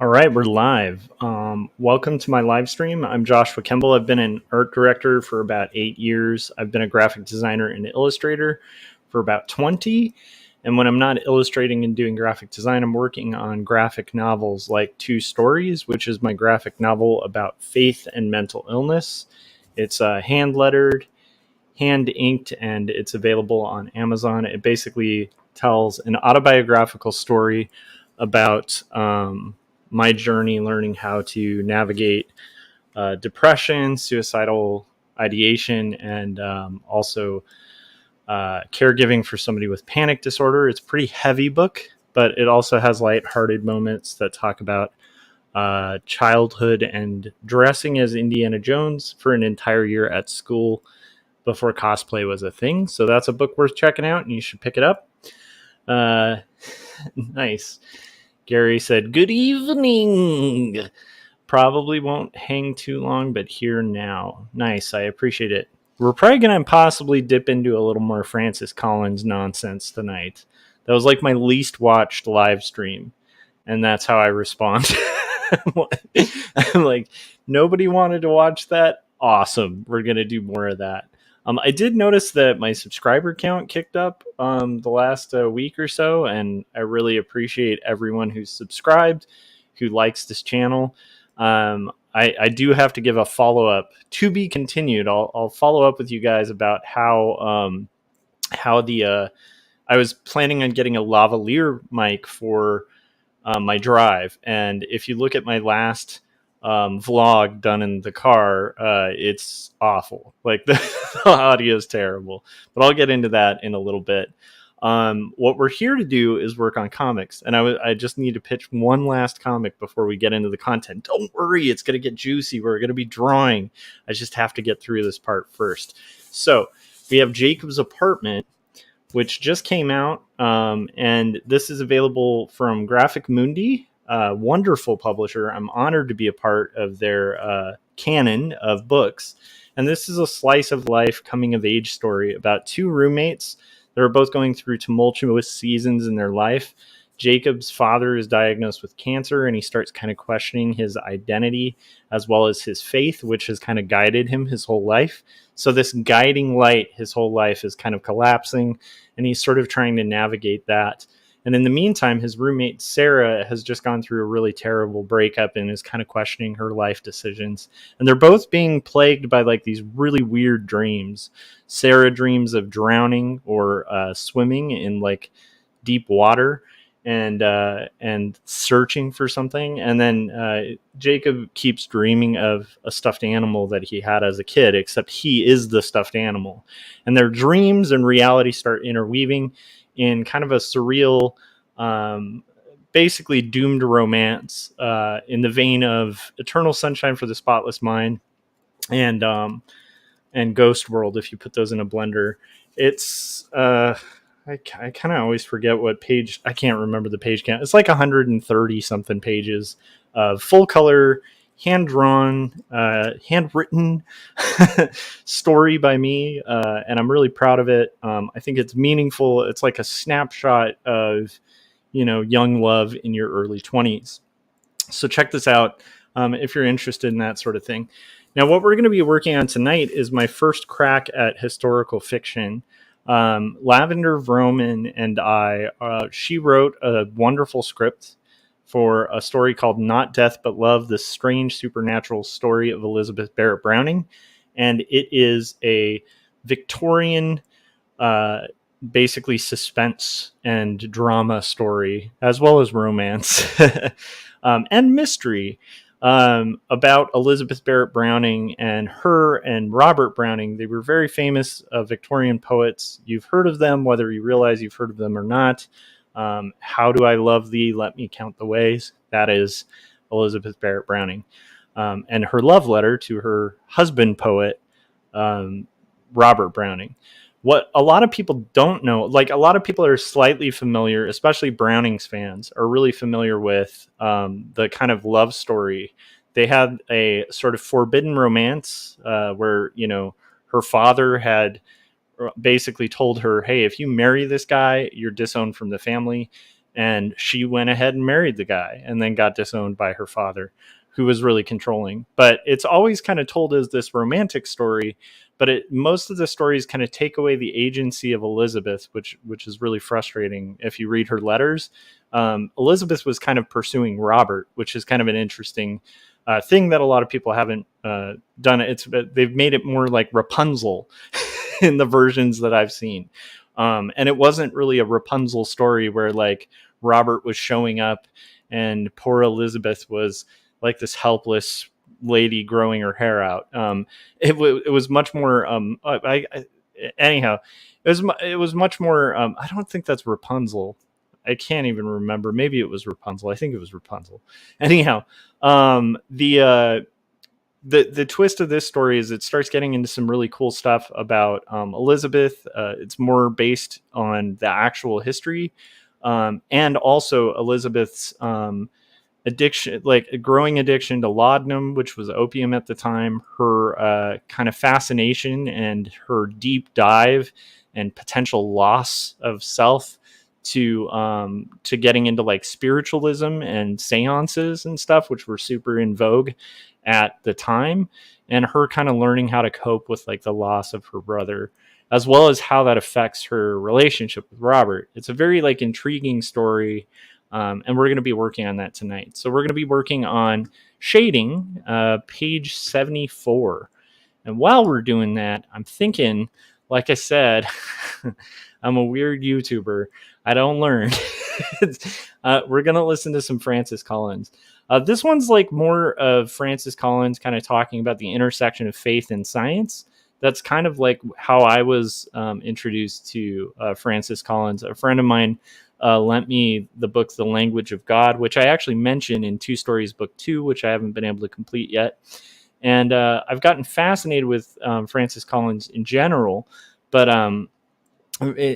All right, we're live. Welcome to my live stream. I'm Joshua Kemble. I've been an art director for about 8 years. I've been a graphic designer and illustrator for about 20. And when I'm not illustrating and doing graphic design, I'm working on graphic novels like Two Stories, which is my graphic novel about faith and mental illness. It's hand lettered, hand inked, and it's available on Amazon. It basically tells an autobiographical story about my journey learning how to navigate depression, suicidal ideation, and also caregiving for somebody with panic disorder. It's a pretty heavy book, but it also has lighthearted moments that talk about childhood and dressing as Indiana Jones for an entire year at school before cosplay was a thing. So that's a book worth checking out, and you should pick it up. Uh, nice. Gary said, "Good evening. Probably won't hang too long, but here now." Nice. I appreciate it. We're probably going to possibly dip into a little more Francis Collins nonsense tonight. That was like my least watched live stream, and that's how I respond. I'm like, nobody wanted to watch that. Awesome. We're going to do more of that. I did notice that my subscriber count kicked up the last week or so, and I really appreciate everyone who's subscribed, who likes this channel. I do have to give a follow up to be continued. I'll follow up with you guys about how the I was planning on getting a lavalier mic for my drive, and if you look at my last vlog done in the car, it's awful. Like the audio is terrible, but I'll get into that in a little bit. What we're here to do is work on comics, and I just need to pitch one last comic before we get into the content. Don't worry, it's going to get juicy. We're going to be drawing. I just have to get through this part first. So we have Jacob's Apartment, which just came out, and this is available from Graphic Mundi, wonderful publisher. I'm honored to be a part of their canon of books. And this is a slice of life coming of age story about two roommates that are both going through tumultuous seasons in their life. Jacob's father is diagnosed with cancer, and he starts kind of questioning his identity as well as his faith, which has kind of guided him his whole life. So this guiding light his whole life is kind of collapsing, and he's sort of trying to navigate that. And in the meantime, his roommate Sarah has just gone through a really terrible breakup and is kind of questioning her life decisions. And they're both being plagued by like these really weird dreams. Sarah dreams of drowning or swimming in like deep water and searching for something. And then Jacob keeps dreaming of a stuffed animal that he had as a kid, except he is the stuffed animal. And their dreams and reality start interweaving in kind of a surreal, basically doomed romance in the vein of Eternal Sunshine for the Spotless Mind and Ghost World, if you put those in a blender. It's I kind of always forget what page. I can't remember the page count. It's like 130 something pages of full color, hand drawn, handwritten story by me, and I'm really proud of it. I think it's meaningful. It's like a snapshot of young love in your early 20s. So check this out if you're interested in that sort of thing. Now, what we're going to be working on tonight is my first crack at historical fiction. Lavender Vroman and she wrote a wonderful script for a story called Not Death But Love, the strange supernatural story of Elizabeth Barrett Browning. And it is a Victorian, basically suspense and drama story, as well as romance and mystery. About Elizabeth Barrett Browning and her and Robert Browning. They were very famous Victorian poets. You've heard of them, whether you realize you've heard of them or not. How Do I Love Thee? Let Me Count the Ways. That is Elizabeth Barrett Browning. And her love letter to her husband poet, Robert Browning. What a lot of people don't know, like a lot of people are slightly familiar, especially Browning's fans, are really familiar with the kind of love story. They had a sort of forbidden romance where, her father had basically told her, hey, if you marry this guy, you're disowned from the family. and she went ahead and married the guy and then got disowned by her father, who was really controlling. But it's always kind of told as this romantic story, but most of the stories kind of take away the agency of Elizabeth, which is really frustrating if you read her letters. Elizabeth was kind of pursuing Robert, which is kind of an interesting thing that a lot of people haven't done. They've made it more like Rapunzel in the versions that I've seen. And it wasn't really a Rapunzel story where like Robert was showing up and poor Elizabeth was like this helpless lady growing her hair out. It was much more. Anyhow, it was much more. I don't think that's Rapunzel. I can't even remember. Maybe it was Rapunzel. I think it was Rapunzel. Anyhow, the twist of this story is it starts getting into some really cool stuff about Elizabeth. It's more based on the actual history, and also Elizabeth's addiction, like a growing addiction to laudanum, which was opium at the time, her kind of fascination and her deep dive and potential loss of self to getting into like spiritualism and seances and stuff, which were super in vogue at the time, and her kind of learning how to cope with like the loss of her brother, as well as how that affects her relationship with Robert. It's a very like intriguing story. And we're going to be working on that tonight. So we're going to be working on shading, page 74. And while we're doing that, I'm thinking, like I said, I'm a weird YouTuber. I don't learn. We're going to listen to some Francis Collins. This one's like more of Francis Collins kind of talking about the intersection of faith and science. That's kind of like how I was introduced to Francis Collins. A friend of mine lent me the book The Language of God, which I actually mentioned in Two Stories Book 2, which I haven't been able to complete yet. And I've gotten fascinated with Francis Collins in general, but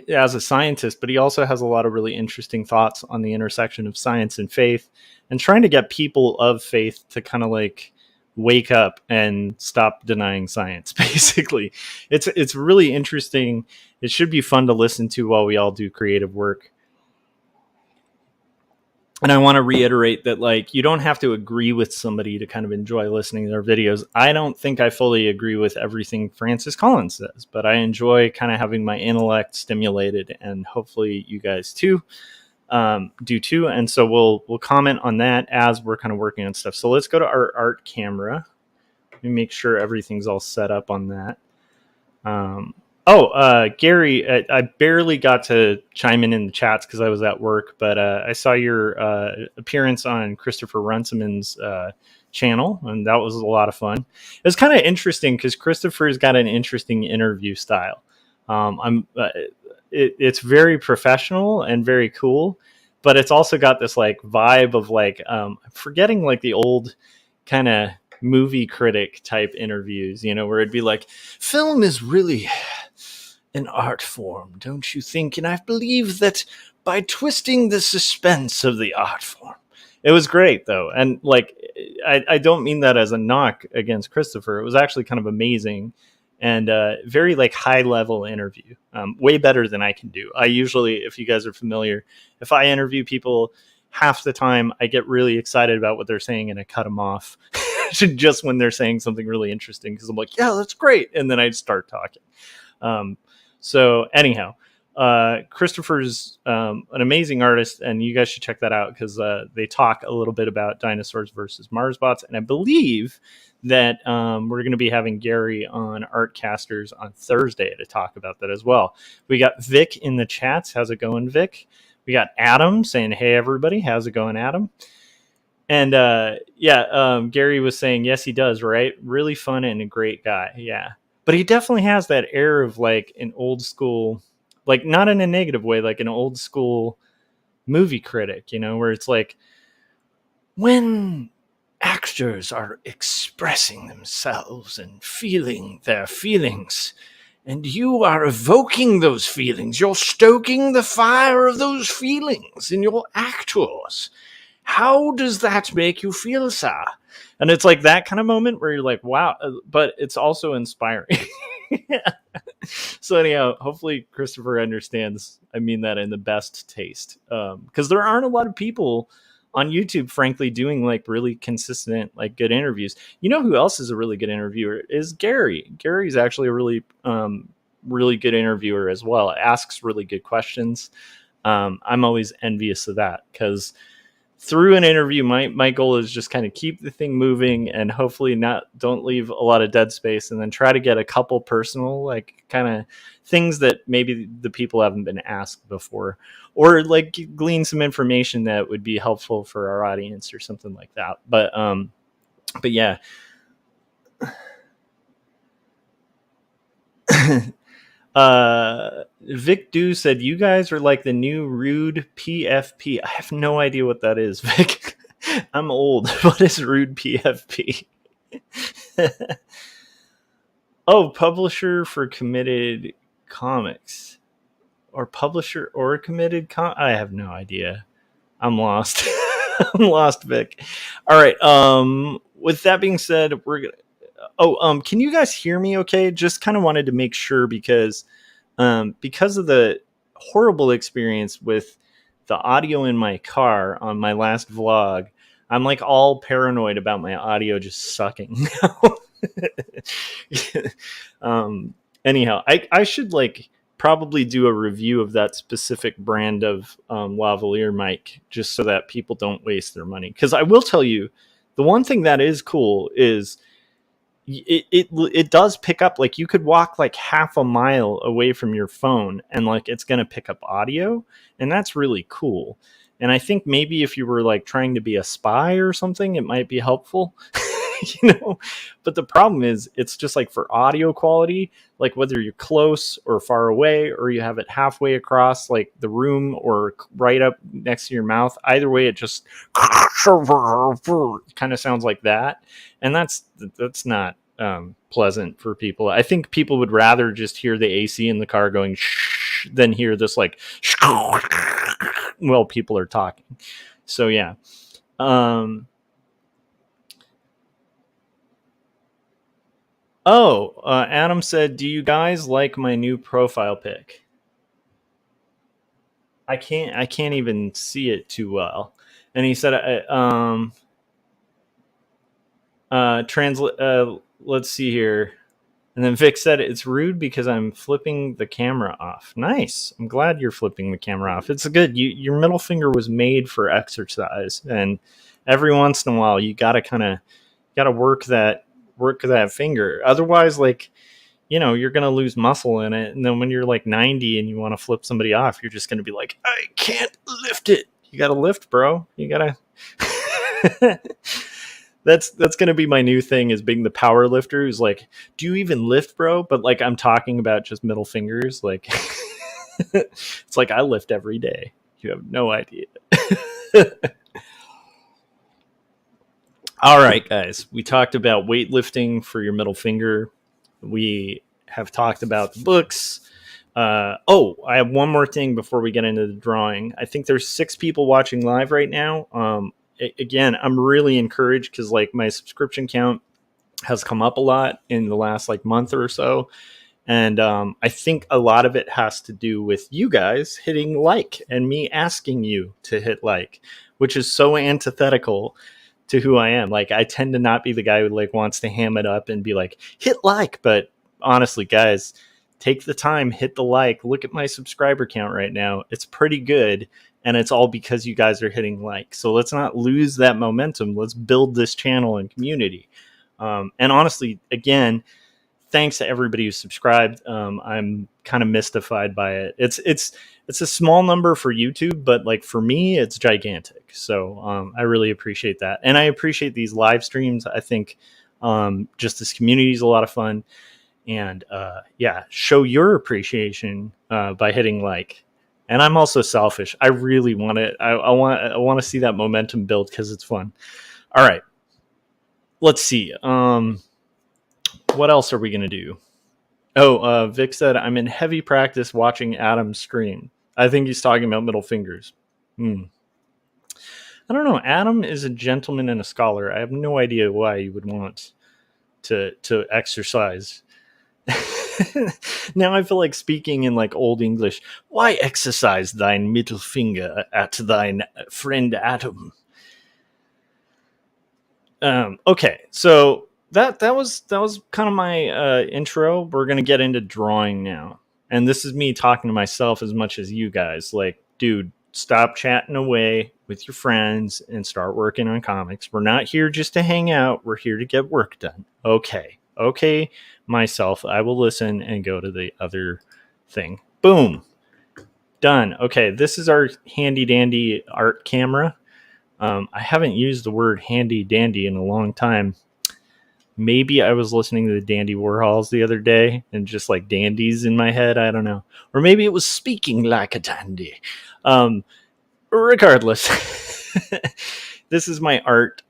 as a scientist, but he also has a lot of really interesting thoughts on the intersection of science and faith, and trying to get people of faith to kind of like wake up and stop denying science. Basically, it's really interesting. It should be fun to listen to while we all do creative work. And I want to reiterate that, like, you don't have to agree with somebody to kind of enjoy listening to their videos. I don't think I fully agree with everything Francis Collins says, but I enjoy kind of having my intellect stimulated, and hopefully you guys too do too. And so we'll comment on that as we're kind of working on stuff. So let's go to our art camera. Let me make sure everything's all set up on that. Gary, I barely got to chime in the chats because I was at work, but I saw your appearance on Christopher Runciman's channel, and that was a lot of fun. It was kind of interesting because Christopher's got an interesting interview style. It's very professional and very cool, but it's also got this like vibe of like forgetting like the old kind of movie critic type interviews, you know, where it'd be like, film is really an art form, don't you think? And I believe that by twisting the suspense of the art form. It was great though, and like I don't mean that as a knock against Christopher. It was actually kind of amazing and very like high level interview, way better than I can do. I usually, if you guys are familiar, if I interview people, half the time I get really excited about what they're saying and I cut them off just when they're saying something really interesting, because I'm like, yeah, that's great, and then I start talking. So anyhow, Christopher's an amazing artist, and you guys should check that out because they talk a little bit about dinosaurs versus Marsbots, and I believe that we're going to be having Gary on Artcasters on Thursday to talk about that as well. We got Vic in the chats. How's it going, Vic? We got Adam saying, hey, everybody. How's it going, Adam? And Gary was saying, yes, he does, right? Really fun and a great guy. Yeah. But he definitely has that air of like an old school, like not in a negative way, like an old school movie critic, you know, where it's like when actors are expressing themselves and feeling their feelings, and you are evoking those feelings, you're stoking the fire of those feelings in your actors. How does that make you feel, sir? And it's like that kind of moment where you're like, wow, but it's also inspiring. Yeah. So anyhow, hopefully Christopher understands. I mean that in the best taste, because there aren't a lot of people on YouTube, frankly, doing like really consistent, like good interviews. You know who else is a really good interviewer? Is Gary. Gary's actually a really good interviewer as well. Asks really good questions. I'm always envious of that because through an interview, my goal is just kind of keep the thing moving and hopefully don't leave a lot of dead space, and then try to get a couple personal like kind of things that maybe the people haven't been asked before, or like glean some information that would be helpful for our audience or something like that. But yeah. Vic Do said, you guys are like the new rude PFP. I have no idea what that is, Vic. I'm old. What is rude PFP? Oh, publisher for committed comics, or publisher or committed I have no idea. I'm lost. I'm lost, Vic. All right. With that being said, we're gonna. Oh, can you guys hear me? Okay, just kind of wanted to make sure because of the horrible experience with the audio in my car on my last vlog. I'm like all paranoid about my audio just sucking now. Anyhow, I should like probably do a review of that specific brand of lavalier mic just so that people don't waste their money. Because I will tell you, the one thing that is cool is it does pick up. Like you could walk like half a mile away from your phone and like it's going to pick up audio, and that's really cool. And I think maybe if you were like trying to be a spy or something, it might be helpful. You know, but the problem is it's just like for audio quality, like whether you're close or far away, or you have it halfway across like the room or right up next to your mouth, either way it just kind of sounds like that. And that's not pleasant for people. I think people would rather just hear the AC in the car going shh than hear this like while people are talking. So yeah. Adam said, do you guys like my new profile pic? I can't even see it too well. And he said, translate, let's see here. And then Vic said, it's rude because I'm flipping the camera off. Nice. I'm glad you're flipping the camera off. It's good. Your middle finger was made for exercise. And every once in a while, you got to work that finger. Otherwise, like, you know, you're going to lose muscle in it. And then when you're like 90 and you want to flip somebody off, you're just going to be like, I can't lift it. You got to lift, bro. You got to. That's going to be my new thing, is being the power lifter who's like, do you even lift, bro? But like, I'm talking about just middle fingers. Like, it's like I lift every day. You have no idea. All right, guys. We talked about weightlifting for your middle finger. We have talked about the books. I have one more thing before we get into the drawing. I think there's 6 people watching live right now. Again, I'm really encouraged because like my subscription count has come up a lot in the last like month or so. And I think a lot of it has to do with you guys hitting like and me asking you to hit like, which is so antithetical to who I am. Like I tend to not be the guy who like wants to ham it up and be like, hit like. But honestly, guys, take the time, hit the like. Look at my subscriber count right now. It's pretty good. And it's all because you guys are hitting like. So let's not lose that momentum. Let's build this channel and community. And honestly, again, thanks to everybody who subscribed. I'm kind of mystified by it. It's a small number for YouTube, but like for me, it's gigantic. So I really appreciate that. And I appreciate these live streams. I think just this community is a lot of fun. And show your appreciation by hitting like. And I'm also selfish. I really want it. I want to see that momentum build because it's fun. All right. Let's see. What else are we going to do? Vic said, I'm in heavy practice watching Adam's stream. I think he's talking about middle fingers. I don't know. Adam is a gentleman and a scholar. I have no idea why you would want to exercise. Now I feel like speaking in like old English. Why exercise thine middle finger at thine friend Adam? Okay, so that was kind of my intro. We're gonna get into drawing now, and this is me talking to myself as much as you guys. Like, dude, stop chatting away with your friends and start working on comics. We're not here just to hang out. We're here to get work done. Okay, myself. I will listen and go to the other thing. Boom, done. Okay, this is our handy dandy art camera. I haven't used the word handy dandy in a long time. Maybe I was listening to the Dandy Warhols the other day and just like dandies in my head. I don't know. Or maybe it was speaking like a dandy. Regardless, this is my art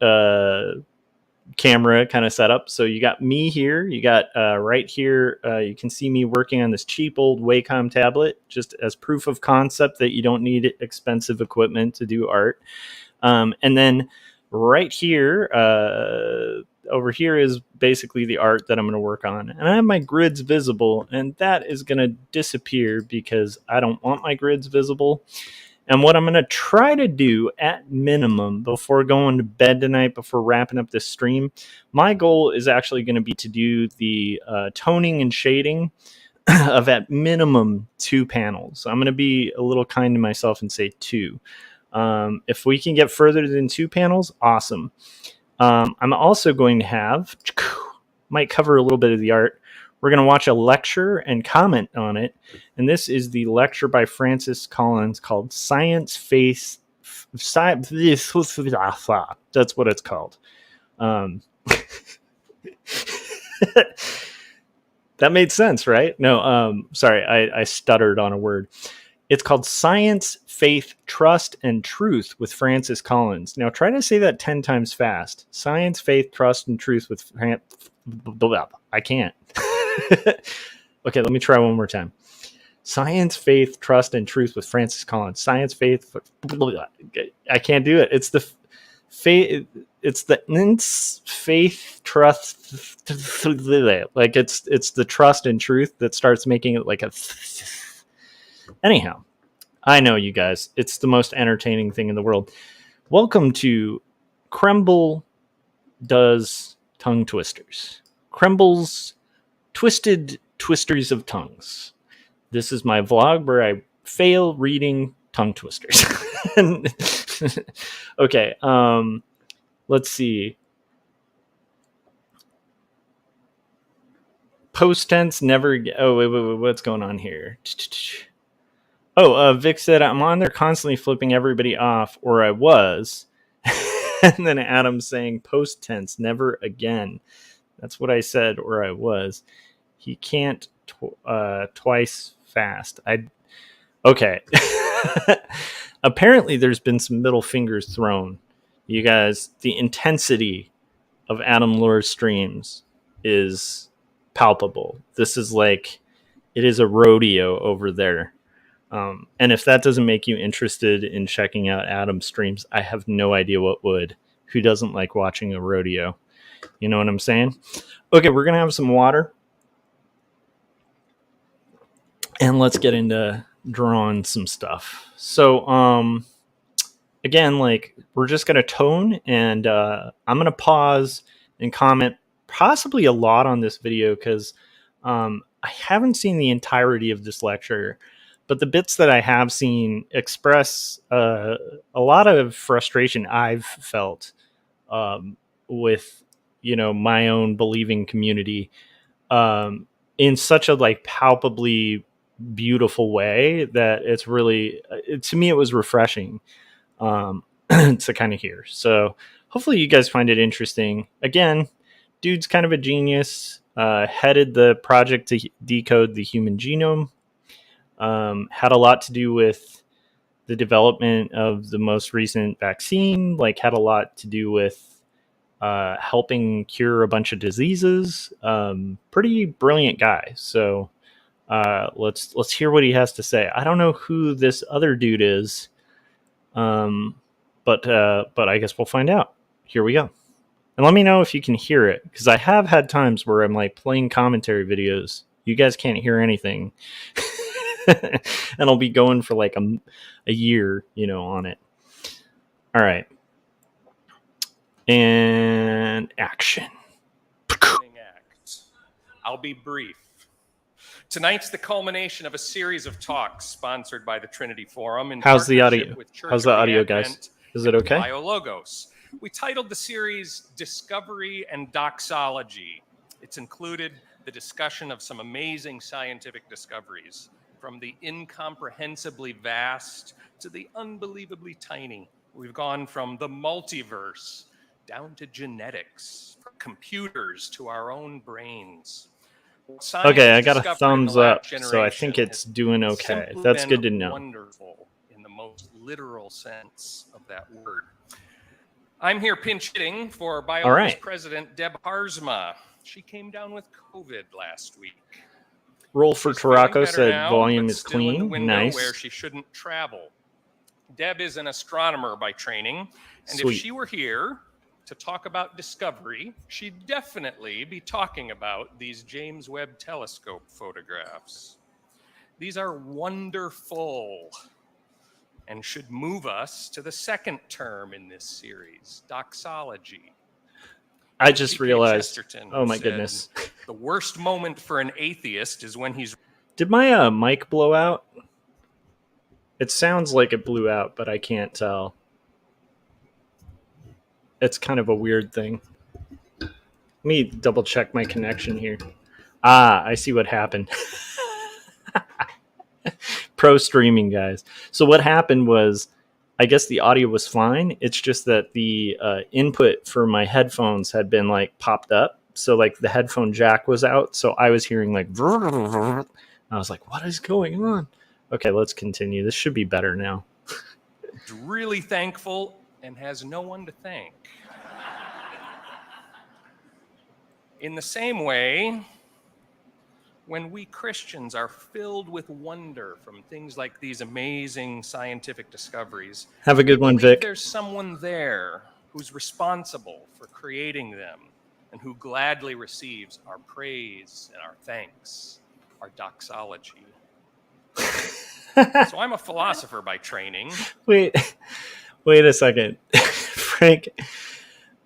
camera kind of setup. So you got me here. You got right here. You can see me working on this cheap old Wacom tablet just as proof of concept that you don't need expensive equipment to do art. And then right here, over here is basically the art that I'm going to work on. And I have my grids visible, and that is going to disappear because I don't want my grids visible. And what I'm going to try to do at minimum before going to bed tonight, before wrapping up this stream, my goal is actually going to be to do the toning and shading of at minimum 2 panels. So I'm going to be a little kind to myself and say 2. If we can get further than 2 panels, awesome. I'm also going to have, might cover a little bit of the art. We're going to watch a lecture and comment on it. And this is the lecture by Francis Collins called Science, Faith, that's what it's called. That made sense, right? No, sorry, I stuttered on a word. It's called Science, Faith, Trust, and Truth with Francis Collins. Now try to say that 10 times fast. Science, Faith, Trust, and Truth with I can't. Okay, let me try one more time. Science, Faith, Trust, and Truth with Francis Collins. Science, Faith, I can't do it. It's the faith. It's the faith, trust. Like it's the trust and truth that starts making it like a. Anyhow, I know you guys. It's the most entertaining thing in the world. Welcome to Kemble Does Tongue Twisters. Kemble's Twisted Twisters of Tongues. This is my vlog where I fail reading tongue twisters. Okay, let's see. Post tense never. Oh, wait, what's going on here? Oh, Vic said, I'm on there constantly flipping everybody off, or I was. And then Adam saying, post tense, never again. That's what I said, or I was. He can't twice fast. Okay. Apparently, there's been some middle fingers thrown. You guys, the intensity of Adam Lore's streams is palpable. This is like, it is a rodeo over there. And if that doesn't make you interested in checking out Adam's streams, I have no idea what would. Who doesn't like watching a rodeo? You know what I'm saying? Okay, we're going to have some water. And let's get into drawing some stuff. So, again, like, we're just going to tone, and I'm going to pause and comment possibly a lot on this video because I haven't seen the entirety of this lecture. But the bits that I have seen express a lot of frustration I've felt with, my own believing community in such a like palpably beautiful way that it's really, to me, it was refreshing to kind of hear. So hopefully you guys find it interesting. Again, dude's kind of a genius, headed the project to decode the human genome. Had a lot to do with the development of the most recent vaccine, like had a lot to do with helping cure a bunch of diseases. Pretty brilliant guy. So let's hear what he has to say. I don't know who this other dude is, but I guess we'll find out. Here we go. And let me know if you can hear it, because I have had times where I'm like playing commentary videos. You guys can't hear anything. And I'll be going for like a year, on it. All right. And action. I'll be brief. Tonight's the culmination of a series of talks sponsored by the Trinity Forum in How's the partnership audio? with Church How's the of the audio, Advent guys? Is it okay? Biologos. We titled the series Discovery and Doxology. It's included the discussion of some amazing scientific discoveries, from the incomprehensibly vast to the unbelievably tiny. We've gone from the multiverse down to genetics, from computers to our own brains. Okay, I got a thumbs up, so I think it's doing okay. That's good to know. Wonderful in the most literal sense of that word. I'm here pinch hitting for Biologos President Deb Harzma. She came down with COVID last week. Roll for Tarako said volume is clean. In the window nice. Where she shouldn't travel. Deb is an astronomer by training, and Sweet. if she were here to talk about discovery, she'd definitely be talking about these James Webb Telescope photographs. These are wonderful and should move us to the second term in this series, doxology. I just realized, Chesterton oh my said, goodness. The worst moment for an atheist is when he's... Did my mic blow out? It sounds like it blew out, but I can't tell. It's kind of a weird thing. Let me double check my connection here. I see what happened. Pro streaming, guys. So what happened was, I guess the audio was fine. It's just that the input for my headphones had been like popped up. So like the headphone jack was out. So I was hearing like, I was like, what is going on? Okay, let's continue. This should be better now. Really thankful and has no one to thank. In the same way, when we Christians are filled with wonder from things like these amazing scientific discoveries, have a good one, Vic. There's someone there who's responsible for creating them and who gladly receives our praise and our thanks, our doxology. So I'm a philosopher by training. Wait a second. Frank,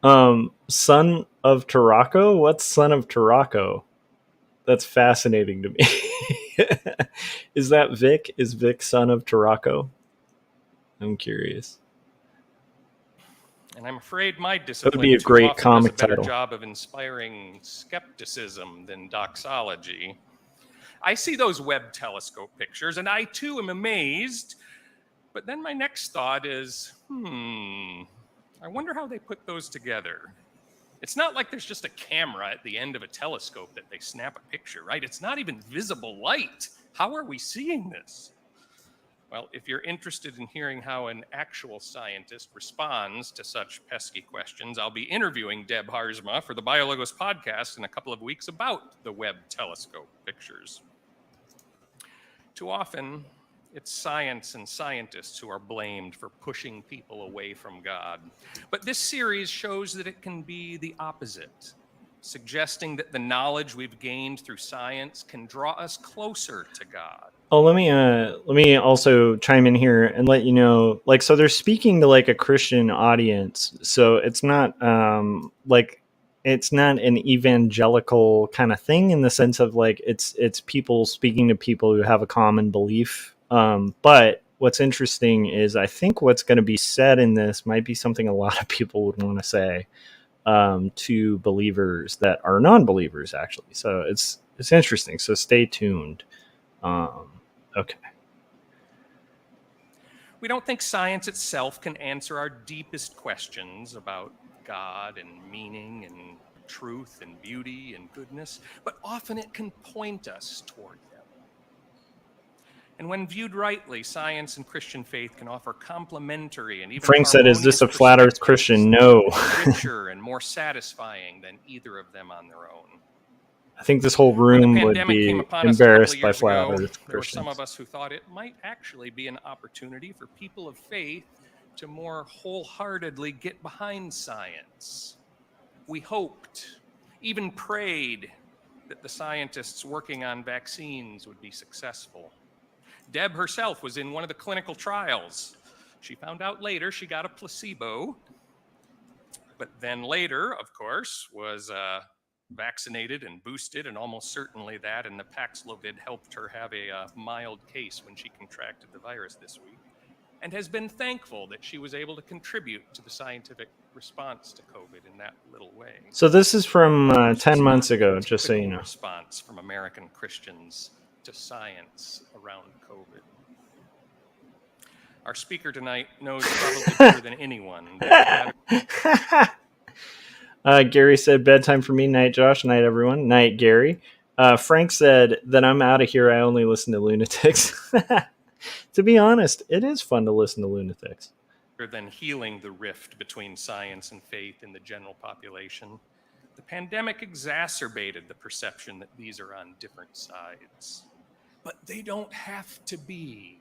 son of Tarako? What's son of Tarako? That's fascinating to me. Is that Vic? Is Vic son of Tarako? I'm curious. And I'm afraid my discipline would be a great comic does a better title. Job of inspiring skepticism than doxology. I see those Webb telescope pictures, and I too am amazed. But then my next thought is, I wonder how they put those together. It's not like there's just a camera at the end of a telescope that they snap a picture, right? It's not even visible light. How are we seeing this? Well, if you're interested in hearing how an actual scientist responds to such pesky questions, I'll be interviewing Deb Harzma for the Biologos podcast in a couple of weeks about the Webb telescope pictures. Too often, it's science and scientists who are blamed for pushing people away from God. But this series shows that it can be the opposite, suggesting that the knowledge we've gained through science can draw us closer to God. Oh, let me also chime in here and let you know, like, so they're speaking to like a Christian audience, so it's not it's not an evangelical kind of thing in the sense of like it's people speaking to people who have a common belief. But what's interesting is I think what's going to be said in this might be something a lot of people would want to say to believers that are non-believers, actually. So it's interesting. So stay tuned. Okay. We don't think science itself can answer our deepest questions about God and meaning and truth and beauty and goodness, but often it can point us toward them. And when viewed rightly, science and Christian faith can offer complementary and even Frank said, is this a flat earth Christian? No. richer and more satisfying than either of them on their own. I think this whole room would be embarrassed by flat earth Christians. There were some of us who thought it might actually be an opportunity for people of faith to more wholeheartedly get behind science. We hoped, even prayed, that the scientists working on vaccines would be successful. Deb herself was in one of the clinical trials. She found out later she got a placebo, but then later, of course, was vaccinated and boosted, and almost certainly that and the Paxlovid helped her have a mild case when she contracted the virus this week, and has been thankful that she was able to contribute to the scientific response to COVID in that little way. So this is from 10 months ago, just so you know. Response from American Christians to science around COVID. Our speaker tonight knows probably better than anyone that Gary said, bedtime for me. Night, Josh. Night, everyone. Night, Gary. Frank said that I'm out of here. I only listen to lunatics. To be honest, it is fun to listen to lunatics. Than healing the rift between science and faith in the general population, the pandemic exacerbated the perception that these are on different sides. But they don't have to be.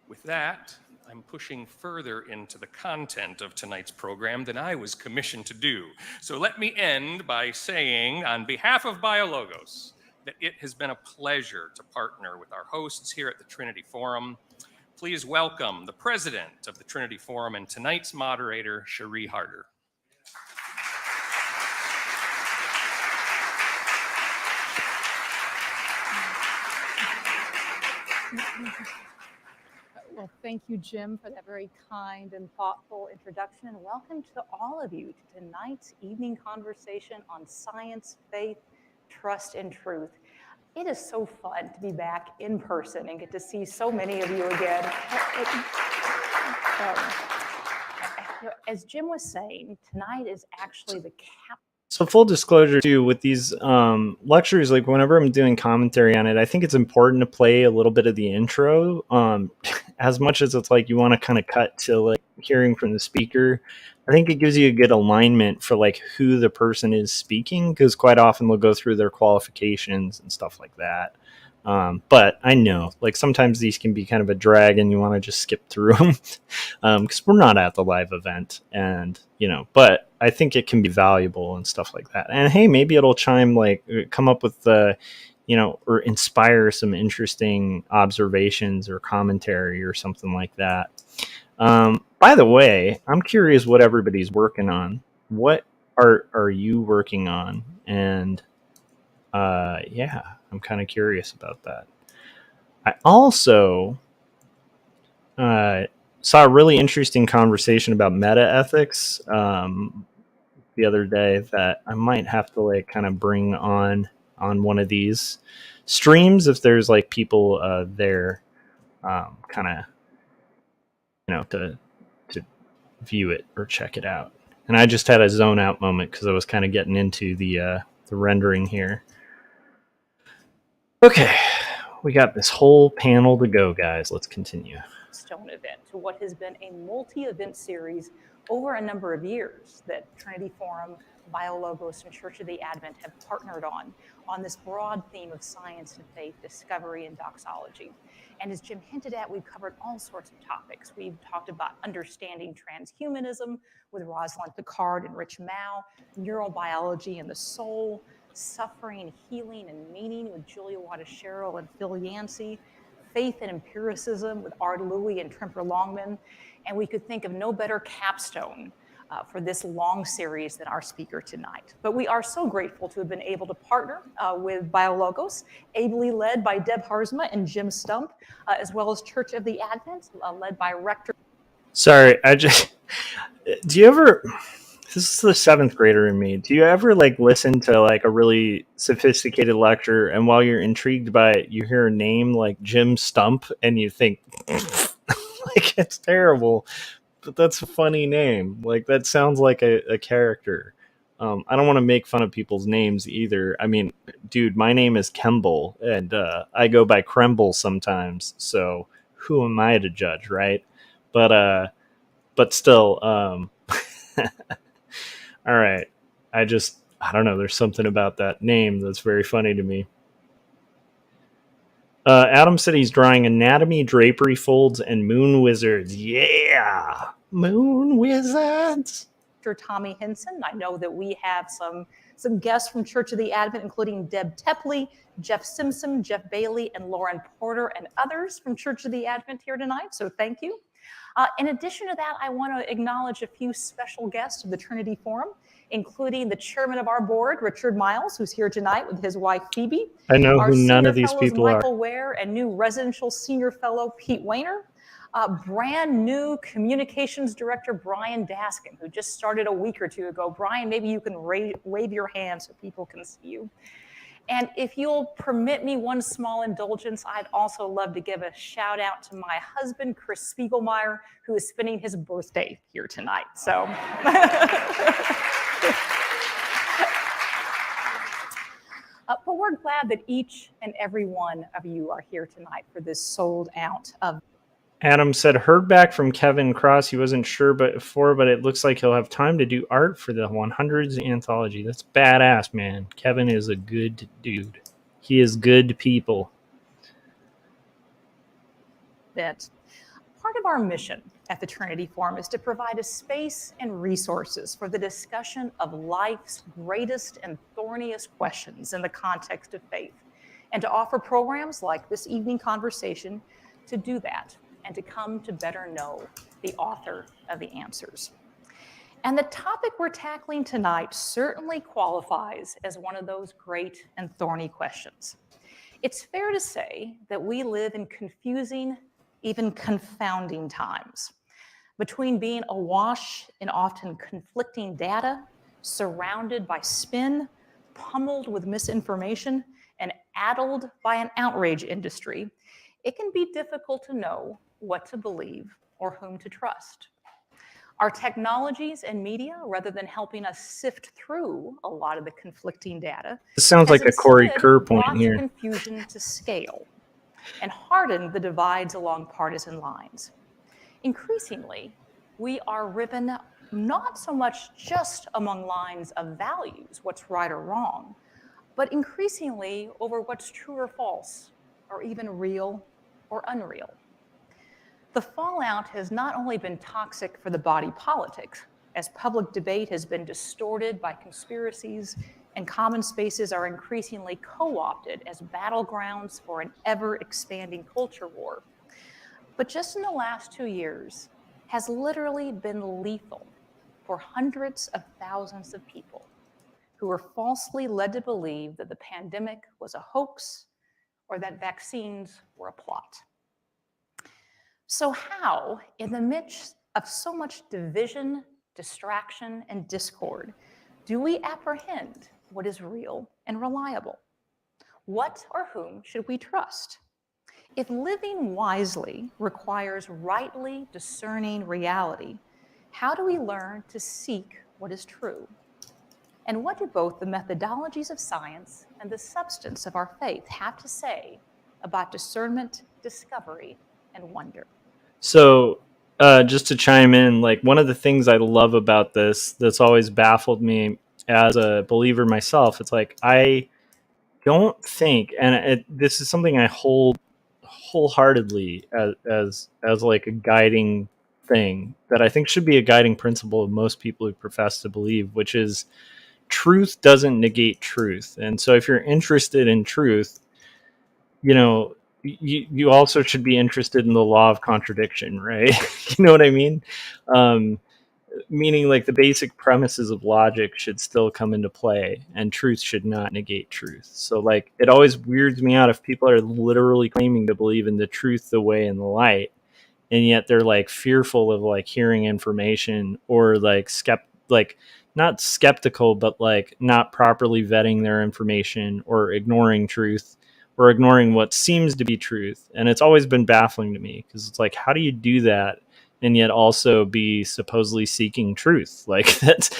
With that, I'm pushing further into the content of tonight's program than I was commissioned to do. So let me end by saying, on behalf of BioLogos, that it has been a pleasure to partner with our hosts here at the Trinity Forum. Please welcome the president of the Trinity Forum and tonight's moderator, Cherie Harder. Well, thank you, Jim, for that very kind and thoughtful introduction. And welcome to all of you to tonight's evening conversation on science, faith, trust, and truth. It is so fun to be back in person and get to see so many of you again. As Jim was saying, tonight is actually the cap. So full disclosure too, with these lectures, like whenever I'm doing commentary on it, I think it's important to play a little bit of the intro, as much as it's like you want to kind of cut to like hearing from the speaker. I think it gives you a good alignment for like who the person is speaking, because quite often they'll go through their qualifications and stuff like that. But I know, like, sometimes these can be kind of a drag and you want to just skip through them because we're not at the live event, and but I think it can be valuable and stuff like that. And hey, maybe it'll come up with or inspire some interesting observations or commentary or something like that. By the way, I'm curious what everybody's working on. What are you working on? And yeah, I'm kind of curious about that. I also saw a really interesting conversation about meta ethics the other day that I might have to like kind of bring on one of these streams if there's like people there kind of to view it or check it out. And I just had a zone out moment because I was kind of getting into the rendering here. Okay, we got this whole panel to go, guys. Let's continue. Stone event to what has been a multi-event series over a number of years that Trinity Forum, BioLogos, and Church of the Advent have partnered on this broad theme of science and faith, discovery, and doxology. And as Jim hinted at, we've covered all sorts of topics. We've talked about understanding transhumanism with Rosalind Picard and Rich Mao, neurobiology and the soul, suffering, healing, and meaning with Julia Wattashero and Phil Yancey, faith and empiricism with Art Louie and Tremper Longman, and we could think of no better capstone for this long series than our speaker tonight. But we are so grateful to have been able to partner with BioLogos, ably led by Deb Harzma and Jim Stump, as well as Church of the Advent, led by Rector. Sorry, do you ever... This is the seventh grader in me. Do you ever like listen to like a really sophisticated lecture, and while you're intrigued by it, you hear a name like Jim Stump, and you think, like, it's terrible, but that's a funny name. Like, that sounds like a character. I don't want to make fun of people's names either. I mean, dude, my name is Kemble, and I go by Kremble sometimes. So who am I to judge, right? But still. All right. I don't know. There's something about that name that's very funny to me. Adam said he's drawing anatomy, drapery folds, and moon wizards. Yeah! Moon wizards! Tommy Henson. I know that we have some guests from Church of the Advent, including Deb Tepley, Jeff Simpson, Jeff Bailey, and Lauren Porter, and others from Church of the Advent here tonight, so thank you. In addition to that, I want to acknowledge a few special guests of the Trinity Forum, including the chairman of our board, Richard Miles, who's here tonight with his wife, Phoebe. I know our who none senior of these fellows, people Michael are. Ware, and new residential senior fellow, Pete Weiner. Brand new communications director, Brian Daskin, who just started a week or two ago. Brian, maybe you can wave your hand so people can see you. And if you'll permit me one small indulgence, I'd also love to give a shout out to my husband, Chris Spiegelmeyer, who is spending his birthday here tonight. So. But we're glad that each and every one of you are here tonight for this sold out of. Adam said, heard back from Kevin Cross. He wasn't sure but it looks like he'll have time to do art for the 100s anthology. That's badass, man. Kevin is a good dude. He is good people. That part of our mission at the Trinity Forum is to provide a space and resources for the discussion of life's greatest and thorniest questions in the context of faith, and to offer programs like this evening conversation to do that and to come to better know the author of the answers. And the topic we're tackling tonight certainly qualifies as one of those great and thorny questions. It's fair to say that we live in confusing, even confounding times, between being awash in often conflicting data, surrounded by spin, pummeled with misinformation, and addled by an outrage industry. It can be difficult to know what to believe or whom to trust. Our technologies and media, rather than helping us sift through a lot of the conflicting data, This sounds like a Corey Kerr point here. Confusion to scale and hardened the divides along partisan lines. Increasingly, we are riven not so much just among lines of values, what's right or wrong, but increasingly over what's true or false, or even real or unreal. The fallout has not only been toxic for the body politic, as public debate has been distorted by conspiracies and common spaces are increasingly co-opted as battlegrounds for an ever-expanding culture war, but just in the last 2 years has literally been lethal for hundreds of thousands of people who were falsely led to believe that the pandemic was a hoax or that vaccines were a plot. So how, in the midst of so much division, distraction, and discord, do we apprehend what is real and reliable? What or whom should we trust? If living wisely requires rightly discerning reality, how do we learn to seek what is true? And what do both the methodologies of science and the substance of our faith have to say about discernment, discovery, and wonder? So just to chime in, like one of the things I love about this that's always baffled me as a believer myself, it's like I don't think, and this is something I hold wholeheartedly as like a guiding thing that I think should be a guiding principle of most people who profess to believe, which is truth doesn't negate truth. And so if you're interested in truth, you know, you also should be interested in the law of contradiction, right? You know what I mean? Meaning like the basic premises of logic should still come into play and truth should not negate truth. So like it always weirds me out if people are literally claiming to believe in the truth, the way, and the light, and yet they're like fearful of like hearing information or like not skeptical, but like not properly vetting their information or ignoring truth or ignoring what seems to be truth. And it's always been baffling to me because it's like, how do you do that and yet also be supposedly seeking truth? Like that's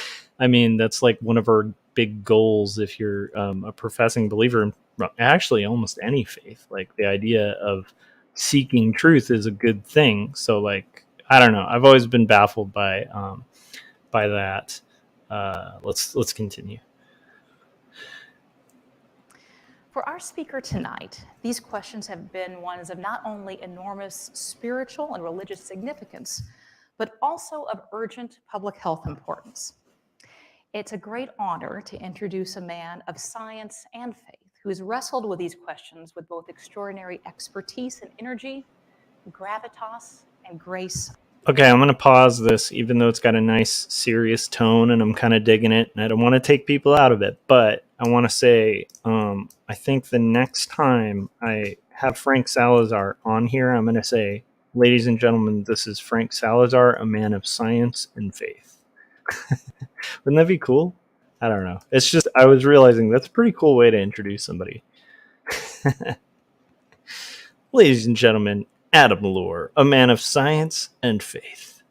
like one of our big goals if you're a professing believer in actually almost any faith. Like the idea of seeking truth is a good thing. So like, I don't know. I've always been baffled by that. Let's continue. For our speaker tonight, these questions have been ones of not only enormous spiritual and religious significance, but also of urgent public health importance. It's a great honor to introduce a man of science and faith who has wrestled with these questions with both extraordinary expertise and energy, gravitas, and grace. Okay, I'm going to pause this, even though it's got a nice, serious tone, and I'm kind of digging it, and I don't want to take people out of it, but I want to say, I think the next time I have Frank Salazar on here, I'm going to say, ladies and gentlemen, this is Frank Salazar, a man of science and faith. Wouldn't that be cool? I don't know. It's just, I was realizing that's a pretty cool way to introduce somebody. Ladies and gentlemen, Adam Lohr, a man of science and faith.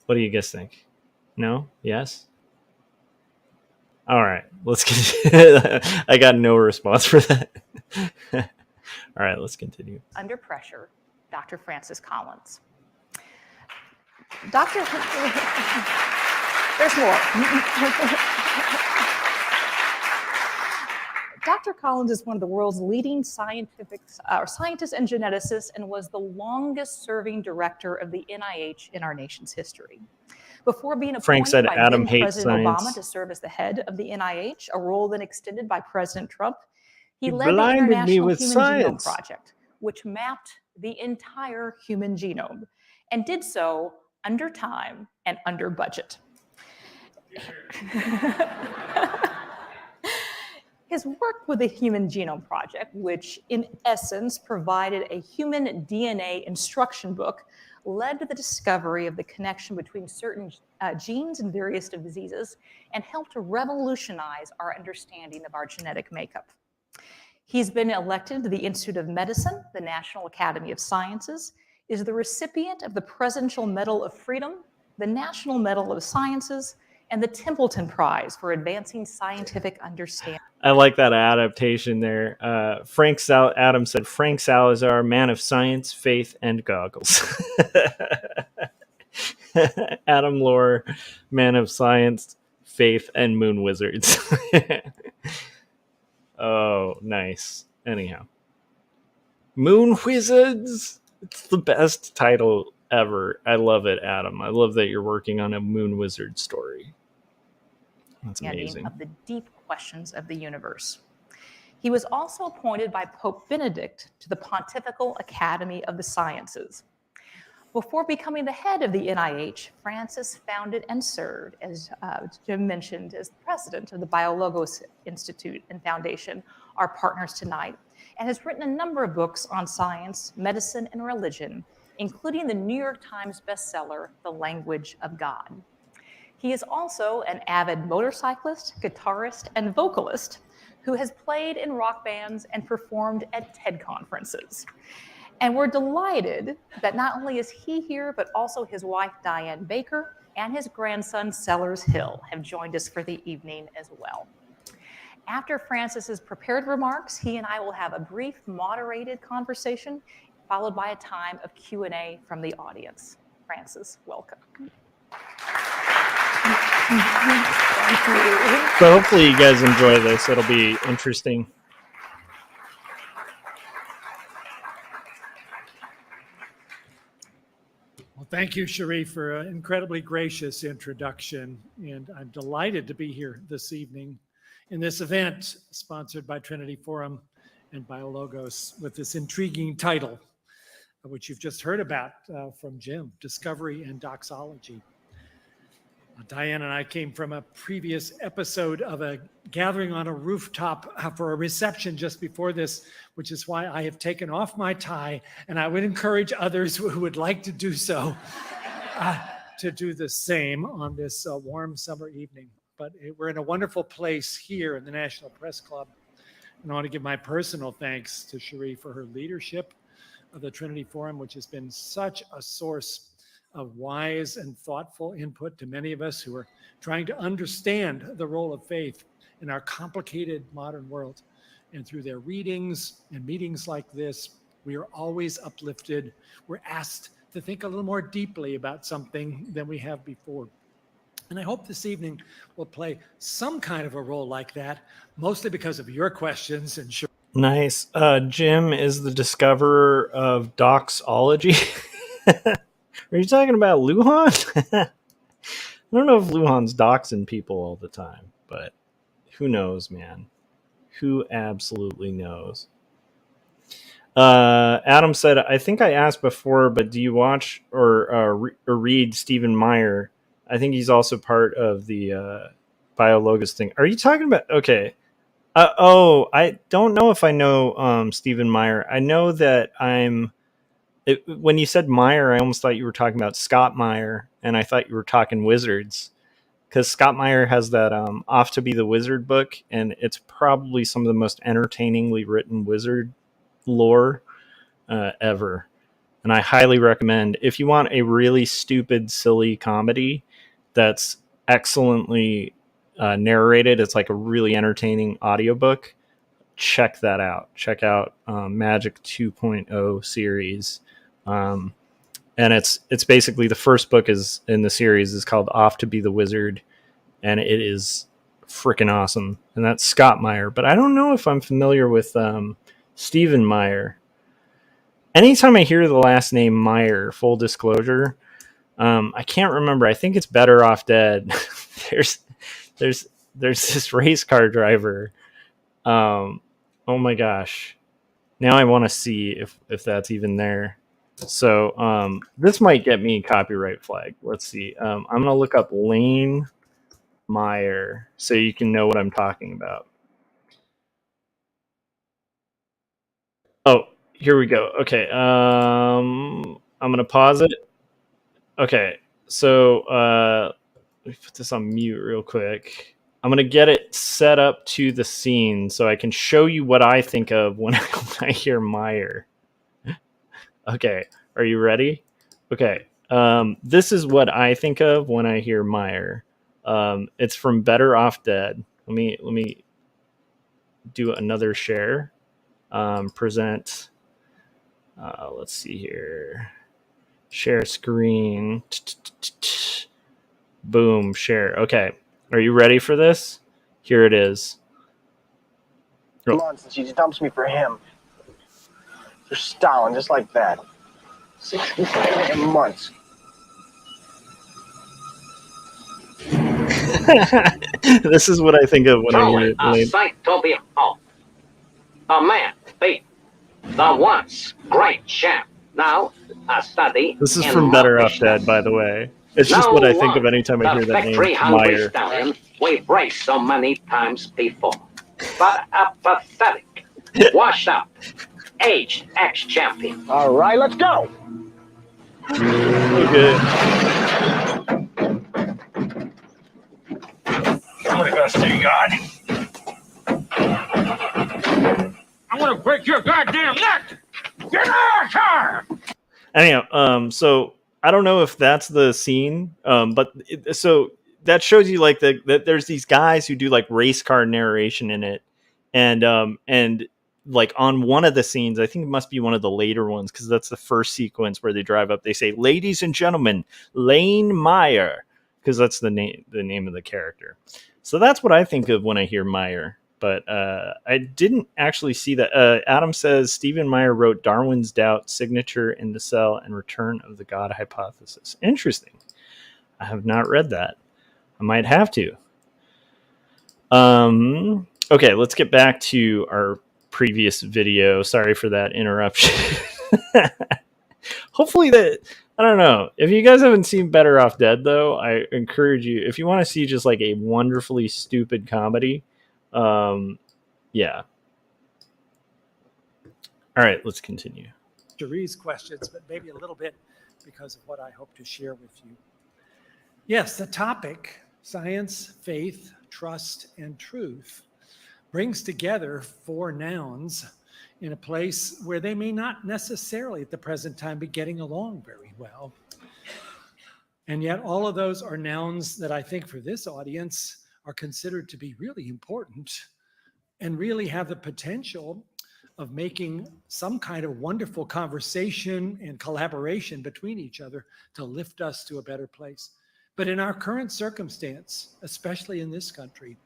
What do you guys think? No? Yes? All right, let's continue. I got no response for that. All right, let's continue. Under pressure, Dr. Francis Collins. Dr. There's more. Dr. Collins is one of the world's leading scientists and geneticists, and was the longest serving director of the NIH in our nation's history. Before being appointed by Adam then hates President science. Obama to serve as the head of the NIH, a role then extended by President Trump, he led the blinded me International with Human science. Genome Project, which mapped the entire human genome, and did so under time and under budget. His work with the Human Genome Project, which in essence provided a human DNA instruction book, led to the discovery of the connection between certain genes and various diseases, and helped to revolutionize our understanding of our genetic makeup. He's been elected to the Institute of Medicine, the National Academy of Sciences, is the recipient of the Presidential Medal of Freedom, the National Medal of Sciences, and the Templeton Prize for advancing scientific understanding. I like that adaptation there. Adam said, Frank Salazar, man of science, faith, and goggles. Adam Lohr, man of science, faith, and moon wizards. Oh, nice. Anyhow. Moon wizards! It's the best title ever. I love it, Adam. I love that you're working on a moon wizard story. That's amazing. Of the deep questions of the universe. He was also appointed by Pope Benedict to the Pontifical Academy of the Sciences. Before becoming the head of the NIH, Francis founded and served, as Jim mentioned, as president of the BioLogos Institute and Foundation, our partners tonight, and has written a number of books on science, medicine, and religion, including the New York Times bestseller, The Language of God. He is also an avid motorcyclist, guitarist, and vocalist who has played in rock bands and performed at TED conferences. And we're delighted that not only is he here, but also his wife, Diane Baker, and his grandson, Sellers Hill, have joined us for the evening as well. After Francis's prepared remarks, he and I will have a brief, moderated conversation, followed by a time of Q&A from the audience. Francis, welcome. Thank you. So hopefully you guys enjoy this. It'll be interesting. Well, thank you, Cherie, for an incredibly gracious introduction. And I'm delighted to be here this evening in this event sponsored by Trinity Forum and BioLogos with this intriguing title, which you've just heard about from Jim, Discovery and Doxology. Diane and I came from a previous episode of a gathering on a rooftop for a reception just before this, which is why I have taken off my tie, and I would encourage others who would like to do so to do the same on this warm summer evening. But we're in a wonderful place here in the National Press Club, and I want to give my personal thanks to Cherie for her leadership of the Trinity Forum, which has been such a source of wise and thoughtful input to many of us who are trying to understand the role of faith in our complicated modern world. And through their readings and meetings like this, we are always uplifted. We're asked to think a little more deeply about something than we have before. And I hope this evening will play some kind of a role like that, mostly because of your questions. And sure. Nice. Jim is the discoverer of doxology. Are you talking about Luhan? I don't know if Luhan's doxing people all the time, but who knows, man? Who absolutely knows? Adam said, I think I asked before, but do you watch or read Stephen Meyer? I think he's also part of the Biologos thing. Are you talking about? Okay. I don't know if I know Stephen Meyer. I know that when you said Meyer, I almost thought you were talking about Scott Meyer, and I thought you were talking Wizards. Because Scott Meyer has that Off to Be the Wizard book, and it's probably some of the most entertainingly written wizard lore ever. And I highly recommend, if you want a really stupid, silly comedy that's excellently narrated, it's like a really entertaining audiobook, check that out. Check out Magic 2.0 series. And it's basically the first book is in the series is called Off to Be the Wizard, and it is freaking awesome. And that's Scott Meyer, but I don't know if I'm familiar with Stephen Meyer. Anytime I hear the last name Meyer, full disclosure, I can't remember. I think it's Better Off Dead. there's this race car driver. Oh my gosh! Now I want to see if that's even there. So this might get me copyright flag. Let's see. I'm gonna look up Lane Meyer so you can know what I'm talking about. Oh, here we go. Okay. I'm gonna pause it. Okay. So let me put this on mute real quick. I'm gonna get it set up to the scene so I can show you what I think of when I hear Meyer. Okay, are you ready? Okay, this is what I think of when I hear Meyer. It's from Better Off Dead. Let me do another share. Present. Let's see here. Share screen. Boom, share. Okay, are you ready for this? Here it is. Months and she dumps me for him. For Stalin, just like that. 67 months. This is what I think of when I hear a sight to behold. A man beat the once great champ. Now a study. This is from Better Off Dead, by the way. It's just what I think of anytime I hear that name, Meyer. Stallion we've raced so many times before. But a pathetic, washed up, aged ex-champion. All right, let's go. Okay. Somebody better stay guard. I'm gonna break your goddamn neck. Get out of here! Anyhow, so I don't know if that's the scene, but so that shows you like that there's these guys who do like race car narration in it, and like on one of the scenes, I think it must be one of the later ones because that's the first sequence where they drive up. They say, "Ladies and gentlemen, Lane Meyer," because that's the name of the character. So that's what I think of when I hear Meyer. But I didn't actually see that. Adam says Stephen Meyer wrote Darwin's Doubt, Signature in the Cell, and Return of the God Hypothesis. Interesting. I have not read that. I might have to. Okay, let's get back to our previous video. Sorry for that interruption. Hopefully that, I don't know. If you guys haven't seen Better Off Dead, though, I encourage you, if you want to see just like a wonderfully stupid comedy, yeah. All right, let's continue. Cherie's questions, but maybe a little bit because of what I hope to share with you. Yes, the topic, science, faith, trust, and truth, brings together four nouns in a place where they may not necessarily at the present time be getting along very well. And yet all of those are nouns that I think for this audience are considered to be really important and really have the potential of making some kind of wonderful conversation and collaboration between each other to lift us to a better place. But in our current circumstance, especially in this country,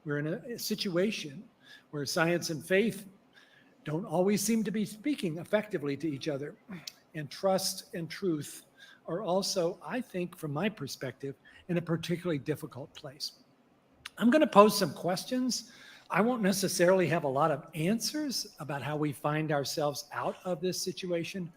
we're in a situation where science and faith don't always seem to be speaking effectively to each other. And trust and truth are also, I think, from my perspective, in a particularly difficult place. I'm going to pose some questions. I won't necessarily have a lot of answers about how we find ourselves out of this situation,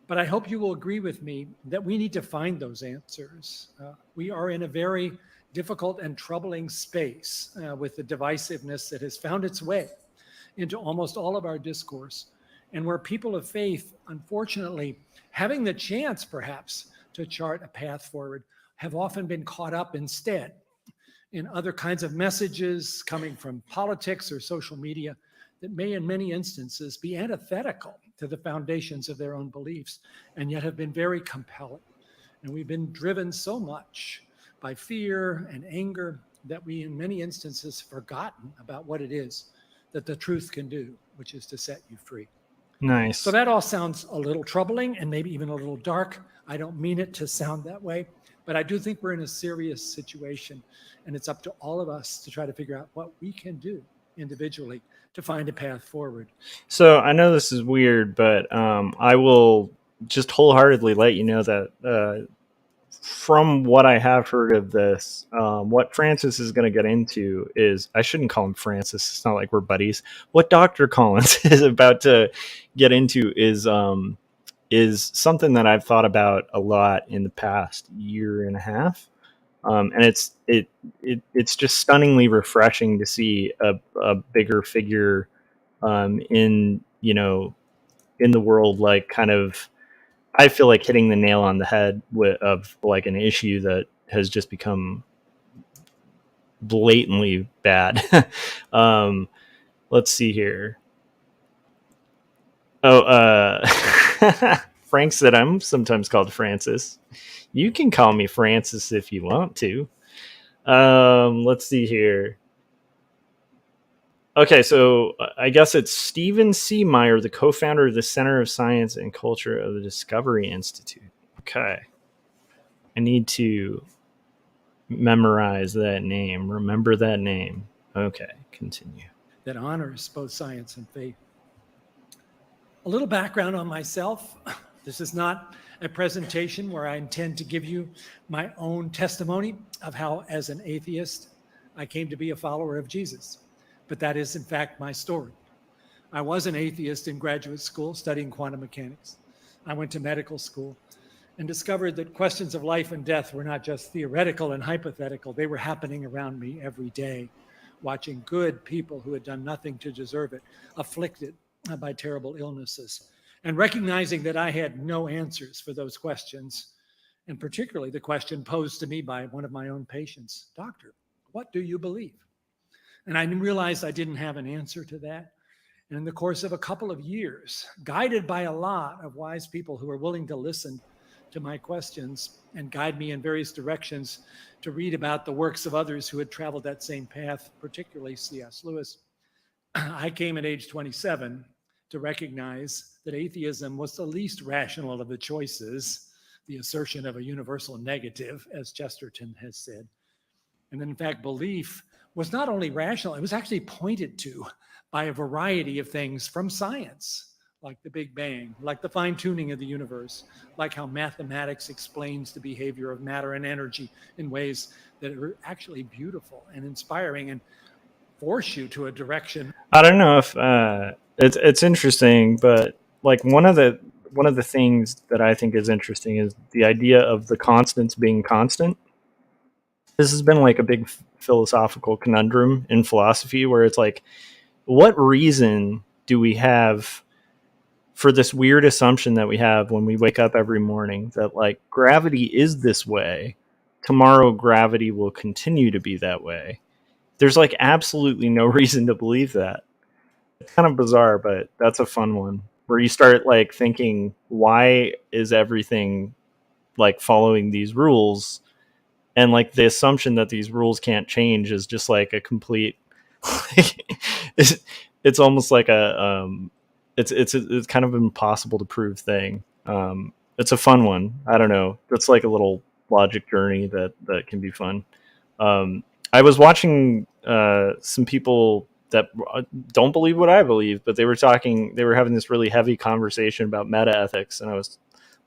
but I hope you will agree with me that we need to find those answers. We are in a very difficult and troubling space with the divisiveness that has found its way into almost all of our discourse, and where people of faith, unfortunately, having the chance perhaps to chart a path forward, have often been caught up instead in other kinds of messages coming from politics or social media that may in many instances be antithetical to the foundations of their own beliefs, and yet have been very compelling. And we've been driven so much by fear and anger that we in many instances forgotten about what it is that the truth can do, which is to set you free. Nice. So that all sounds a little troubling and maybe even a little dark. I don't mean it to sound that way, but I do think we're in a serious situation, and it's up to all of us to try to figure out what we can do individually to find a path forward. So I know this is weird, but I will just wholeheartedly let you know that from what I have heard of this, what Francis is going to get into is, I shouldn't call him Francis. It's not like we're buddies. What Dr. Collins is about to get into is something that I've thought about a lot in the past year and a half. And it's just stunningly refreshing to see a bigger figure in the world, like kind of, I feel like hitting the nail on the head of like an issue that has just become blatantly bad. Let's see here. Frank said I'm sometimes called Francis. You can call me Francis if you want to. Let's see here. Okay, so I guess it's Stephen C. Meyer, the co-founder of the Center of Science and Culture of the Discovery Institute. Okay. I need to memorize that name. Remember that name. Okay, continue. That honors both science and faith. A little background on myself. This is not a presentation where I intend to give you my own testimony of how, as an atheist, I came to be a follower of Jesus. But that is, in fact, my story. I was an atheist in graduate school studying quantum mechanics. I went to medical school and discovered that questions of life and death were not just theoretical and hypothetical. They were happening around me every day, watching good people who had done nothing to deserve it, afflicted by terrible illnesses, and recognizing that I had no answers for those questions, and particularly the question posed to me by one of my own patients, "Doctor, what do you believe?" And I realized I didn't have an answer to that. And in the course of a couple of years, guided by a lot of wise people who were willing to listen to my questions and guide me in various directions to read about the works of others who had traveled that same path, particularly C.S. Lewis, I came at age 27 to recognize that atheism was the least rational of the choices, the assertion of a universal negative, as Chesterton has said. And in fact, belief was not only rational, it was actually pointed to by a variety of things from science, like the Big Bang, like the fine-tuning of the universe, like how mathematics explains the behavior of matter and energy in ways that are actually beautiful and inspiring and force you to a direction. I don't know if it's interesting, but like one of the things that I think is interesting is the idea of the constants being constant. This has been like a big philosophical conundrum in philosophy, where it's like, what reason do we have for this weird assumption that we have when we wake up every morning that like gravity is this way, tomorrow gravity will continue to be that way? There's like absolutely no reason to believe that. It's kind of bizarre, but that's a fun one, where you start like thinking, why is everything like following these rules? And like the assumption that these rules can't change is just like a complete it's almost like a it's kind of impossible to prove thing. It's a fun one. I don't know. It's like a little logic journey that can be fun. I was watching some people that don't believe what I believe, but they were having this really heavy conversation about meta ethics, and I was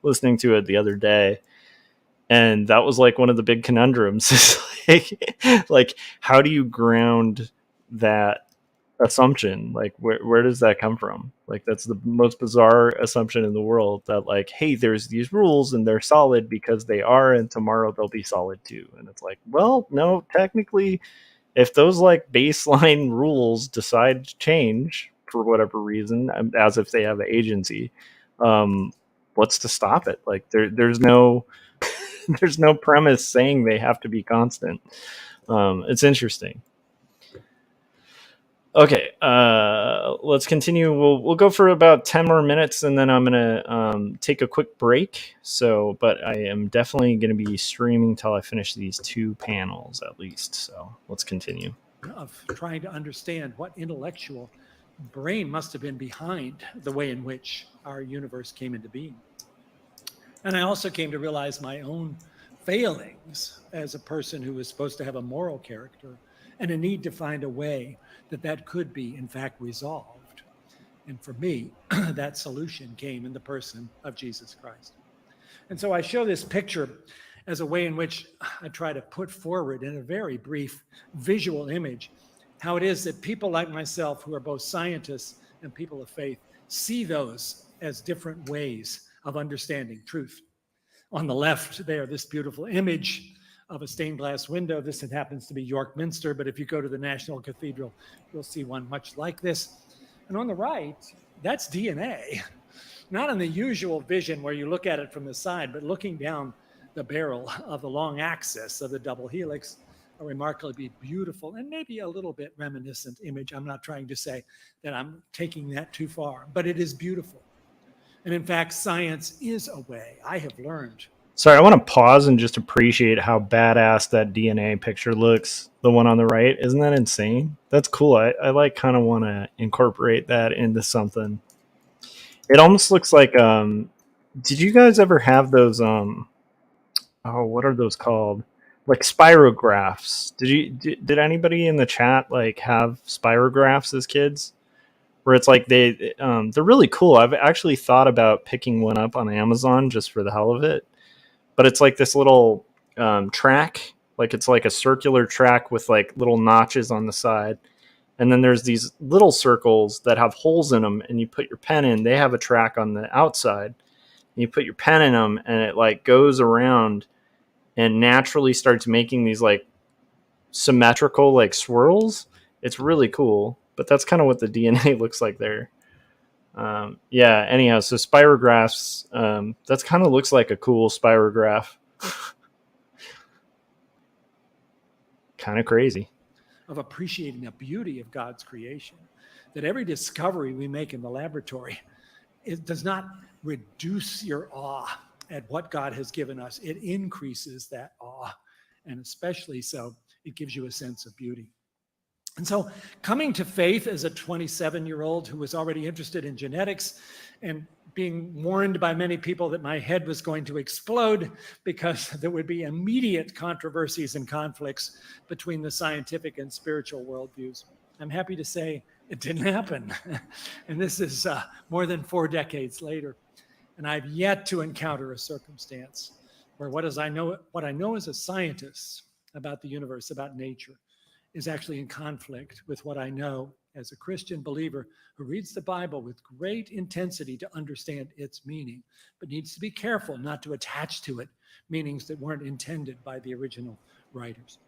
listening to it the other day. And that was like one of the big conundrums. Like, how do you ground that assumption? Like, where does that come from? Like, that's the most bizarre assumption in the world, that like, hey, there's these rules and they're solid because they are, and tomorrow they'll be solid too. And it's like, well, no, technically, if those like baseline rules decide to change for whatever reason, as if they have agency, what's to stop it? Like, there's no there's no premise saying they have to be constant. It's interesting. Okay, let's continue. We'll go for about 10 more minutes, and then I'm gonna take a quick break. So, but I am definitely gonna be streaming till I finish these 2 panels at least. So let's continue. Of trying to understand what intellectual brain must have been behind the way in which our universe came into being. And I also came to realize my own failings as a person who was supposed to have a moral character, and a need to find a way that could be, in fact, resolved. And for me, that solution came in the person of Jesus Christ. And so I show this picture as a way in which I try to put forward in a very brief visual image how it is that people like myself, who are both scientists and people of faith, see those as different ways of understanding truth. On the left there, this beautiful image of a stained glass window. This happens to be York Minster, but if you go to the National Cathedral, you'll see one much like this. And on the right, that's DNA. Not in the usual vision where you look at it from the side, but looking down the barrel of the long axis of the double helix, a remarkably beautiful and maybe a little bit reminiscent image. I'm not trying to say that I'm taking that too far, but it is beautiful. And in fact, science is a way, I have learned. Sorry, I want to pause and just appreciate how badass that DNA picture looks. The one on the right, isn't that insane? That's cool. I like kind of want to incorporate that into something. It almost looks like did you guys ever have those what are those called? Like spirographs. Did anybody in the chat like have spirographs as kids? Where it's like they're really cool. I've actually thought about picking one up on Amazon just for the hell of it. But it's like this little track, like it's like a circular track with like little notches on the side. And then there's these little circles that have holes in them, and you put your pen in. They have a track on the outside. And you put your pen in them, and it like goes around and naturally starts making these like symmetrical like swirls. It's really cool. But that's kind of what the DNA looks like there. Yeah, anyhow, so spirographs, that's kind of looks like a cool spirograph. Kind of crazy. Of appreciating the beauty of God's creation, that every discovery we make in the laboratory, it does not reduce your awe at what God has given us. It increases that awe, and especially so, it gives you a sense of beauty. And so coming to faith as a 27-year-old who was already interested in genetics and being warned by many people that my head was going to explode because there would be immediate controversies and conflicts between the scientific and spiritual worldviews, I'm happy to say it didn't happen. And this is more than 4 decades later. And I've yet to encounter a circumstance where what I know as a scientist about the universe, about nature, is actually in conflict with what I know as a Christian believer who reads the Bible with great intensity to understand its meaning, but needs to be careful not to attach to it meanings that weren't intended by the original writers.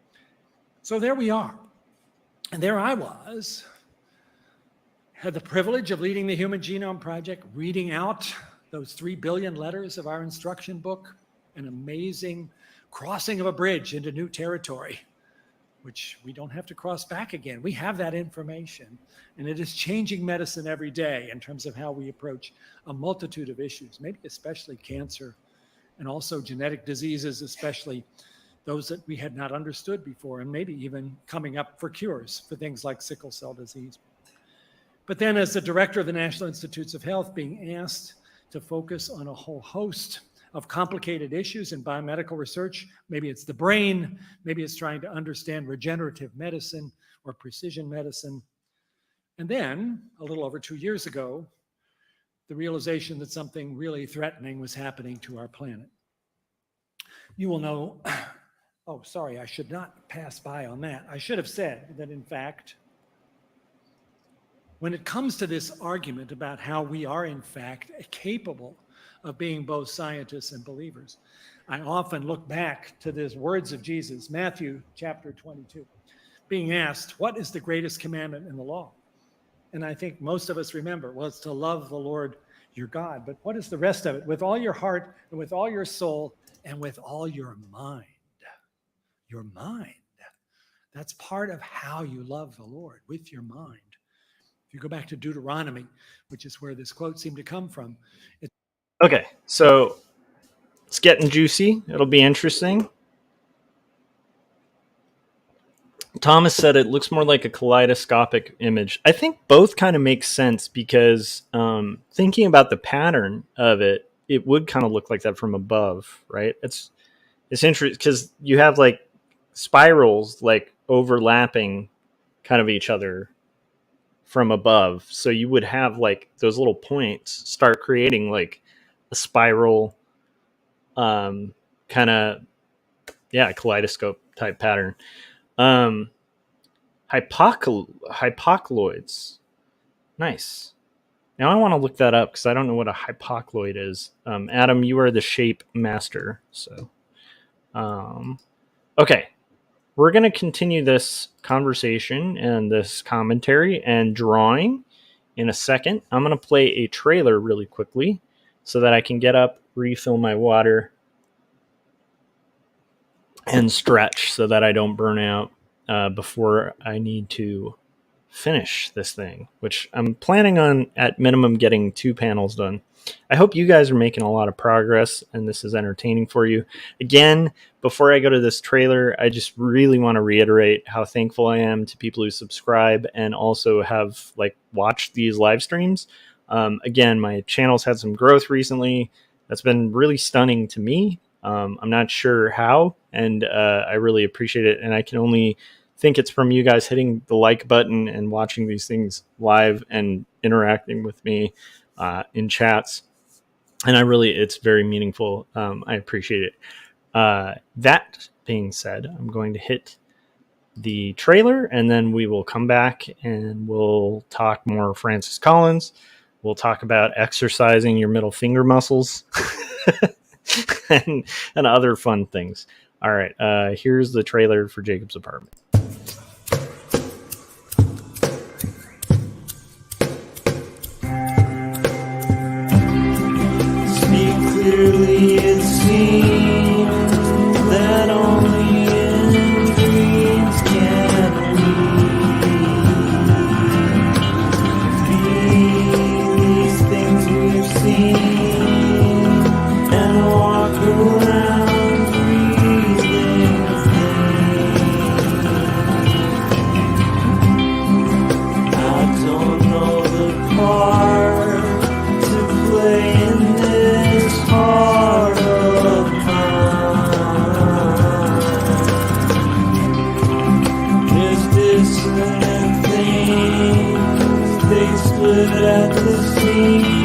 So there we are. And there I was, had the privilege of leading the Human Genome Project, reading out those 3 billion letters of our instruction book, an amazing crossing of a bridge into new territory, which we don't have to cross back again. We have that information, and it is changing medicine every day in terms of how we approach a multitude of issues, maybe especially cancer, and also genetic diseases, especially those that we had not understood before, and maybe even coming up for cures for things like sickle cell disease. But then as the director of the National Institutes of Health, being asked to focus on a whole host of complicated issues in biomedical research. Maybe it's the brain, maybe it's trying to understand regenerative medicine or precision medicine. And then, a little over 2 years ago, the realization that something really threatening was happening to our planet. You will know, oh, sorry, I should not pass by on that. I should have said that, in fact, when it comes to this argument about how we are, in fact, capable of being both scientists and believers, I often look back to these words of Jesus, Matthew chapter 22, being asked, what is the greatest commandment in the law? And I think most of us remember, well, it's to love the Lord your God. But what is the rest of it? With all your heart and with all your soul and with all your mind. Your mind. That's part of how you love the Lord, with your mind. If you go back to Deuteronomy, which is where this quote seemed to come from. Okay, so it's getting juicy. It'll be interesting. Thomas said it looks more like a kaleidoscopic image. I think both kind of make sense because thinking about the pattern of it, it would kind of look like that from above, right? It's interesting because you have like spirals like overlapping kind of each other from above. So you would have like those little points start creating like a spiral kind of, yeah, kaleidoscope type pattern. Hypocycloids. Nice. Now I want to look that up because I don't know what a hypocycloid is. Adam, you are the shape master. So, okay. We're going to continue this conversation and this commentary and drawing in a second. I'm going to play a trailer really quickly so that I can get up, refill my water, and stretch so that I don't burn out before I need to finish this thing, which I'm planning on at minimum getting 2 panels done. I hope you guys are making a lot of progress and this is entertaining for you. Again, before I go to this trailer, I just really want to reiterate how thankful I am to people who subscribe and also have like watched these live streams. Again, my channel's had some growth recently. That's been really stunning to me. I'm not sure how, and I really appreciate it. And I can only think it's from you guys hitting the like button and watching these things live and interacting with me in chats. And it's very meaningful. I appreciate it. That being said, I'm going to hit the trailer and then we will come back and we'll talk more Francis Collins. We'll talk about exercising your middle finger muscles and other fun things. All right. Here's the trailer for Jacob's Apartment. Clearly it seems that only in dreams can we feel these things we've seen and walk around breathing things. I don't know the part to play in this heart of mine. There's dissonant things, they split at the seams.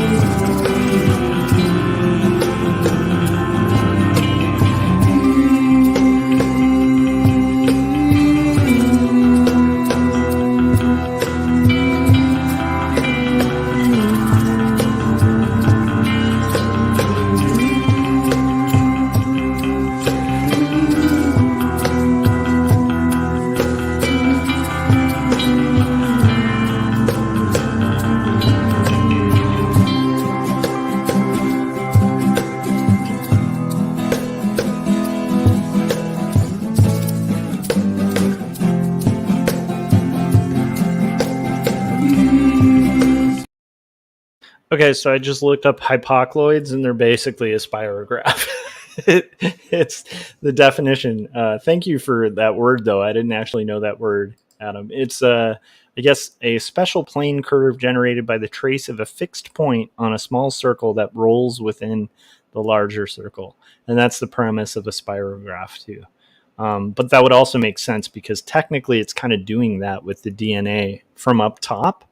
Okay, so I just looked up hypocycloids, and they're basically a spirograph. It's the definition. Thank you for that word, though. I didn't actually know that word, Adam. It's, I guess, a special plane curve generated by the trace of a fixed point on a small circle that rolls within the larger circle. And that's the premise of a spirograph, too. But that would also make sense because technically it's kind of doing that with the DNA from up top.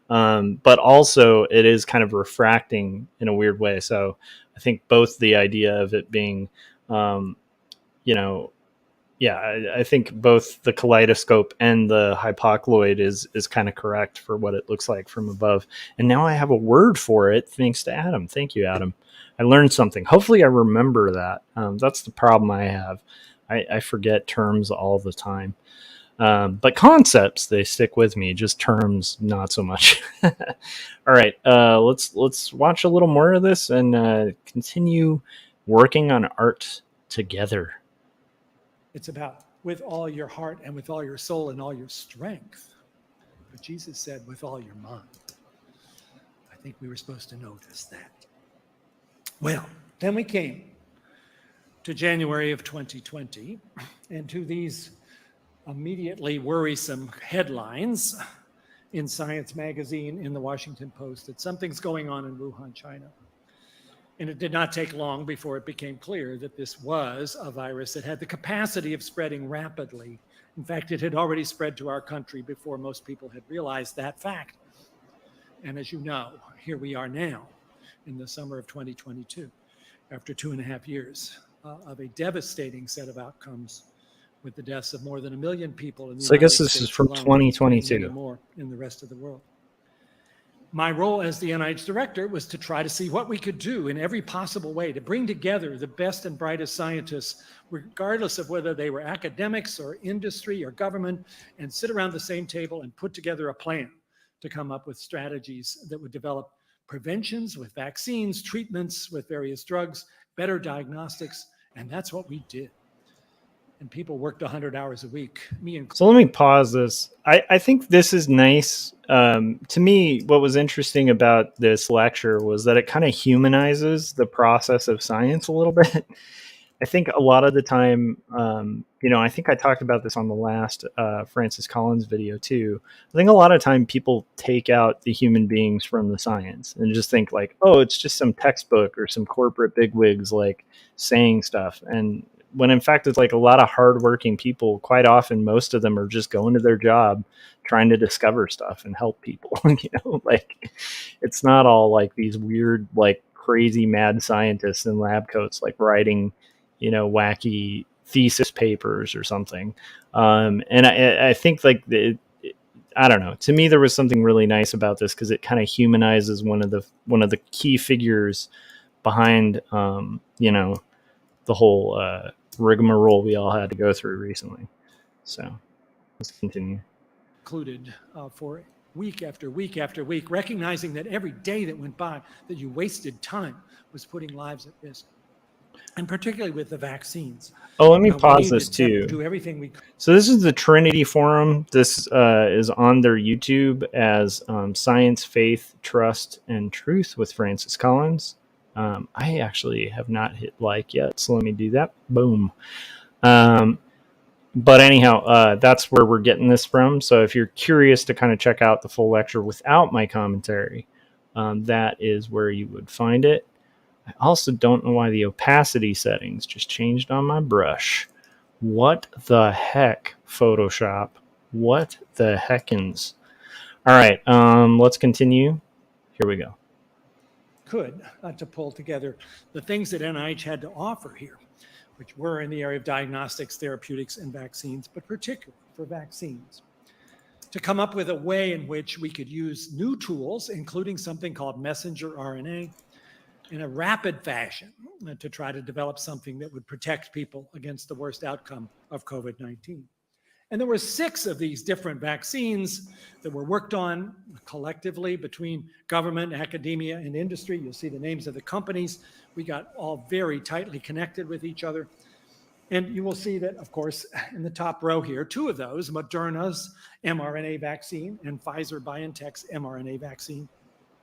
But also it is kind of refracting in a weird way. So I think both the idea of it being I think both the kaleidoscope and the hypocycloid is kind of correct for what it looks like from above. And now I have a word for it thanks to Adam. Thank you, Adam. I learned something. Hopefully I remember that. That's the problem I have. I forget terms all the time. But concepts, they stick with me. Just terms, not so much. All right, let's watch a little more of this and continue working on art together. It's about with all your heart and with all your soul and all your strength. But Jesus said, with all your mind. I think we were supposed to notice that. Well, then we came to January of 2020 and to these immediately worrisome headlines in Science magazine, in the Washington Post, that something's going on in Wuhan, China. And it did not take long before it became clear that this was a virus that had the capacity of spreading rapidly. In fact, it had already spread to our country before most people had realized that fact. And as you know, here we are now in the summer of 2022, after 2.5 years of a devastating set of outcomes, with the deaths of more than 1 million people in the So I guess United this States is from alone, 2022. and many more in the rest of the world. My role as the NIH director was to try to see what we could do in every possible way to bring together the best and brightest scientists, regardless of whether they were academics or industry or government, and sit around the same table and put together a plan to come up with strategies that would develop preventions with vaccines, treatments with various drugs, better diagnostics, and that's what we did. And people worked 100 hours a week. So let me pause this. I think this is nice. To me, what was interesting about this lecture was that it kind of humanizes the process of science a little bit. I think a lot of the time, I think I talked about this on the last Francis Collins video too. I think a lot of time people take out the human beings from the science and just think like, oh, it's just some textbook or some corporate bigwigs like saying stuff. And when in fact it's like a lot of hardworking people, quite often most of them are just going to their job trying to discover stuff and help people. Like it's not all like these weird like crazy mad scientists in lab coats like writing wacky thesis papers or something. And I think like I don't know, to me there was something really nice about this because it kind of humanizes one of the key figures behind the whole rigmarole we all had to go through recently. So let's continue. Included for week after week after week, recognizing that every day that went by that you wasted time was putting lives at risk, and particularly with the vaccines. Oh, let me pause this too. Do everything we could. So this is the Trinity Forum. This is on their YouTube as Science, Faith, Trust, and Truth with Francis Collins. I actually have not hit like yet, so let me do that. Boom. But anyhow, that's where we're getting this from. So if you're curious to kind of check out the full lecture without my commentary, that is where you would find it. I also don't know why the opacity settings just changed on my brush. What the heck, Photoshop? What the heckins? All right, let's continue. Here we go. Could to pull together the things that NIH had to offer here, which were in the area of diagnostics, therapeutics, and vaccines, but particularly for vaccines, to come up with a way in which we could use new tools, including something called messenger RNA, in a rapid fashion to try to develop something that would protect people against the worst outcome of COVID-19. And there were 6 of these different vaccines that were worked on collectively between government, academia, and industry. You'll see the names of the companies. We got all very tightly connected with each other. And you will see that, of course, in the top row here, 2 of those, Moderna's mRNA vaccine and Pfizer-BioNTech's mRNA vaccine,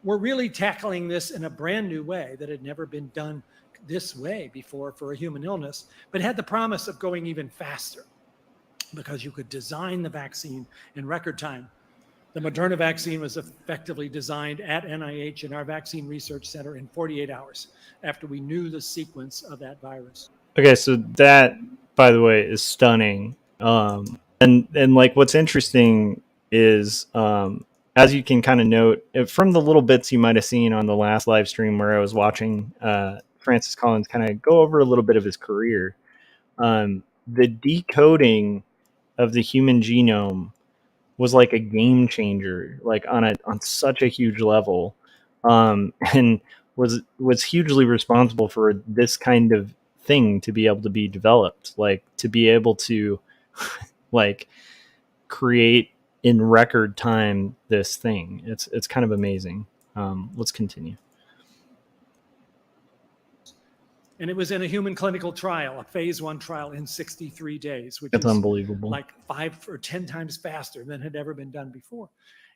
were really tackling this in a brand new way that had never been done this way before for a human illness, but had the promise of going even faster, because you could design the vaccine in record time. The Moderna vaccine was effectively designed at NIH in our vaccine research center in 48 hours after we knew the sequence of that virus. Okay, so that, by the way, is stunning. And like what's interesting is, as you can kind of note from the little bits you might have seen on the last live stream where I was watching Francis Collins kind of go over a little bit of his career. The decoding of the human genome was like a game changer, like on such a huge level, and was hugely responsible for this kind of thing to be able to be developed, like to be able to like create in record time this thing. It's kind of amazing. Let's continue. And it was in a human clinical trial, a phase 1 trial in 63 days, which It's is unbelievable. like 5 or 10 times faster than had ever been done before.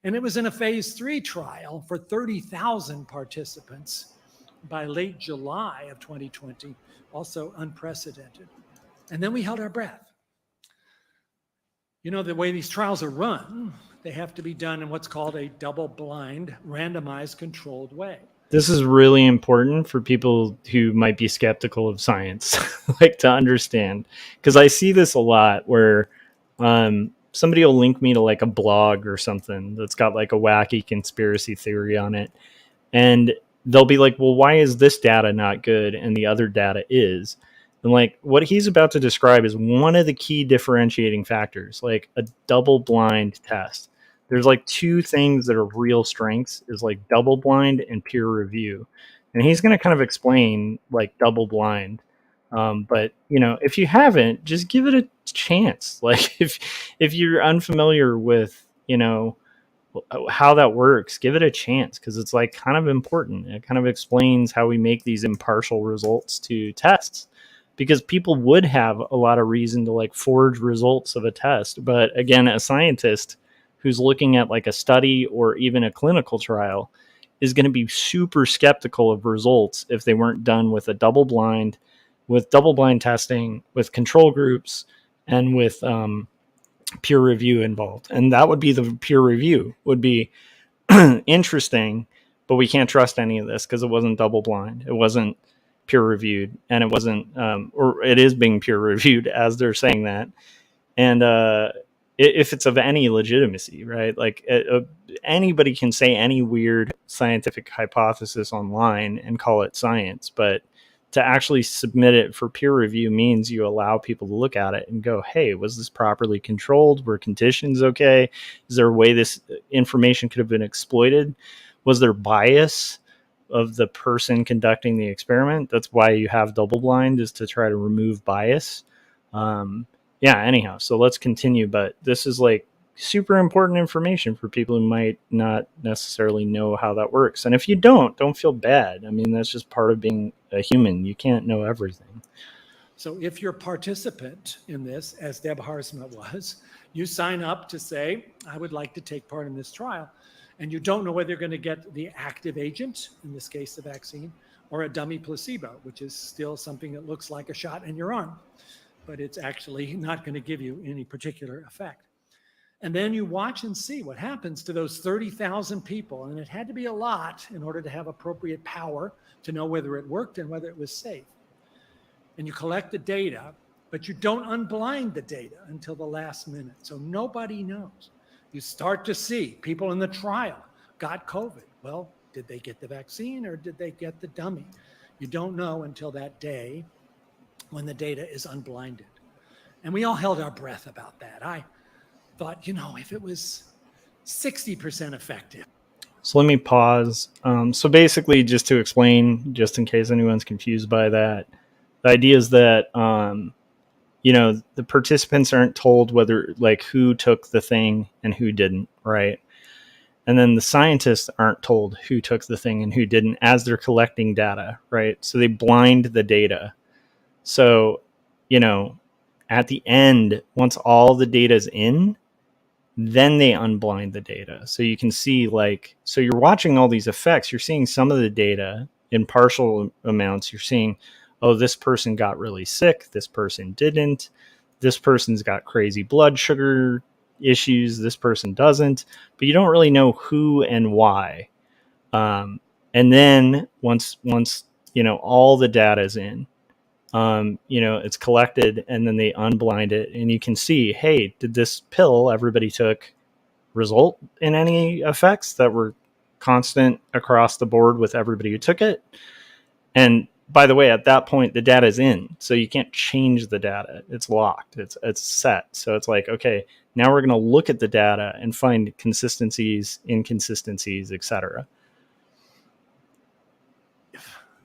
And it was in a phase 3 trial for 30,000 participants by late July of 2020, also unprecedented. And then we held our breath. You know, the way these trials are run, they have to be done in what's called a double-blind, randomized, controlled way. This is really important for people who might be skeptical of science, like to understand, because I see this a lot where somebody will link me to like a blog or something that's got like a wacky conspiracy theory on it, and they'll be like, well, why is this data not good and the other data is? And like what he's about to describe is one of the key differentiating factors, like a double blind test. There's like two things that are real strengths, is like double blind and peer review. And he's going to kind of explain like double blind. But you know, if you haven't, just give it a chance. Like if you're unfamiliar with, you know, how that works, give it a chance, because it's like kind of important. It kind of explains how we make these impartial results to tests, because people would have a lot of reason to like forge results of a test. But again, a scientist who's looking at like a study or even a clinical trial is going to be super skeptical of results if they weren't done with a double blind, with double blind testing, with control groups, and with peer review involved. And that would be the peer review would be interesting, but we can't trust any of this because it wasn't double blind, it wasn't peer reviewed, and it wasn't or it is being peer reviewed as they're saying that. And if it's of any legitimacy, right? Like anybody can say any weird scientific hypothesis online and call it science, but to actually submit it for peer review means you allow people to look at it and go, hey, was this properly controlled? Were conditions okay? Is there a way this information could have been exploited? Was there bias of the person conducting the experiment? That's why you have double blind, is to try to remove bias. Anyhow, so let's continue. But this is like super important information for people who might not necessarily know how that works. And if you don't feel bad. I mean, that's just part of being a human. You can't know everything. So if you're a participant in this, as Deb Harsma was, you sign up to say, I would like to take part in this trial. And you don't know whether you're going to get the active agent, in this case, the vaccine, or a dummy placebo, which is still something that looks like a shot in your arm, but it's actually not going to give you any particular effect. And then you watch and see what happens to those 30,000 people. And it had to be a lot in order to have appropriate power to know whether it worked and whether it was safe. And you collect the data, but you don't unblind the data until the last minute. So nobody knows. You start to see people in the trial got COVID. Well, did they get the vaccine or did they get the dummy? You don't know until that day when the data is unblinded. And we all held our breath about that. I thought, you know, if it was 60% effective. So let me pause. So basically, just to explain, just in case anyone's confused by that, the idea is that, you know, the participants aren't told whether, like, who took the thing and who didn't, right? And then the scientists aren't told who took the thing and who didn't as they're collecting data, right? So they blind the data. So, you know, at the end, once all the data is in, then they unblind the data. So you can see, like, so you're watching all these effects. You're seeing some of the data in partial amounts. You're seeing, oh, this person got really sick. This person didn't. This person's got crazy blood sugar issues. This person doesn't. But you don't really know who and why. And then once you know all the data is in, you know, it's collected, and then they unblind it, and you can see, hey, did this pill everybody took result in any effects that were constant across the board with everybody who took it? And by the way, at that point, the data is in, so you can't change the data. It's locked. It's set. So it's like, okay, now we're going to look at the data and find consistencies, inconsistencies, etc.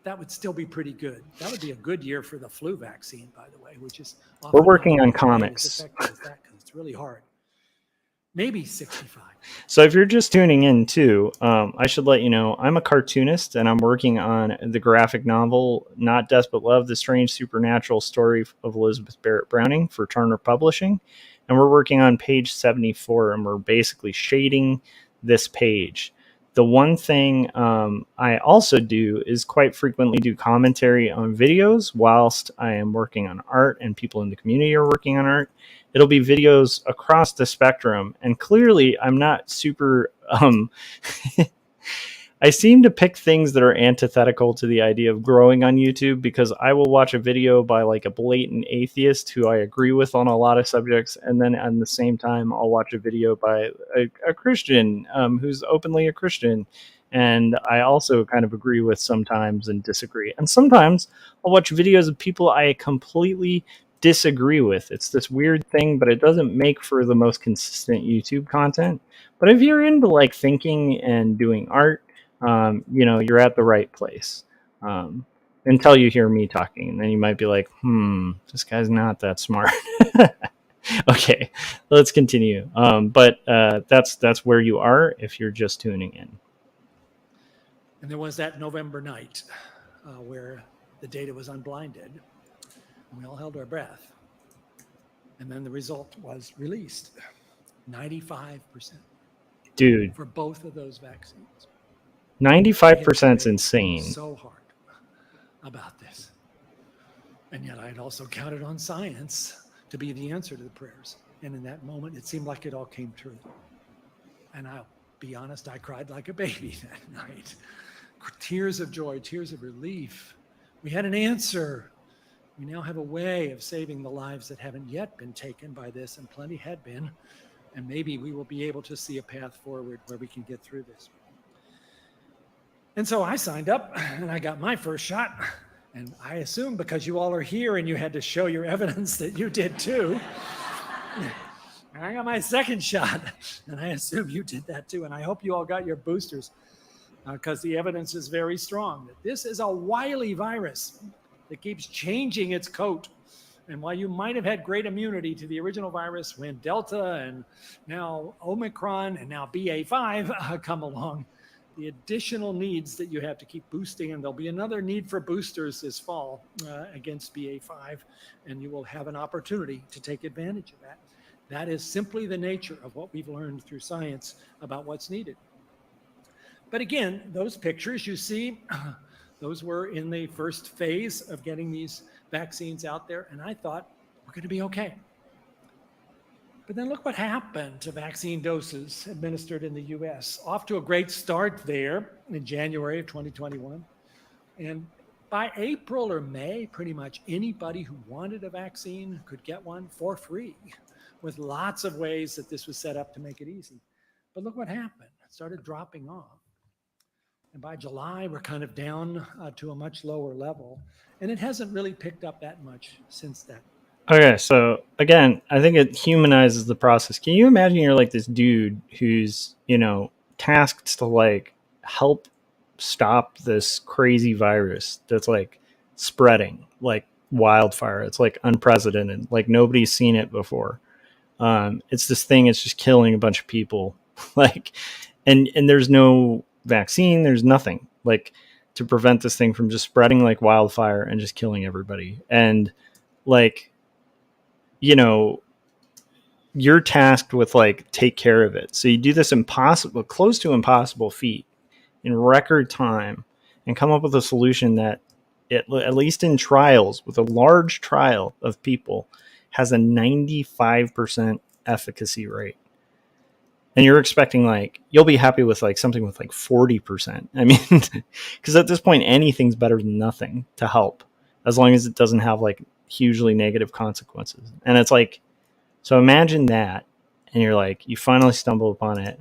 That would still be pretty good. That would be a good year for the flu vaccine, by the way, which is We're often working not on quite comics. as effective as that because it's really hard. Maybe 65. So if you're just tuning in too, I should let you know I'm a cartoonist and I'm working on the graphic novel Not Death But Love, the strange supernatural story of Elizabeth Barrett Browning for Turner Publishing. And we're working on page 74 and we're basically shading this page. The one thing I also do is quite frequently do commentary on videos whilst I am working on art and people in the community are working on art. It'll be videos across the spectrum. And clearly, I'm not super... I seem to pick things that are antithetical to the idea of growing on YouTube because I will watch a video by like a blatant atheist who I agree with on a lot of subjects. And then at the same time, I'll watch a video by a Christian who's openly a Christian. And I also kind of agree with sometimes and disagree. And sometimes I'll watch videos of people I completely disagree with. It's this weird thing, but it doesn't make for the most consistent YouTube content. But if you're into like thinking and doing art, you're at the right place until you hear me talking, and then you might be like, this guy's not that smart. Okay, let's continue. But that's where you are if you're just tuning in. And there was that November night where the data was unblinded, and we all held our breath. And then the result was released, 95%. Dude, for both of those vaccines. 95% is insane. So hard about this. And yet I had also counted on science to be the answer to the prayers. And in that moment, it seemed like it all came true. And I'll be honest, I cried like a baby that night. Tears of joy, tears of relief. We had an answer. We now have a way of saving the lives that haven't yet been taken by this, and plenty had been. And maybe we will be able to see a path forward where we can get through this. And so I signed up and I got my first shot. And I assume because you all are here and you had to show your evidence that you did too. And I got my second shot and I assume you did that too. And I hope you all got your boosters because the evidence is very strong that this is a wily virus that keeps changing its coat. And while you might have had great immunity to the original virus when Delta and now Omicron and now BA5 come along, the additional needs that you have to keep boosting, and there'll be another need for boosters this fall against BA5, and you will have an opportunity to take advantage of that. That is simply the nature of what we've learned through science about what's needed. But again, those pictures you see, those were in the first phase of getting these vaccines out there, and I thought, we're going to be okay. But then look what happened to vaccine doses administered in the US. Off to a great start there in January of 2021. And by April or May, pretty much anybody who wanted a vaccine could get one for free, with lots of ways that this was set up to make it easy. But look what happened. It started dropping off. And by July, we're kind of down to a much lower level. And it hasn't really picked up that much since then. Okay, so again, I think it humanizes the process. Can you imagine you're like this dude who's, tasked to like help stop this crazy virus that's like spreading like wildfire. It's like unprecedented. Like nobody's seen it before. It's this thing, it's just killing a bunch of people. and there's no vaccine, there's nothing like to prevent this thing from just spreading like wildfire and just killing everybody. And like, you're tasked with like take care of it. So you do this close to impossible feat in record time and come up with a solution that at least in trials, with a large trial of people, has a 95% efficacy rate. And you're expecting like, you'll be happy with like something with like 40%. I mean, because at this point, anything's better than nothing to help, as long as it doesn't have like hugely negative consequences. And it's like, so imagine that, and you're like, you finally stumble upon it,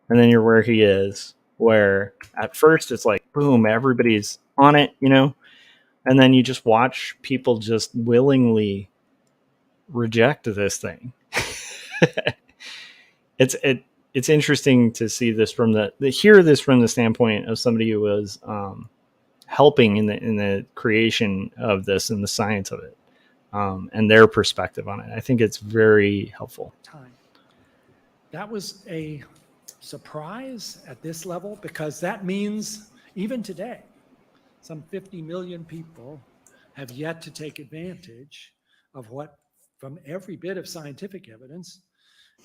and then you're where he is, where at first it's like, boom, everybody's on it, and and then you just watch people just willingly reject this thing. It's interesting to see this from hear this from the standpoint of somebody who was helping in the creation of this and the science of it, and their perspective on it. I think it's very helpful. Time. That was a surprise at this level, because that means even today, some 50 million people have yet to take advantage of what, from every bit of scientific evidence,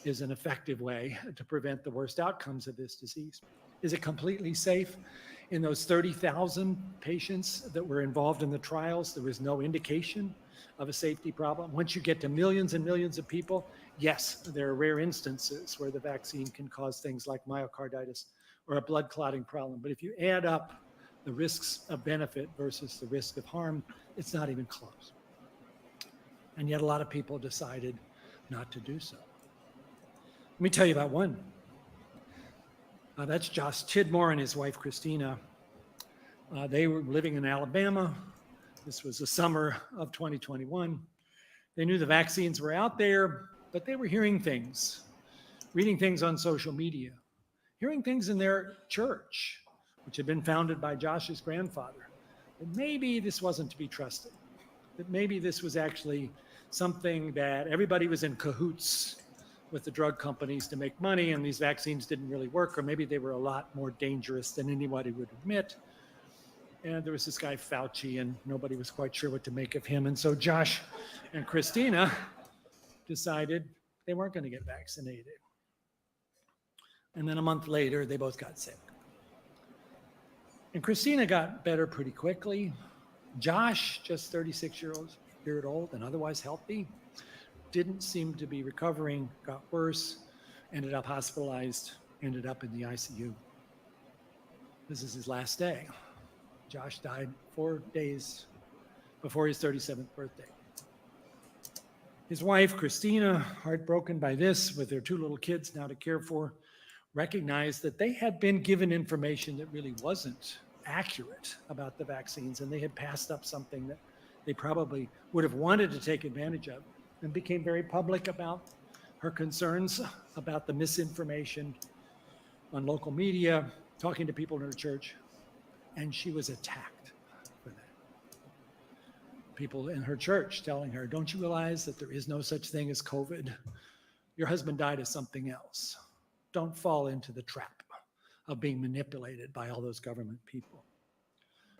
is an effective way to prevent the worst outcomes of this disease. Is it completely safe? In those 30,000 patients that were involved in the trials, there was no indication of a safety problem. Once you get to millions and millions of people, yes, there are rare instances where the vaccine can cause things like myocarditis or a blood clotting problem. But if you add up the risks of benefit versus the risk of harm, it's not even close. And yet a lot of people decided not to do so. Let me tell you about one. That's Josh Tidmore and his wife, Christina. They were living in Alabama. This was the summer of 2021. They knew the vaccines were out there, but they were hearing things, reading things on social media, hearing things in their church, which had been founded by Josh's grandfather, that maybe this wasn't to be trusted, that maybe this was actually something that everybody was in cahoots with the drug companies to make money, and these vaccines didn't really work, or maybe they were a lot more dangerous than anybody would admit. And there was this guy Fauci, and nobody was quite sure what to make of him. And so Josh and Christina decided they weren't going to get vaccinated. And then a month later, they both got sick. And Christina got better pretty quickly. Josh, just 36 years old and otherwise healthy, didn't seem to be recovering, got worse, ended up hospitalized, ended up in the ICU. This is his last day. Josh died 4 days before his 37th birthday. His wife, Christina, heartbroken by this, with their 2 little kids now to care for, recognized that they had been given information that really wasn't accurate about the vaccines, and they had passed up something that they probably would have wanted to take advantage of, and became very public about her concerns about the misinformation on local media, talking to people in her church, and she was attacked for that. People in her church telling her, don't you realize that there is no such thing as COVID? Your husband died of something else. Don't fall into the trap of being manipulated by all those government people.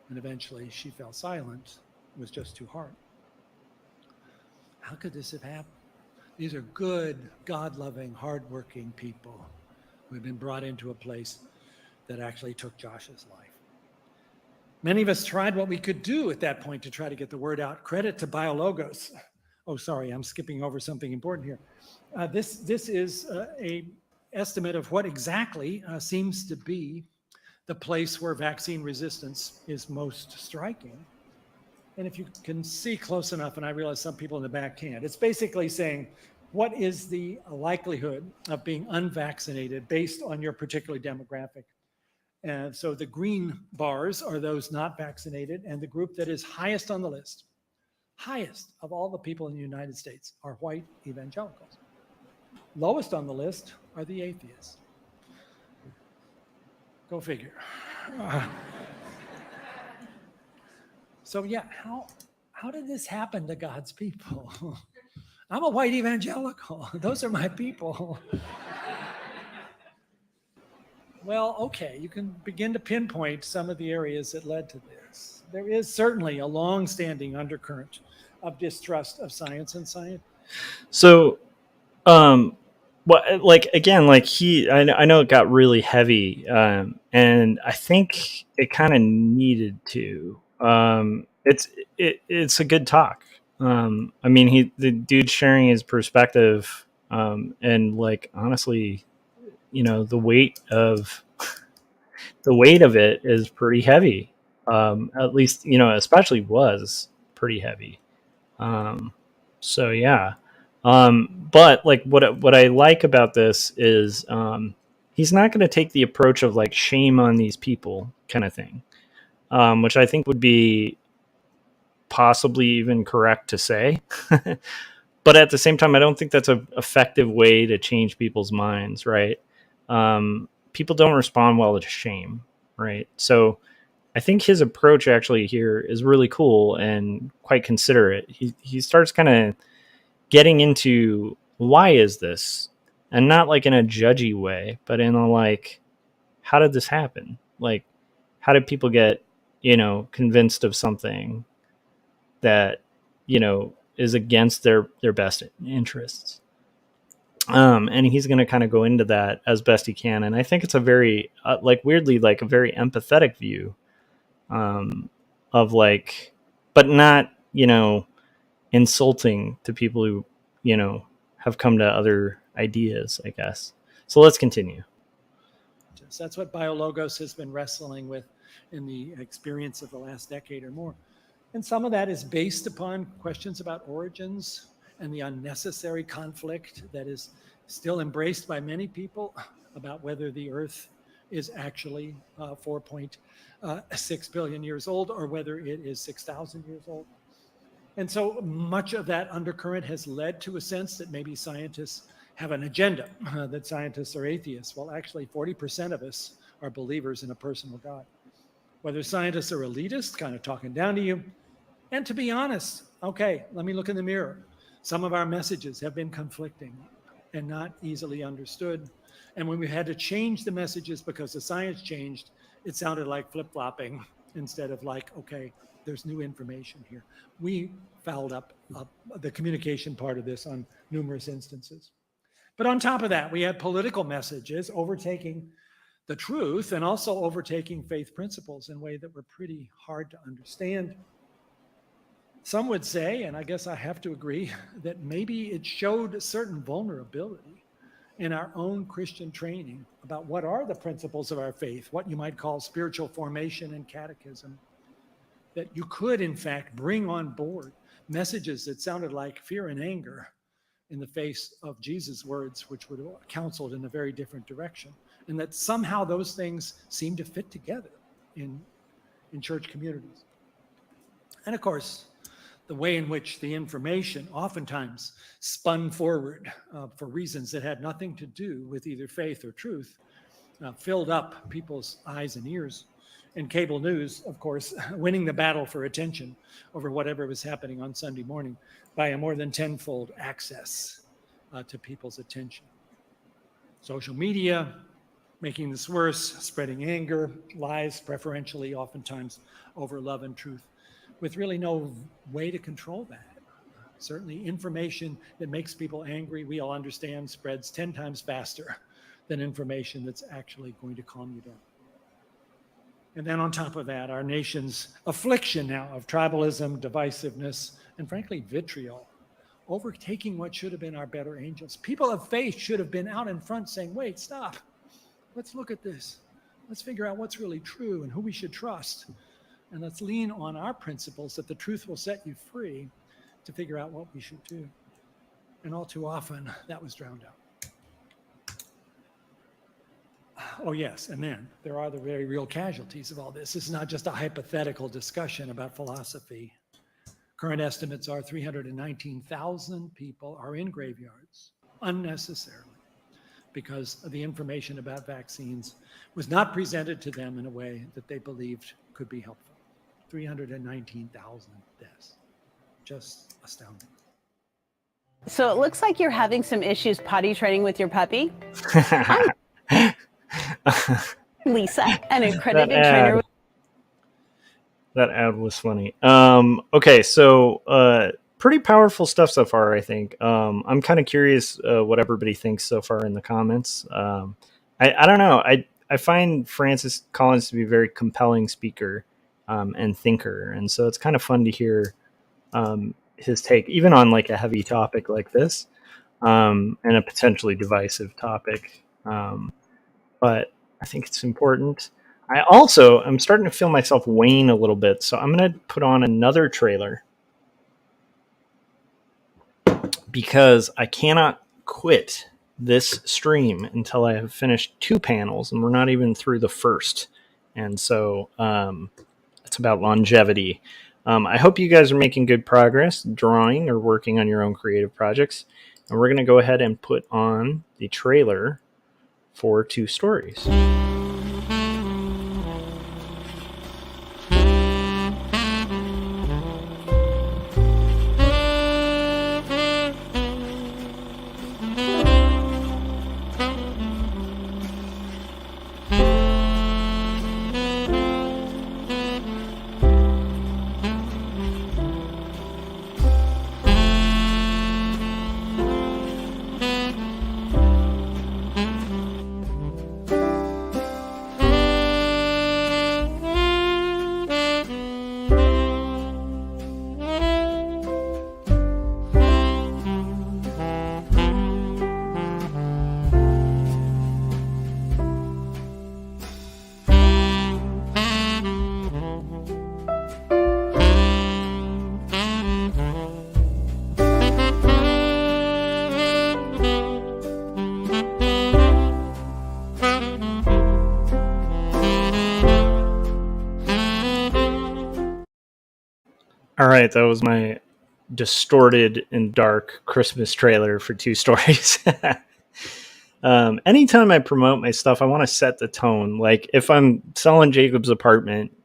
And eventually she fell silent. It was just too hard. How could this have happened? These are good, God-loving, hardworking people who have been brought into a place that actually took Josh's life. Many of us tried what we could do at that point to try to get the word out. Credit to BioLogos. Oh, sorry, I'm skipping over something important here. This is a estimate of what exactly seems to be the place where vaccine resistance is most striking. And if you can see close enough, and I realize some people in the back can't, it's basically saying, what is the likelihood of being unvaccinated based on your particular demographic? And so the green bars are those not vaccinated, and the group that is highest on the list, highest of all the people in the United States, are white evangelicals. Lowest on the list are the atheists. Go figure. So yeah, how did this happen to God's people? I'm a white evangelical. Those are my people. Well, okay, you can begin to pinpoint some of the areas that led to this. There is certainly a long-standing undercurrent of distrust of science and science. So, like again, like I know it got really heavy, and I think it kind of needed to. It's a good talk. I mean, the dude sharing his perspective, and like honestly, you know, the weight of it is pretty heavy. At least, you know, especially was pretty heavy. So yeah. But like what I like about this is he's not going to take the approach of like shame on these people kind of thing, which I think would be possibly even correct to say. But at the same time, I don't think that's an effective way to change people's minds, right? People don't respond well to shame, right? So I think his approach actually here is really cool and quite considerate. He starts kind of getting into why is this, and not like in a judgy way, but in a like, how did this happen? Like, how did people get, convinced of something that, is against their best interests? And he's going to kind of go into that as best he can. And I think it's a very, weirdly, like a very empathetic view of like, but not, insulting to people who, have come to other ideas, I guess. So let's continue. That's what BioLogos has been wrestling with in the experience of the last decade or more. And some of that is based upon questions about origins and the unnecessary conflict that is still embraced by many people about whether the Earth is actually 4.6 billion years old or whether it is 6,000 years old. And so much of that undercurrent has led to a sense that maybe scientists have an agenda, that scientists are atheists. Well, actually, 40% of us are believers in a personal God. Whether scientists are elitist, kind of talking down to you, and to be honest, okay, let me look in the mirror. Some of our messages have been conflicting and not easily understood. And when we had to change the messages because the science changed, it sounded like flip-flopping instead of like, okay, there's new information here. We fouled up the communication part of this on numerous instances. But on top of that, we had political messages overtaking the truth and also overtaking faith principles in a way that were pretty hard to understand. Some would say, and I guess I have to agree, that maybe it showed a certain vulnerability in our own Christian training about what are the principles of our faith, what you might call spiritual formation and catechism, that you could, in fact, bring on board messages that sounded like fear and anger in the face of Jesus' words, which would have counseled in a very different direction, and that somehow those things seem to fit together in church communities. And of course, the way in which the information oftentimes spun forward for reasons that had nothing to do with either faith or truth filled up people's eyes and ears. And cable news, of course, winning the battle for attention over whatever was happening on Sunday morning by a more than tenfold access to people's attention. Social media, making this worse, spreading anger, lies preferentially, oftentimes over love and truth, with really no way to control that. Certainly information that makes people angry, we all understand, spreads 10 times faster than information that's actually going to calm you down. And then on top of that, our nation's affliction now of tribalism, divisiveness, and frankly, vitriol, overtaking what should have been our better angels. People of faith should have been out in front saying, wait, stop. Let's look at this. Let's figure out what's really true and who we should trust. And let's lean on our principles that the truth will set you free to figure out what we should do. And all too often, that was drowned out. Oh, yes, and then there are the very real casualties of all this. This is not just a hypothetical discussion about philosophy. Current estimates are 319,000 people are in graveyards unnecessarily because the information about vaccines was not presented to them in a way that they believed could be helpful. 319,000 deaths. Just astounding. So it looks like you're having some issues potty training with your puppy. Lisa, an accredited trainer. That ad was funny. Okay, so pretty powerful stuff so far, I think. I'm kind of curious what everybody thinks so far in the comments. I don't know. I find Francis Collins to be a very compelling speaker and thinker, and so it's kind of fun to hear his take, even on like a heavy topic like this, and a potentially divisive topic. But I think it's important. I'm starting to feel myself wane a little bit, so I'm going to put on another trailer because I cannot quit this stream until I have finished 2 panels, and we're not even through the first. And so it's about longevity. I hope you guys are making good progress drawing or working on your own creative projects. And we're going to go ahead and put on the trailer for 2 Stories. All right, that was my distorted and dark Christmas trailer for 2 Stories. Anytime I promote my stuff, I want to set the tone. Like if I'm selling Jacob's Apartment,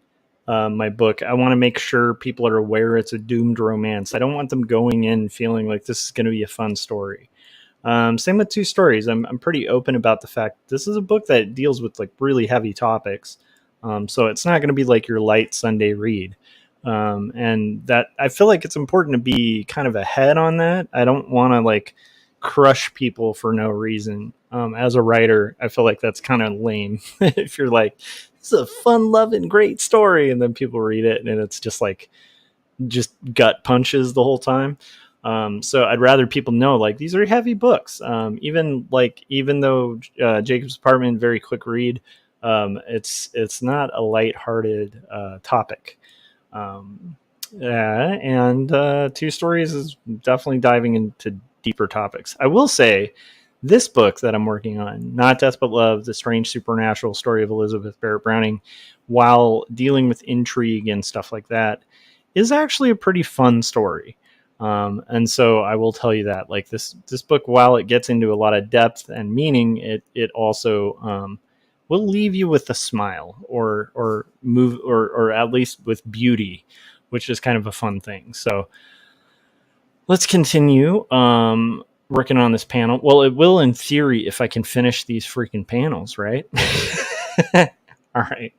my book, I want to make sure people are aware it's a doomed romance. I don't want them going in feeling like this is going to be a fun story. Same with 2 Stories. I'm pretty open about the fact this is a book that deals with like really heavy topics. So it's not going to be like your light Sunday read. And that I feel like it's important to be kind of ahead on that. I don't want to like crush people for no reason. As a writer, I feel like that's kind of lame. If you're like, it's a fun loving, great story, and then people read it and it's just like, just gut punches the whole time. So I'd rather people know like these are heavy books. Even though Jacob's Apartment, very quick read, it's not a lighthearted topic. And 2 Stories is definitely diving into deeper topics. I will say this book that I'm working on, Not Death But Love, The Strange Supernatural Story of Elizabeth Barrett Browning, while dealing with intrigue and stuff like that, is actually a pretty fun story. And so I will tell you that like this book, while it gets into a lot of depth and meaning, it also will leave you with a smile or move or at least with beauty, which is kind of a fun thing. So let's continue working on this panel. Well, it will in theory if I can finish these freaking panels, right? All right,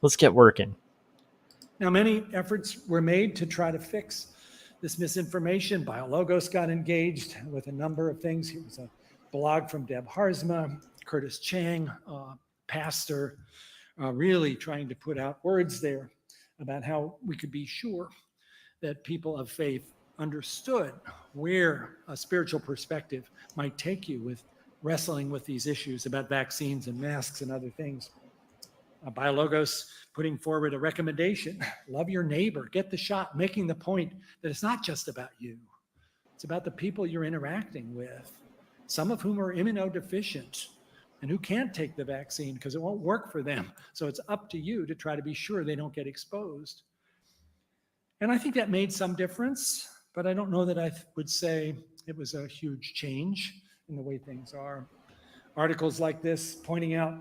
let's get working. Now, many efforts were made to try to fix this misinformation. BioLogos got engaged with a number of things. Here was a blog from Deb Harzma, Curtis Chang, pastor, really trying to put out words there about how we could be sure that people of faith understood where a spiritual perspective might take you with wrestling with these issues about vaccines and masks and other things. BioLogos putting forward a recommendation, love your neighbor, get the shot, making the point that it's not just about you. It's about the people you're interacting with, some of whom are immunodeficient and who can't take the vaccine because it won't work for them. So it's up to you to try to be sure they don't get exposed. And I think that made some difference, but I don't know that I would say it was a huge change in the way things are. Articles like this pointing out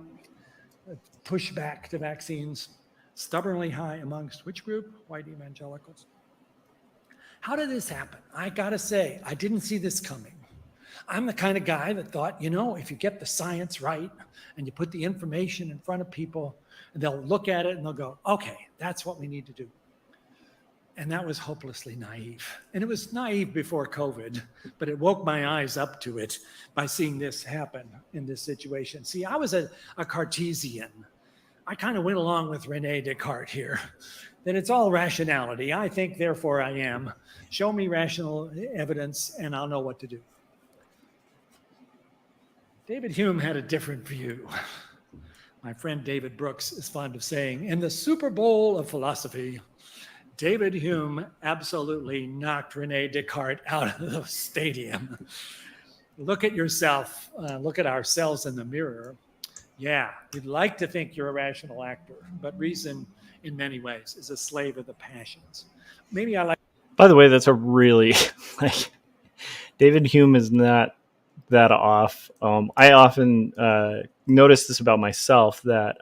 pushback to vaccines stubbornly high amongst which group? White evangelicals. How did this happen? I gotta say, I didn't see this coming. I'm the kind of guy that thought, if you get the science right and you put the information in front of people, and they'll look at it and they'll go, okay, that's what we need to do. And that was hopelessly naive. And it was naive before COVID, but it woke my eyes up to it by seeing this happen in this situation. See, I was a Cartesian. I kind of went along with Rene Descartes here, that it's all rationality. I think, therefore I am. Show me rational evidence and I'll know what to do. David Hume had a different view. My friend David Brooks is fond of saying, in the Super Bowl of philosophy, David Hume absolutely knocked Rene Descartes out of the stadium. Look at yourself, look at ourselves in the mirror, Yeah, we'd like to think you're a rational actor, but reason in many ways is a slave of the passions. Maybe I like. By the way, that's a really like David Hume is not that off. I often notice this about myself that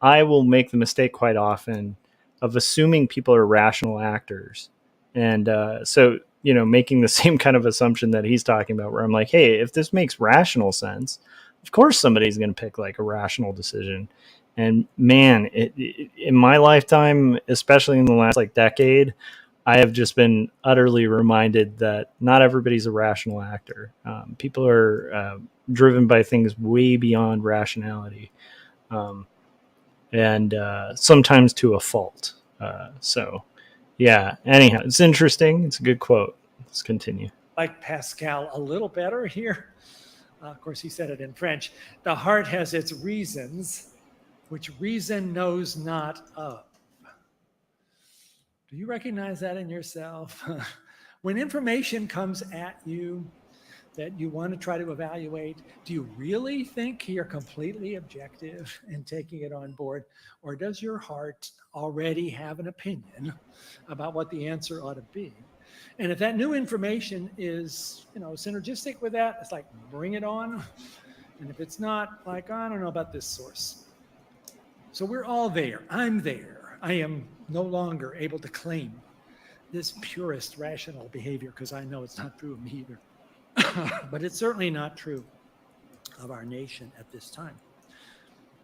I will make the mistake quite often of assuming people are rational actors, and so making the same kind of assumption that he's talking about, where I'm like, hey, if this makes rational sense, of course somebody's going to pick like a rational decision. And man, in my lifetime, especially in the last like decade, I have just been utterly reminded that not everybody's a rational actor. People are driven by things way beyond rationality, and sometimes to a fault. So, yeah. Anyhow, it's interesting. It's a good quote. Let's continue. Like Pascal a little better here. Of course, he said it in French. The heart has its reasons, which reason knows not of. Do you recognize that in yourself? When information comes at you that you want to try to evaluate, do you really think you're completely objective in taking it on board? Or does your heart already have an opinion about what the answer ought to be? And if that new information is, synergistic with that, it's like, bring it on. And if it's not, like, I don't know about this source. So we're all there. I'm there. I am no longer able to claim this purest rational behavior because I know it's not true of me either. But it's certainly not true of our nation at this time.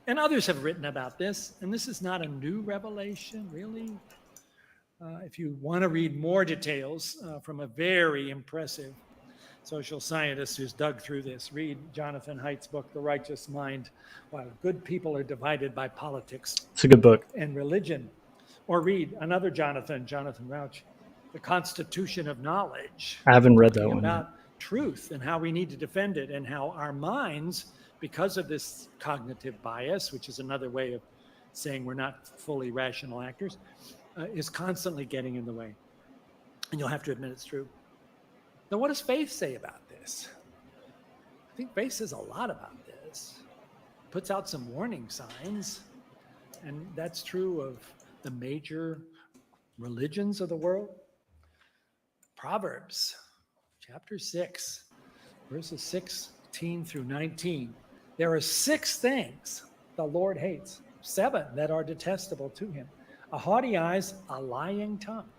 And others have written about this, and this is not a new revelation, really. If you want to read more details from a very impressive social scientist who's dug through this, read Jonathan Haidt's book, The Righteous Mind, While Good People Are Divided by Politics. It's a good book. And Religion. Or read another Jonathan Rauch, The Constitution of Knowledge. I haven't read that one. About truth and how we need to defend it, and how our minds, because of this cognitive bias, which is another way of saying we're not fully rational actors, is constantly getting in the way. And you'll have to admit it's true. Now, what does faith say about this? I think faith says a lot about this. It puts out some warning signs, and that's true of the major religions of the world. Proverbs chapter 6, verses 16 through 19. There are 6 things the Lord hates, 7 that are detestable to him: a haughty eyes, a lying tongue,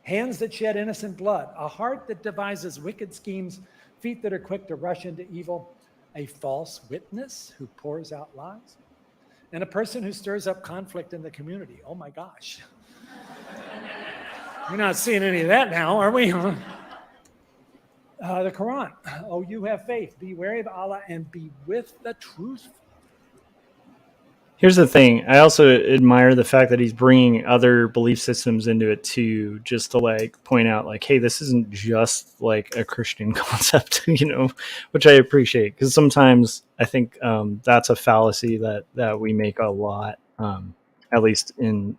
hands that shed innocent blood, a heart that devises wicked schemes, feet that are quick to rush into evil, a false witness who pours out lies, and a person who stirs up conflict in the community. Oh my gosh. We're not seeing any of that now, are we? The Quran. Oh, you have faith. Be wary of Allah and be with the truth. Here's the thing. I also admire the fact that he's bringing other belief systems into it too, just to like point out like, hey, this isn't just like a Christian concept, which I appreciate, because sometimes I think that's a fallacy that we make a lot, at least in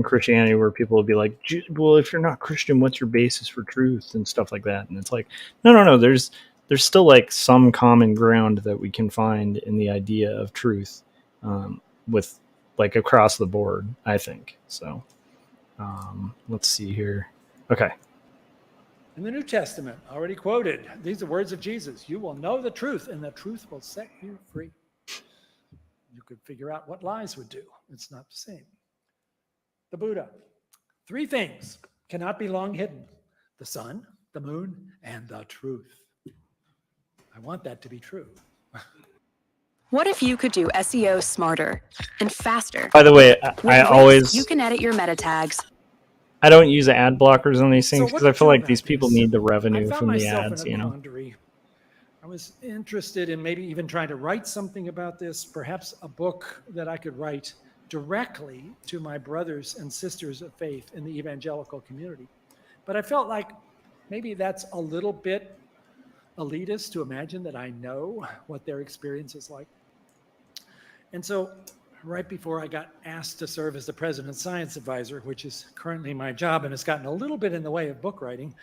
Christianity, where people will be like, well, if you're not Christian, what's your basis for truth and stuff like that? And it's like, no, there's still like some common ground that we can find in the idea of truth. With like across the board, I think. So let's see here. Okay. In the New Testament, already quoted, these are words of Jesus. You will know the truth, and the truth will set you free. You could figure out what lies would do. It's not the same. The Buddha. 3 things cannot be long hidden: the sun, the moon, and the truth. I want that to be true. What if you could do SEO smarter and faster? By the way, You can edit your meta tags. I don't use ad blockers on these things because I feel like these people this? need the revenue I found from the myself ads, in a quandary. I was interested in maybe even trying to write something about this, perhaps a book that I could write directly to my brothers and sisters of faith in the evangelical community. But I felt like maybe that's a little bit elitist to imagine that I know what their experience is like. And so right before I got asked to serve as the president's science advisor, which is currently my job and has gotten a little bit in the way of book writing,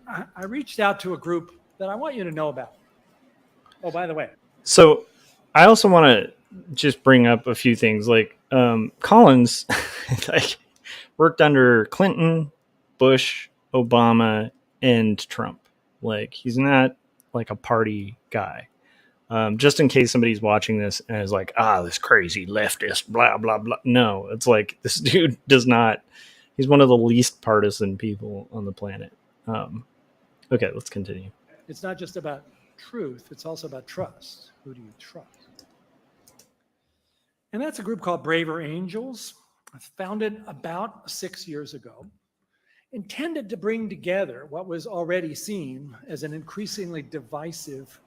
I reached out to a group that I want you to know about. Oh, by the way. So I also want to just bring up a few things. Like Collins, like worked under Clinton, Bush, Obama, and Trump. Like he's not like a party guy. Just in case somebody's watching this and is like, this crazy leftist, blah, blah, blah. No, it's like this dude does not, he's one of the least partisan people on the planet. Okay, let's continue. It's not just about truth, it's also about trust. Who do you trust? And that's a group called Braver Angels, founded about 6 years ago, intended to bring together what was already seen as an increasingly divisive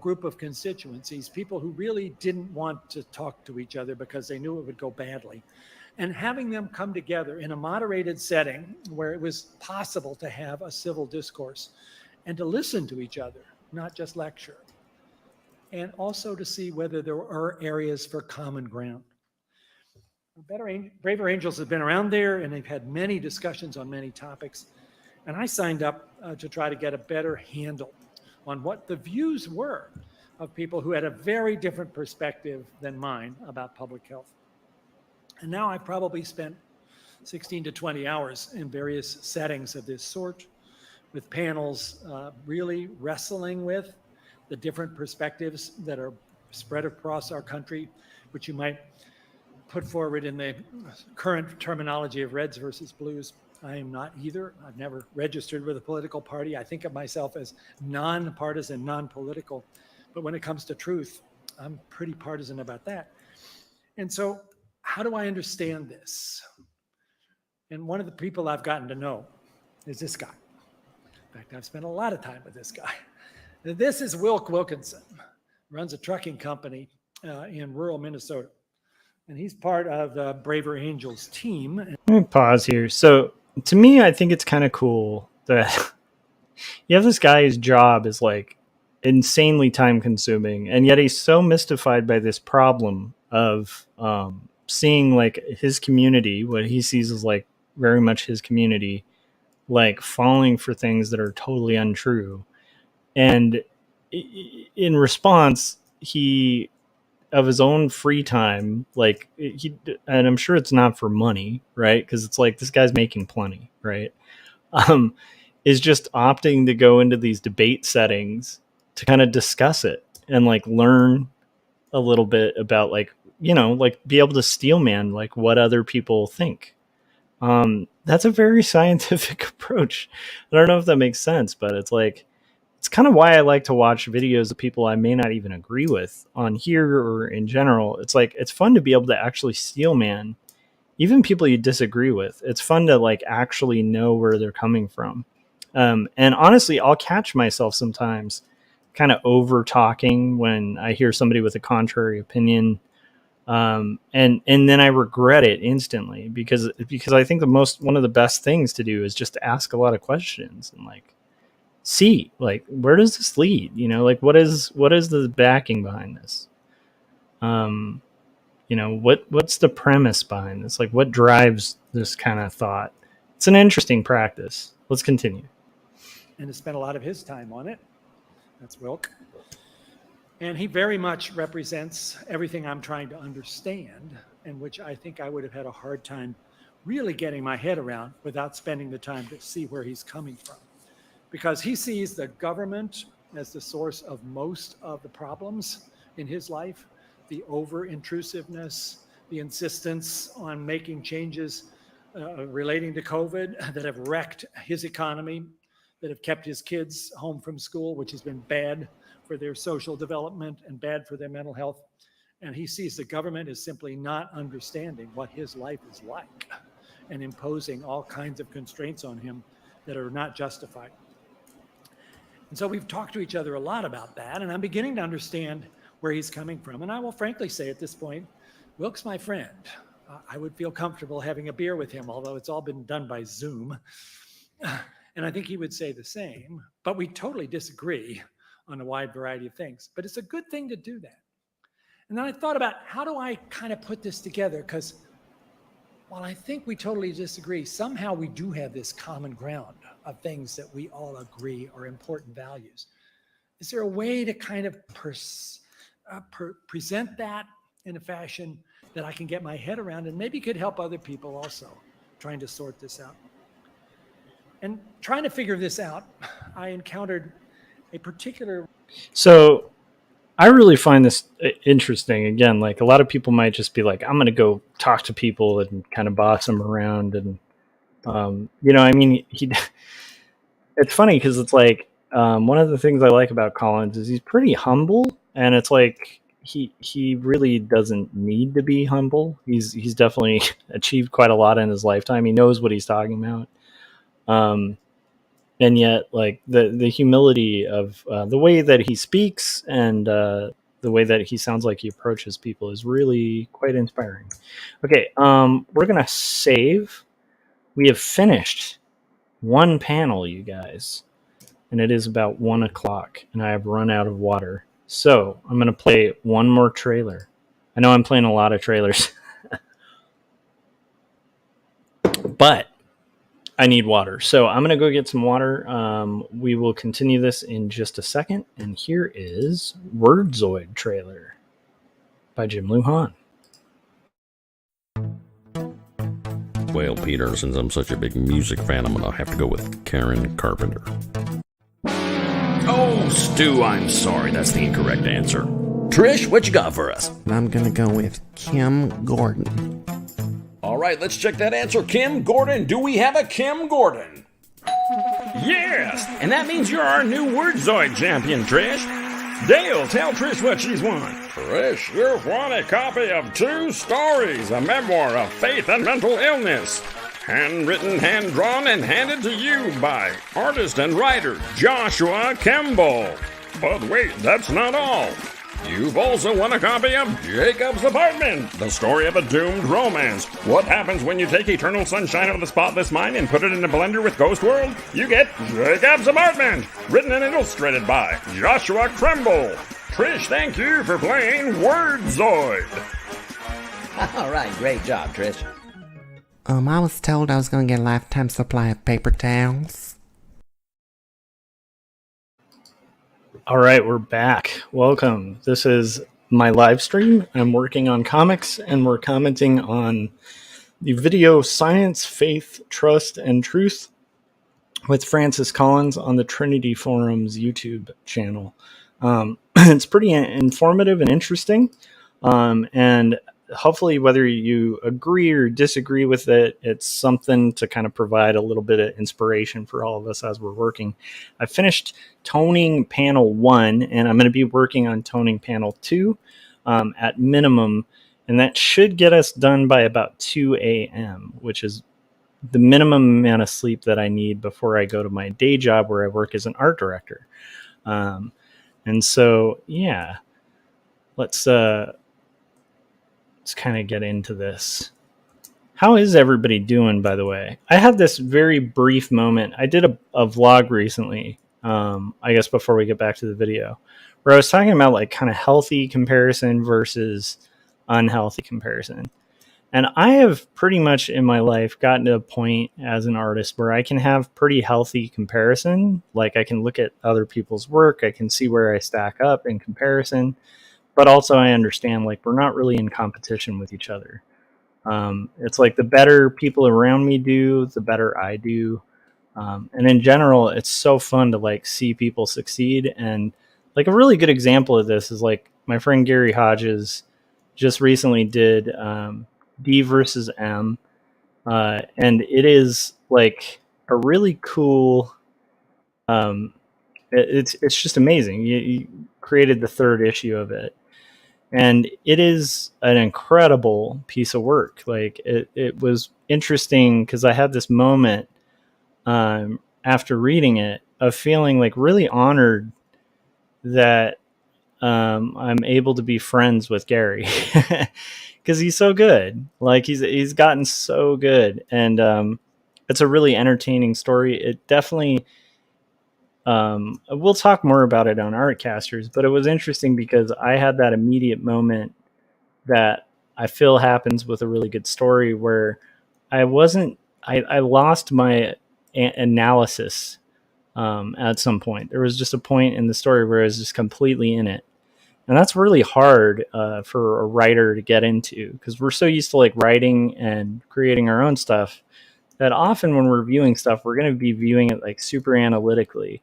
group of constituencies, people who really didn't want to talk to each other because they knew it would go badly, and having them come together in a moderated setting where it was possible to have a civil discourse and to listen to each other, not just lecture, and also to see whether there are areas for common ground. Braver Angels have been around there, and they've had many discussions on many topics. And I signed up to try to get a better handle on what the views were of people who had a very different perspective than mine about public health. And now I've probably spent 16 to 20 hours in various settings of this sort, with panels really wrestling with the different perspectives that are spread across our country, which you might put forward in the current terminology of reds versus blues. I am not either. I've never registered with a political party. I think of myself as non-partisan, non-political. But when it comes to truth, I'm pretty partisan about that. And so how do I understand this? And one of the people I've gotten to know is this guy. In fact, I've spent a lot of time with this guy. This is Wilk Wilkinson, runs a trucking company in rural Minnesota. And he's part of the Braver Angels team. Let me pause here. So to me, I think it's kind of cool that you have this guy whose job is like insanely time consuming, and yet he's so mystified by this problem of seeing like his community, what he sees as like very much his community, like falling for things that are totally untrue. And in response, he, of his own free time, like and I'm sure it's not for money, right? Because it's like this guy's making plenty, right? Is just opting to go into these debate settings to kind of discuss it and like learn a little bit about like, you know, like be able to steelman like what other people think. That's a very scientific approach. I don't know if that makes sense, but it's like, it's kind of why I like to watch videos of people I may not even agree with on here or in general. It's like, it's fun to be able to actually steelman even people you disagree with. It's fun to like actually know where they're coming from. And honestly, I'll catch myself sometimes kind of over talking when I hear somebody with a contrary opinion. And then I regret it instantly because I think one of the best things to do is just to ask a lot of questions and like, see like where does this lead, you know, like what is the backing behind this, you know, what's the premise behind this, like what drives this kind of thought. It's an interesting practice. Let's continue. And has spent a lot of his time on it. That's Wilk, and he very much represents everything I'm trying to understand, and which I think I would have had a hard time really getting my head around without spending the time to see where he's coming from. Because he sees the government as the source of most of the problems in his life, the over-intrusiveness, the insistence on making changes relating to COVID that have wrecked his economy, that have kept his kids home from school, which has been bad for their social development and bad for their mental health. And he sees the government as simply not understanding what his life is like and imposing all kinds of constraints on him that are not justified. And so we've talked to each other a lot about that, and I'm beginning to understand where he's coming from. And I will frankly say at this point, Wilk's my friend. I would feel comfortable having a beer with him, although it's all been done by Zoom. And I think he would say the same, but we totally disagree on a wide variety of things. But it's a good thing to do that. And then I thought about how do I kind of put this together? Because while I think we totally disagree, somehow we do have this common ground of things that we all agree are important values. Is there a way to kind of present that in a fashion that I can get my head around and maybe could help other people also trying to sort this out. And trying to figure this out, I encountered a particular... So I really find this interesting. Again, like a lot of people might just be like, I'm going to go talk to people and kind of boss them around. And, I mean, it's funny because it's like one of the things I like about Collins is he's pretty humble. And it's like he really doesn't need to be humble. He's definitely achieved quite a lot in his lifetime. He knows what he's talking about. And yet, like the humility of the way that he speaks and the way that he sounds like he approaches people is really quite inspiring. Okay, we're gonna save. We have finished one panel, you guys, and it is about 1 o'clock, and I have run out of water. So I'm gonna play one more trailer. I know I'm playing a lot of trailers, but I need water. So I'm going to go get some water. We will continue this in just a second. And here is Wordzoid trailer by Jim Lujan. Well, Peter, since I'm such a big music fan, I'm going to have to go with Karen Carpenter. Oh, Stu, I'm sorry. That's the incorrect answer. Trish, what you got for us? I'm going to go with Kim Gordon. All right, let's check that answer. Kim Gordon. Do we have a Kim Gordon? Yes, and that means you're our new Wordzoid champion, Trish. Dale, tell Trish what she's won. Trish, you've won a copy of 2 stories, a memoir of faith and mental illness. Handwritten, hand-drawn, and handed to you by artist and writer Joshua Kemble. But wait, that's not all. You've also won a copy of Jacob's Apartment, the story of a doomed romance. What happens when you take Eternal Sunshine of the Spotless Mind and put it in a blender with Ghost World? You get Jacob's Apartment, written and illustrated by Joshua Kemble. Trish, thank you for playing Wordzoid. All right, great job, Trish. I was told I was going to get a lifetime supply of paper towels. All right, we're back. Welcome. This is my live stream. I'm working on comics, and we're commenting on the video Science, Faith, Trust, and Truth with Francis Collins on the Trinity Forum's YouTube channel. It's pretty informative and interesting, and hopefully whether you agree or disagree with it, it's something to kind of provide a little bit of inspiration for all of us as we're working. I finished toning panel 1, and I'm going to be working on toning panel 2 at minimum, and that should get us done by about 2 a.m., which is the minimum amount of sleep that I need before I go to my day job where I work as an art director. And so, yeah, let's kind of get into this. How is everybody doing, by the way? I had this very brief moment. I did a vlog recently, I guess before we get back to the video, where I was talking about like kind of healthy comparison versus unhealthy comparison. And I have pretty much in my life gotten to a point as an artist where I can have pretty healthy comparison. Like I can look at other people's work. I can see where I stack up in comparison. But also I understand like we're not really in competition with each other. It's like the better people around me do, the better I do. And in general, it's so fun to like see people succeed. And like a really good example of this is like my friend Gary Hodges just recently did D versus M. And it is like a really cool, it's just amazing. You created the 3rd issue of it. And it is an incredible piece of work. Like it was interesting because I had this moment after reading it of feeling like really honored that I'm able to be friends with Gary because he's so good. Like he's gotten so good, and it's a really entertaining story. It definitely. We'll talk more about it on Artcasters, but it was interesting because I had that immediate moment that I feel happens with a really good story where I lost my analysis at some point. There was just a point in the story where I was just completely in it. And that's really hard for a writer to get into, because we're so used to like writing and creating our own stuff that often when we're viewing stuff, we're going to be viewing it like super analytically.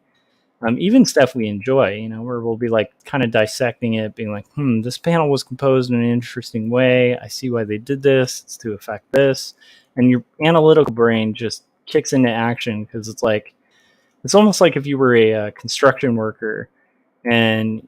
Even stuff we enjoy, you know, where we'll be like kind of dissecting it, being like, this panel was composed in an interesting way. I see why they did this. It's to affect this. And your analytical brain just kicks into action, because it's like, it's almost like if you were a construction worker and,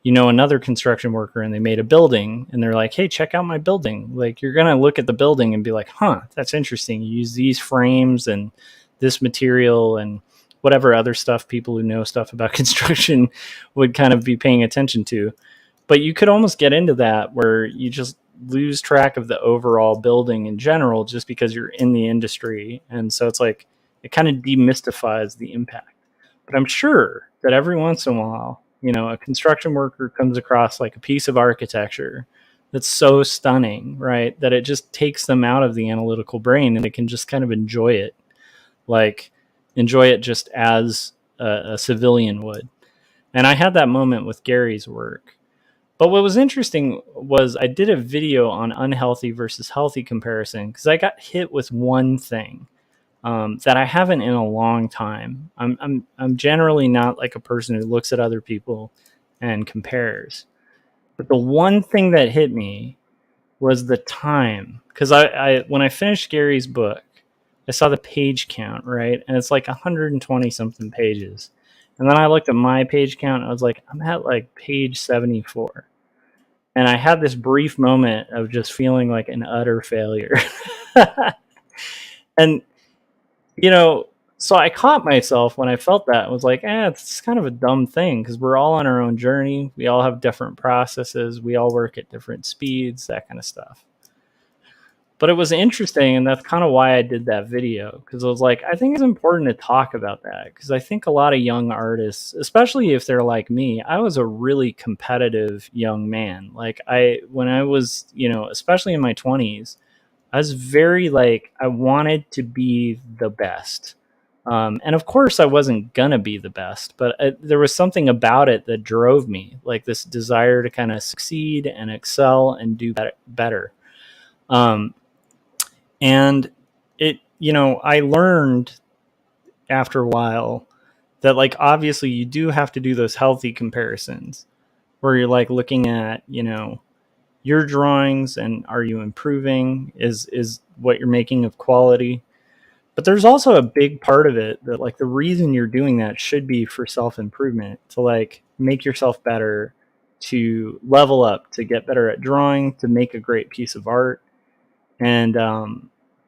another construction worker and they made a building and they're like, hey, check out my building. Like, you're going to look at the building and be like, that's interesting. You use these frames and this material and whatever other stuff people who know stuff about construction would kind of be paying attention to. But you could almost get into that where you just lose track of the overall building in general just because you're in the industry. And so it's like, it kind of demystifies the impact. But I'm sure that every once in a while, a construction worker comes across like a piece of architecture that's so stunning, right, that it just takes them out of the analytical brain and they can just kind of enjoy it. Like, enjoy it just as a civilian would. And I had that moment with Gary's work. But what was interesting was I did a video on unhealthy versus healthy comparison, because I got hit with one thing that I haven't in a long time. I'm generally not like a person who looks at other people and compares. But the one thing that hit me was the time. Because I when I finished Gary's book, I saw the page count, right? And it's like 120 something pages. And then I looked at my page count and I was like, I'm at like page 74. And I had this brief moment of just feeling like an utter failure. And, so I caught myself when I felt that. I was like, it's kind of a dumb thing, because we're all on our own journey. We all have different processes. We all work at different speeds, that kind of stuff. But it was interesting, and that's kind of why I did that video, because I was like, I think it's important to talk about that, because I think a lot of young artists, especially if they're like me, I was a really competitive young man. Like, when I was, especially in my 20s, I was very like, I wanted to be the best. And of course, I wasn't going to be the best, but there was something about it that drove me, like this desire to kind of succeed and excel and do better. And it, I learned after a while that, like, obviously you do have to do those healthy comparisons where you're like looking at, your drawings and are you improving? Is what you're making of quality? But there's also a big part of it that, like, the reason you're doing that should be for self-improvement, to like make yourself better, to level up, to get better at drawing, to make a great piece of art. And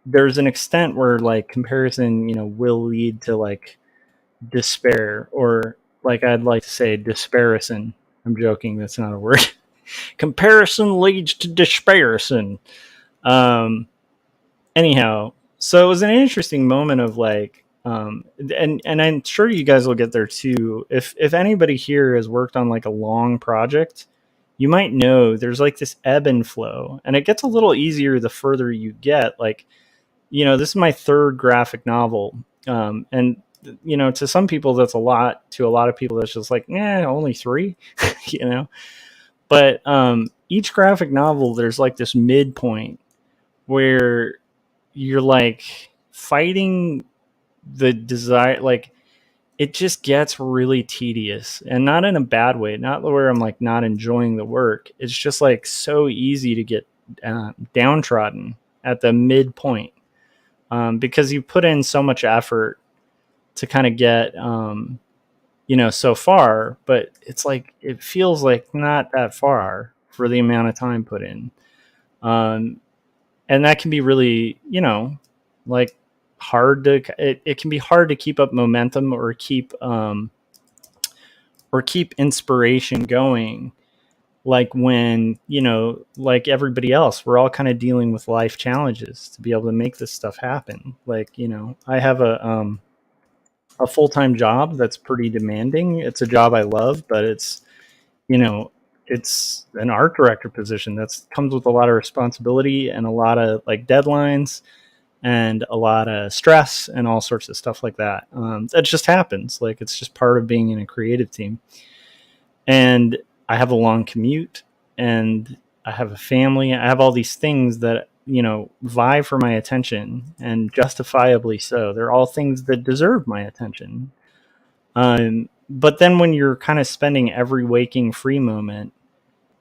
there's an extent where like comparison, will lead to like despair, or like I'd like to say disparison. I'm joking. That's not a word. Comparison leads to disparison. Anyhow, so it was an interesting moment of like, and I'm sure you guys will get there too. If anybody here has worked on like a long project, you might know there's like this ebb and flow, and it gets a little easier the further you get. Like, this is my third graphic novel. And, to some people that's a lot. To a lot of people that's just like, only 3, But each graphic novel, there's like this midpoint where you're like fighting the desire. Like, it just gets really tedious, and not in a bad way. Not where I'm like not enjoying the work. It's just like so easy to get downtrodden at the midpoint. Because you put in so much effort to kind of get, so far, but it's like, it feels like not that far for the amount of time put in. And that can be really, like hard to, it can be hard to keep up momentum or keep inspiration going. Like when, like everybody else, we're all kind of dealing with life challenges to be able to make this stuff happen. Like, I have a full-time job that's pretty demanding. It's a job I love, but it's, it's an art director position that comes with a lot of responsibility and a lot of like deadlines and a lot of stress and all sorts of stuff like that. That just happens. Like, it's just part of being in a creative team. And I have a long commute, and I have a family. I have all these things that, vie for my attention, and justifiably so. They're all things that deserve my attention. But then when you're kind of spending every waking free moment,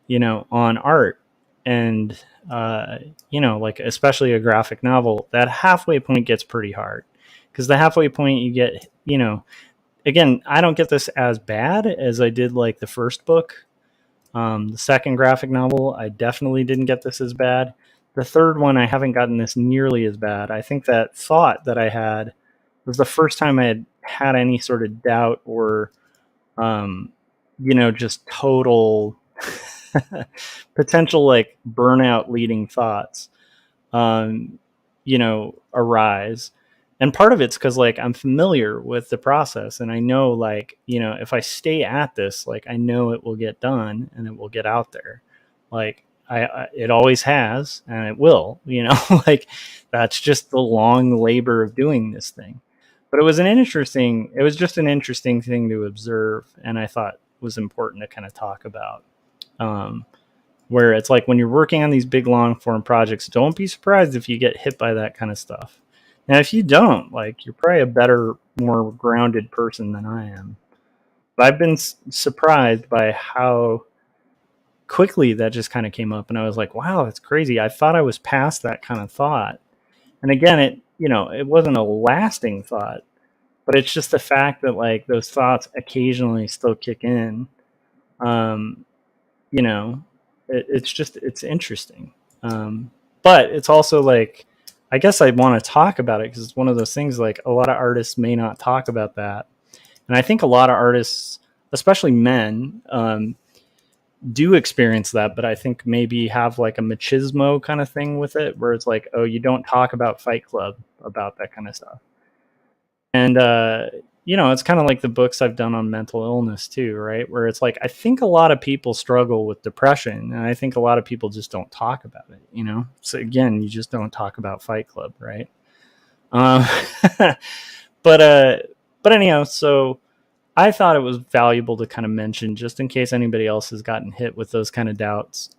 on art, and, like especially a graphic novel, that halfway point gets pretty hard, because the halfway point you get, again, I don't get this as bad as I did like the first book. The second graphic novel, I definitely didn't get this as bad. The third one, I haven't gotten this nearly as bad. I think that thought that I had was the first time I had any sort of doubt or, just total potential like burnout leading thoughts, arise. And part of it's because like I'm familiar with the process, and I know like, if I stay at this, like I know it will get done and it will get out there. Like it always has, and it will, like that's just the long labor of doing this thing. But it was just an interesting thing to observe, and I thought was important to kind of talk about. Where it's like when you're working on these big long form projects, don't be surprised if you get hit by that kind of stuff. Now, if you don't, like, you're probably a better, more grounded person than I am. But I've been surprised by how quickly that just kind of came up, and I was like, wow, that's crazy. I thought I was past that kind of thought. And again, it wasn't a lasting thought, but it's just the fact that like those thoughts occasionally still kick in. It's interesting. But it's also like, I guess I want to talk about it because it's one of those things like a lot of artists may not talk about that. And I think a lot of artists, especially men, do experience that, but I think maybe have like a machismo kind of thing with it, where it's like, oh, you don't talk about Fight Club about that kind of stuff. And, it's kind of like the books I've done on mental illness too, right? Where it's like, I think a lot of people struggle with depression, and I think a lot of people just don't talk about it, So again, you just don't talk about Fight Club, right? But anyhow, so I thought it was valuable to kind of mention, just in case anybody else has gotten hit with those kind of doubts.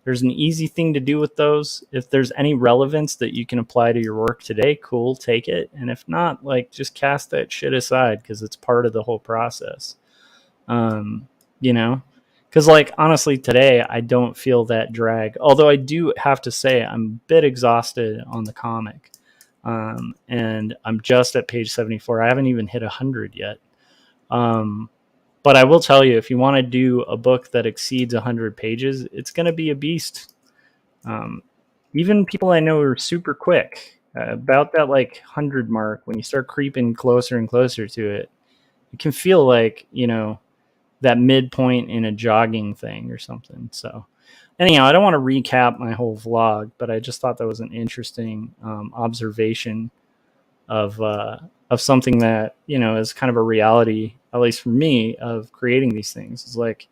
There's an easy thing to do with those. If there's any relevance that you can apply to your work today, cool, take it. And if not, like, just cast that shit aside, because it's part of the whole process. Because like, honestly, today I don't feel that drag. Although I do have to say I'm a bit exhausted on the comic. And I'm just at page 74. I haven't even hit 100 yet. But I will tell you, if you want to do a book that exceeds 100 pages, it's going to be a beast. Even people I know are super quick. About that like 100 mark, when you start creeping closer and closer to it, it can feel like, that midpoint in a jogging thing or something. So anyhow, I don't want to recap my whole vlog, but I just thought that was an interesting observation of something that, is kind of a reality, at least for me, of creating these things. It's like,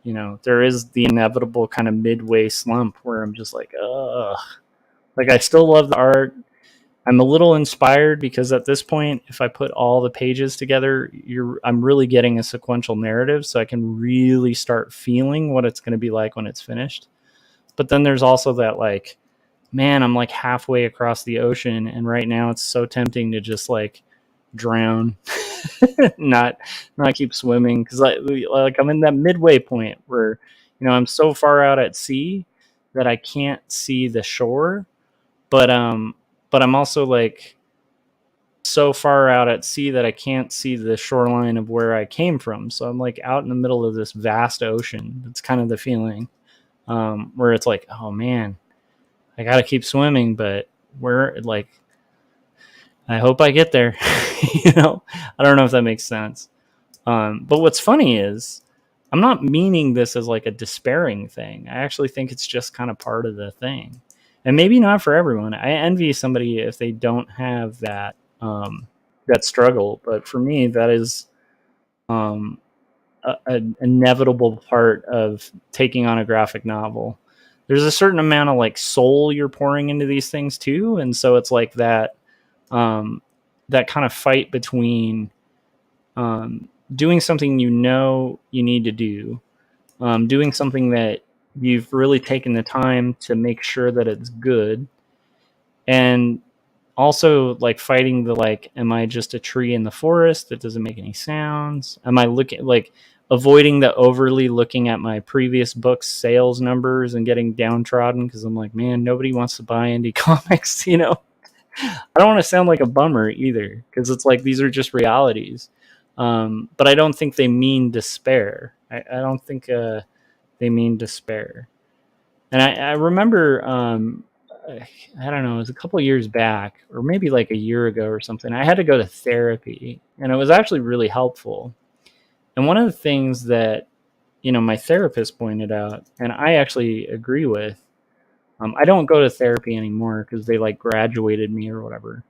there is the inevitable kind of midway slump where I'm just like, ugh. Like, I still love the art. I'm a little inspired because at this point, if I put all the pages together, I'm really getting a sequential narrative, so I can really start feeling what it's going to be like when it's finished. But then there's also that like, man, I'm like halfway across the ocean, and right now it's so tempting to just like drown, not keep swimming, because like I'm in that midway point where, I'm so far out at sea that I can't see the shore, but I'm also like so far out at sea that I can't see the shoreline of where I came from. So I'm like out in the middle of this vast ocean. That's kind of the feeling, where it's like, oh man, I gotta keep swimming, but where, like, I hope I get there. I don't know if that makes sense. But what's funny is I'm not meaning this as like a despairing thing. I actually think it's just kind of part of the thing. And maybe not for everyone. I envy somebody if they don't have that that struggle. But for me, that is an inevitable part of taking on a graphic novel. There's a certain amount of like soul you're pouring into these things too, and so it's like that that kind of fight between doing something you need to do, doing something that you've really taken the time to make sure that it's good, and also like fighting the like, am I just a tree in the forest that doesn't make any sounds? Am I looking like avoiding the overly looking at my previous book's sales numbers and getting downtrodden because I'm like, man, nobody wants to buy indie comics, you know? I don't want to sound like a bummer either, because it's like these are just realities. But I don't think they mean despair. I don't think they mean despair. And I remember, I don't know, it was a couple of years back, or maybe like a year ago or something. I had to go to therapy, and it was actually really helpful. And one of the things that, you know, my therapist pointed out, and I actually agree with, I don't go to therapy anymore because they like graduated me or whatever.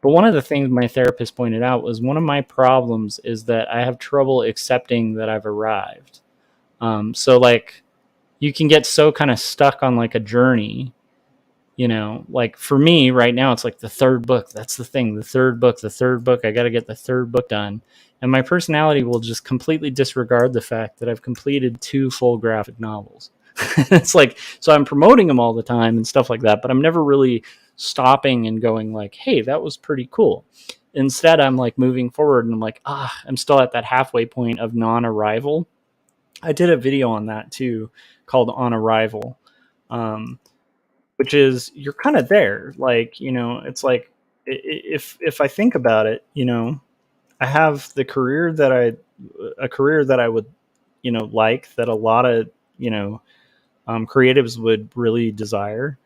But one of the things my therapist pointed out was one of my problems is that I have trouble accepting that I've arrived. So like you can get so kind of stuck on like a journey, you know, like for me right now, it's like the third book. That's the thing. The third book. I got to get the third book done. And my personality will just completely disregard the fact that I've completed 2 full graphic novels. It's like, so I'm promoting them all the time and stuff like that, but I'm never really stopping and going like, hey, that was pretty cool. Instead, I'm like moving forward and I'm like, I'm still at that halfway point of non-arrival. I did a video on that too called On Arrival, which is you're kind of there. Like, you know, it's like if I think about it, you know, I have the career that I would, you know, like, that a lot of, you know, creatives would really desire.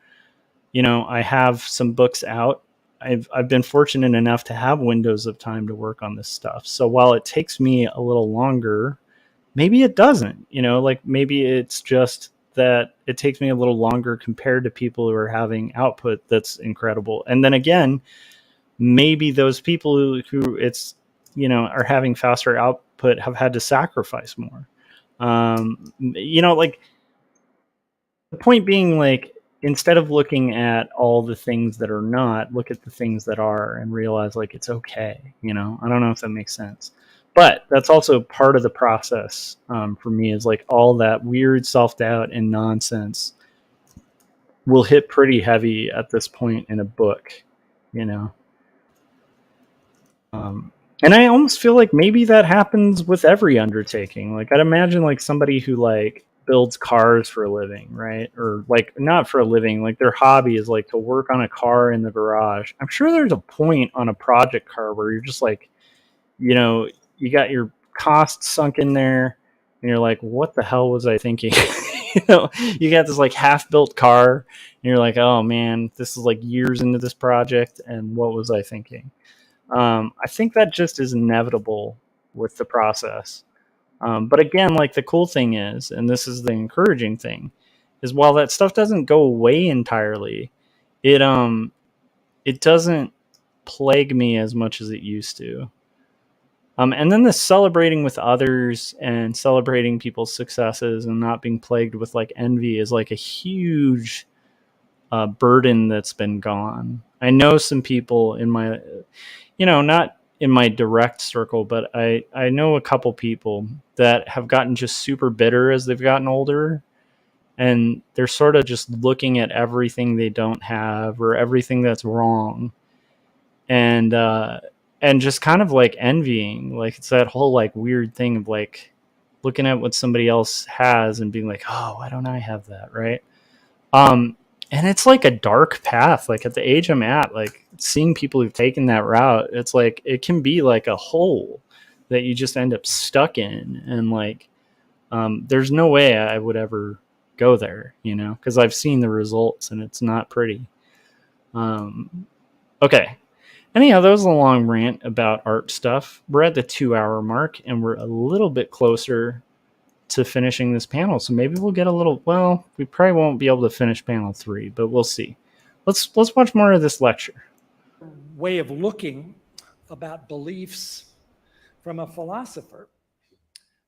You know, I have some books out. I've been fortunate enough to have windows of time to work on this stuff. So while it takes me a little longer, maybe it doesn't, you know, like maybe it's just that it takes me a little longer compared to people who are having output that's incredible. And then again, maybe those people who it's, you know, are having faster output have had to sacrifice more. You know, like the point being, like, instead of looking at all the things that are not, look at the things that are and realize like it's okay. You know, I don't know if that makes sense, but that's also part of the process for me, is like all that weird self-doubt and nonsense will hit pretty heavy at this point in a book, you know. And I almost feel like maybe that happens with every undertaking. Like I'd imagine like somebody who like builds cars for a living, right? Or like not for a living, like their hobby is like to work on a car in the garage. I'm sure there's a point on a project car where you're just like, you know, you got your costs sunk in there and you're like, what the hell was I thinking? You know, you got this like half-built car and you're like, oh man, this is like years into this project and what was I thinking? I think that just is inevitable with the process. But again, like the cool thing is, and this is the encouraging thing, is while that stuff doesn't go away entirely, it doesn't plague me as much as it used to. And then the celebrating with others and celebrating people's successes and not being plagued with like envy is like a huge burden that's been gone. I know some people in my, you know, not in my direct circle, but I know a couple people that have gotten just super bitter as they've gotten older. And they're sort of just looking at everything they don't have or everything that's wrong. And just kind of like envying, like it's that whole like weird thing of like looking at what somebody else has and being like, oh, why don't I have that? Right. And it's like a dark path. Like at the age I'm at, like seeing people who've taken that route, it's like, it can be like a hole that you just end up stuck in. And like, there's no way I would ever go there, you know, because I've seen the results and it's not pretty. Okay. Anyhow, that was a long rant about art stuff. We're at the 2-hour mark and we're a little bit closer to finishing this panel. So maybe we'll get a little, well, we probably won't be able to finish panel 3, but we'll see. Let's watch more of this lecture. Way of looking about beliefs from a philosopher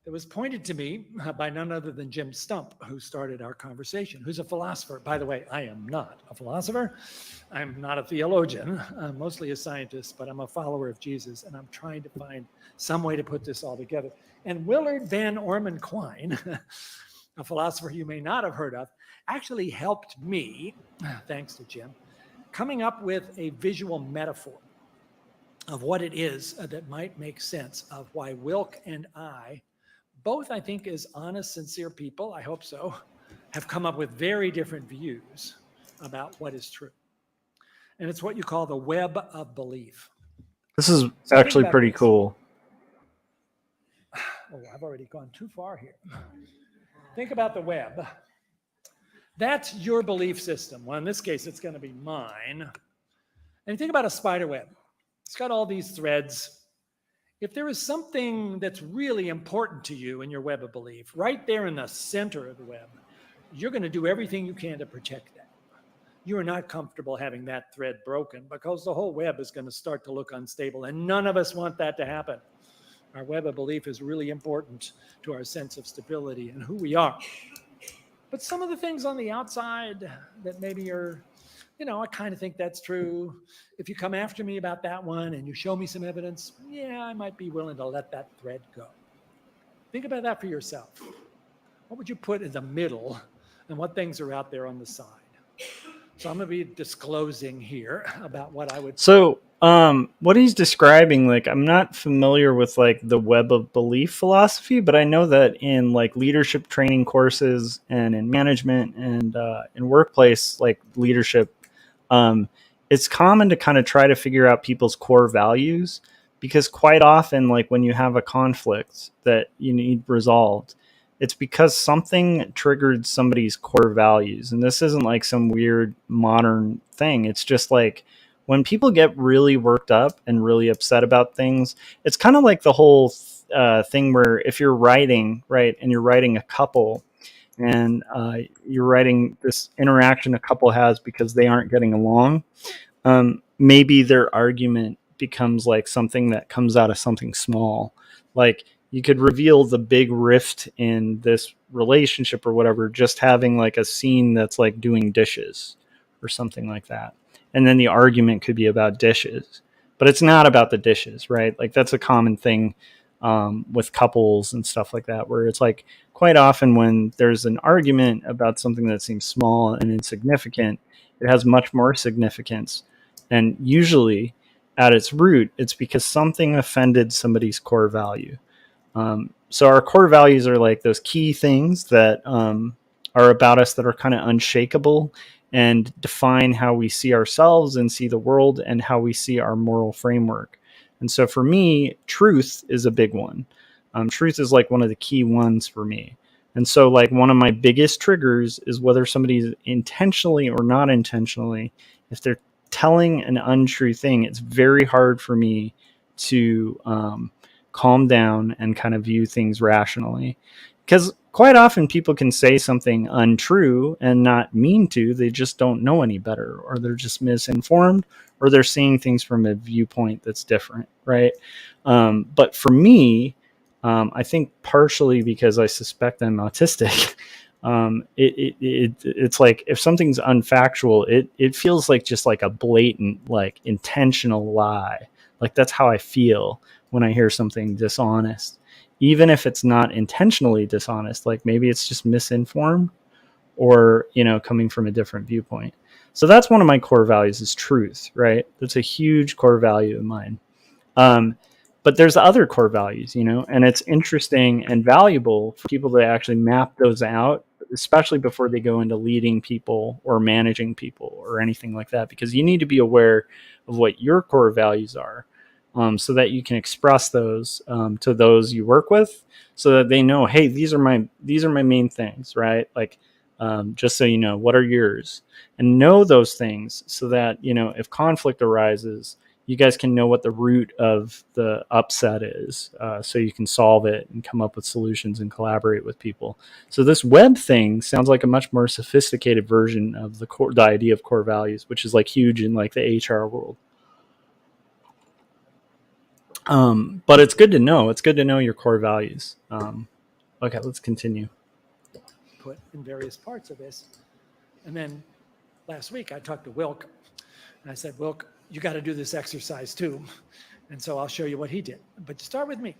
that was pointed to me by none other than Jim Stump, who started our conversation, who's a philosopher. By the way, I am not a philosopher. I'm not a theologian. I'm mostly a scientist, but I'm a follower of Jesus, and I'm trying to find some way to put this all together. And Willard Van Orman Quine a philosopher you may not have heard of, actually helped me, thanks to Jim, coming up with a visual metaphor of what it is that might make sense of why Wilk and I, both I think as honest, sincere people, I hope so, have come up with very different views about what is true. And it's what you call the web of belief. This is So actually pretty cool. Oh, I've already gone too far here. Think about the web. That's your belief system. Well, in this case, it's going to be mine. And think about a spider web. It's got all these threads. If there is something that's really important to you in your web of belief, right there in the center of the web, you're going to do everything you can to protect that. You are not comfortable having that thread broken because the whole web is going to start to look unstable, and none of us want that to happen. Our web of belief is really important to our sense of stability and who we are. But some of the things on the outside that maybe are, I kind of think that's true. If you come after me about that one and you show me some evidence, yeah, I might be willing to let that thread go. Think about that for yourself. What would you put in the middle and what things are out there on the side? So I'm going to be disclosing here about what I would. So what he's describing, like, I'm not familiar with like the web of belief philosophy, but I know that in like leadership training courses and in management and in workplace, like leadership, it's common to kind of try to figure out people's core values, because quite often, like when you have a conflict that you need resolved, it's because something triggered somebody's core values. And this isn't like some weird modern thing. It's just like when people get really worked up and really upset about things, it's kind of like the whole thing where if you're writing, right, and you're writing a couple and you're writing this interaction a couple has because they aren't getting along, maybe their argument becomes like something that comes out of something small. Like, you could reveal the big rift in this relationship or whatever, just having like a scene that's like doing dishes or something like that. And then the argument could be about dishes, but it's not about the dishes, right? Like that's a common thing with couples and stuff like that, where it's like quite often when there's an argument about something that seems small and insignificant, it has much more significance. And usually at its root, it's because something offended somebody's core value. So our core values are like those key things that are about us that are kind of unshakable and define how we see ourselves and see the world and how we see our moral framework. And so for me, truth is a big one. Truth is like one of the key ones for me. And so like one of my biggest triggers is whether somebody's intentionally or not intentionally, if they're telling an untrue thing, it's very hard for me to calm down and kind of view things rationally, because quite often people can say something untrue and not mean to. They just don't know any better, or they're just misinformed, or they're seeing things from a viewpoint that's different, right? But for me, I think partially because I suspect I'm autistic, it's like if something's unfactual, it feels like just like a blatant, like intentional lie. Like that's how I feel when I hear something dishonest, even if it's not intentionally dishonest. Like maybe it's just misinformed or, coming from a different viewpoint. So that's one of my core values is truth, right? That's a huge core value of mine. But there's other core values, and it's interesting and valuable for people to actually map those out, especially before they go into leading people or managing people or anything like that, because you need to be aware of what your core values are, so that you can express those to those you work with, so that they know, hey, these are my main things, right? Like, just so you know, what are yours, and know those things so that, if conflict arises, you guys can know what the root of the upset is, so you can solve it and come up with solutions and collaborate with people. So this web thing sounds like a much more sophisticated version of the idea of core values, which is like huge in like the HR world. But it's good to know. It's good to know your core values. Okay, let's continue. Put in various parts of this. And then last week I talked to Wilk and I said, Wilk, you got to do this exercise too. And so I'll show you what he did. But start with me.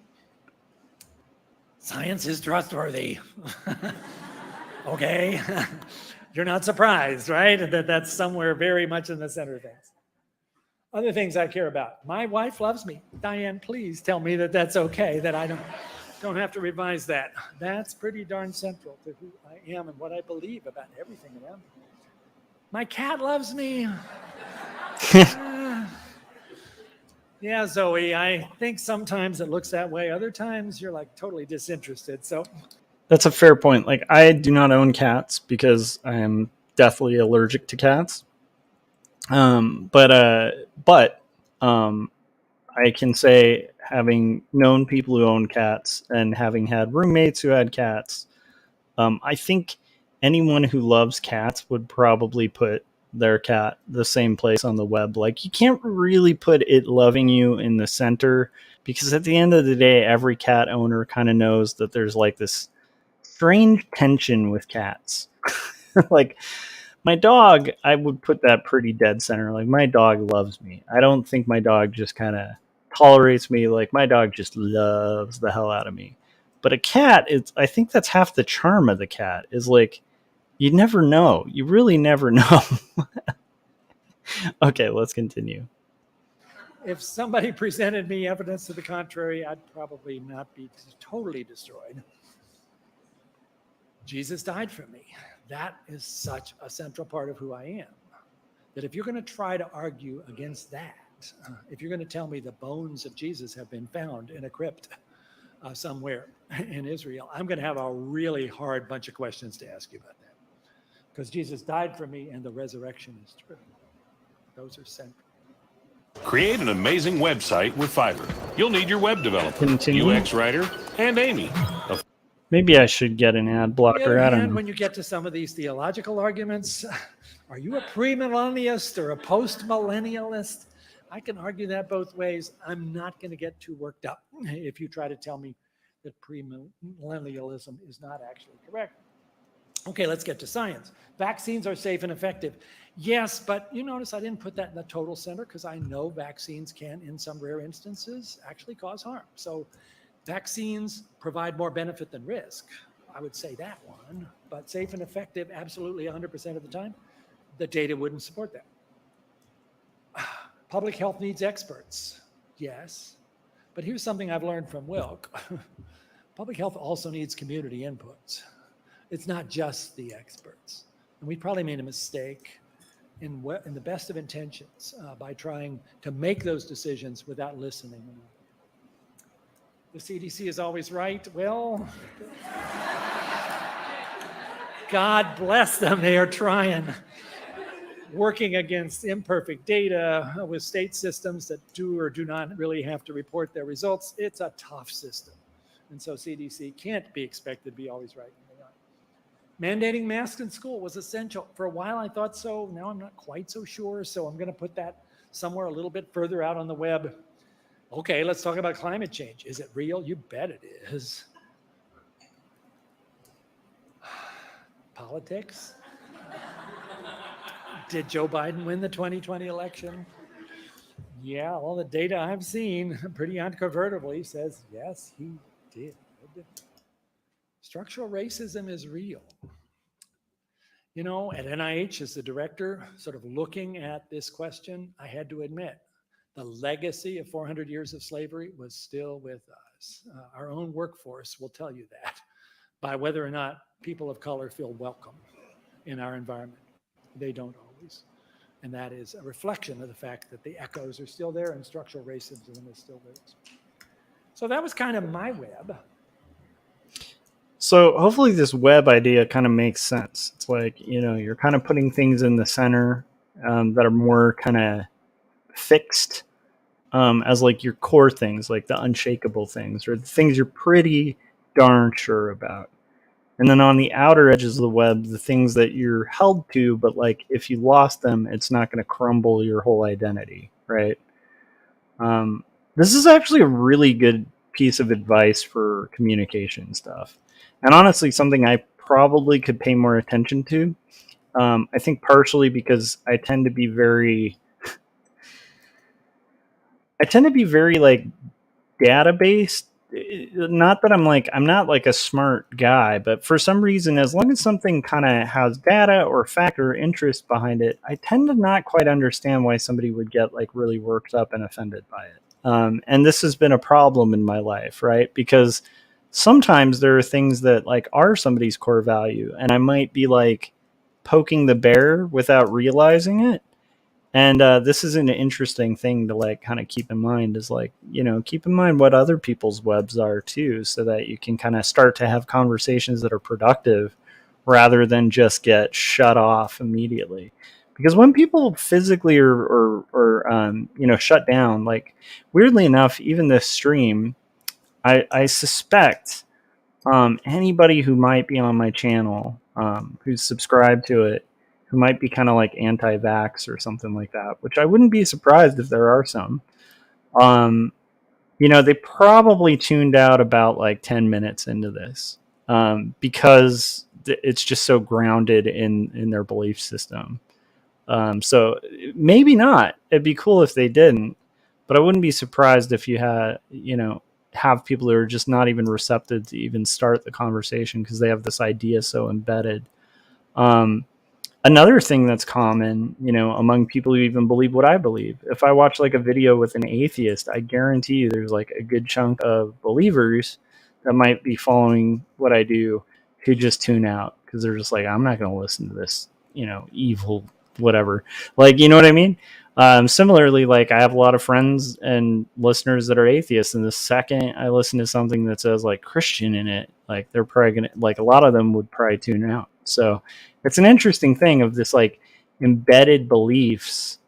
Science is trustworthy. Okay. You're not surprised, right? That's somewhere very much in the center of things. Other things I care about. My wife loves me. Diane, please tell me that that's okay, that I don't have to revise that. That's pretty darn central to who I am and what I believe about everything around me. My cat loves me. Yeah, Zoe, I think sometimes it looks that way. Other times you're like totally disinterested. So That's a fair point. Like, I do not own cats because I am deathly allergic to cats. But I can say, having known people who own cats and having had roommates who had cats, I think anyone who loves cats would probably put their cat the same place on the web. Like, you can't really put it loving you in the center, because at the end of the day, every cat owner kind of knows that there's like this strange tension with cats. Like, my dog, I would put that pretty dead center. Like, my dog loves me. I don't think my dog just kind of tolerates me. Like, my dog just loves the hell out of me. But a cat, I think that's half the charm of the cat, is like, you never know. You really never know. Okay, let's continue. if somebody presented me evidence to the contrary, I'd probably not be totally destroyed. Jesus died for me. That is such a central part of who I am, that if you're going to try to argue against that, if you're going to tell me the bones of Jesus have been found in a crypt somewhere in Israel, I'm going to have a really hard bunch of questions to ask you about that. Because Jesus died for me and the resurrection is true. Those are central. Create an amazing website with Fiverr. You'll need your web developer, Continue. UX writer, and Amy. Maybe I should get an ad blocker. I don't know. When you get to some of these theological arguments, are you a premillennialist or a postmillennialist? I can argue that both ways. I'm not going to get too worked up if you try to tell me that premillennialism is not actually correct. Okay, let's get to science. Vaccines are safe and effective. Yes, but you notice I didn't put that in the total center because I know vaccines can, in some rare instances, actually cause harm. So vaccines provide more benefit than risk. I would say that one, but safe and effective absolutely 100% of the time. The data wouldn't support that. Public health needs experts. Yes, but here's something I've learned from Wilk. Public health also needs community inputs. It's not just the experts. And we probably made a mistake in the best of intentions by trying to make those decisions without listening. The CDC is always right. Well, God bless them. They are trying, working against imperfect data with state systems that do or do not really have to report their results. It's a tough system. And so CDC can't be expected to be always right. Mandating masks in school was essential. For a while, I thought so. Now I'm not quite so sure. So I'm going to put that somewhere a little bit further out on the web. Okay, let's talk about climate change. Is it real? You bet it is. Politics? Did Joe Biden win the 2020 election? Yeah, all the data I've seen pretty uncontrovertibly says, yes, he did. Structural racism is real. You know, at NIH, as the director, sort of looking at this question, I had to admit, the legacy of 400 years of slavery was still with us. Our own workforce will tell you that, by whether or not people of color feel welcome in our environment. They don't always. And that is a reflection of the fact that the echoes are still there and structural racism is still there. So that was kind of my web. So hopefully this web idea kind of makes sense. It's like, you know, you're kind of putting things in the center that are more kind of fixed as like your core things, like the unshakable things, or the things you're pretty darn sure about. And then on the outer edges of the web, the things that you're held to, but like if you lost them, it's not going to crumble your whole identity, right? This is actually a really good piece of advice for communication stuff. And honestly, something I probably could pay more attention to. I think partially because I tend to be very like database not that I'm not like a smart guy, but for some reason, as long as something kind of has data or fact or interest behind it, I tend to not quite understand why somebody would get like really worked up and offended by it. And this has been a problem in my life, right? Because sometimes there are things that like are somebody's core value, and I might be like poking the bear without realizing it. And this is an interesting thing to like kind of keep in mind, is like, keep in mind what other people's webs are too, so that you can kind of start to have conversations that are productive rather than just get shut off immediately. Because when people physically or shut down, like weirdly enough, even this stream, I suspect anybody who might be on my channel, who's subscribed to it, who might be kind of like anti-vax or something like that, which I wouldn't be surprised if there are some. They probably tuned out about like 10 minutes into this, because it's just so grounded in their belief system. So maybe not. It'd be cool if they didn't, but I wouldn't be surprised if you had, have people that are just not even receptive to even start the conversation because they have this idea so embedded. Another thing that's common, among people who even believe what I believe, if I watch like a video with an atheist, I guarantee you there's like a good chunk of believers that might be following what I do who just tune out because they're just like, I'm not going to listen to this, evil whatever. Like, you know what I mean? Similarly, like I have a lot of friends and listeners that are atheists, and the second I listen to something that says like Christian in it, like they're probably gonna, like a lot of them would probably tune out. So it's an interesting thing of this like embedded beliefs,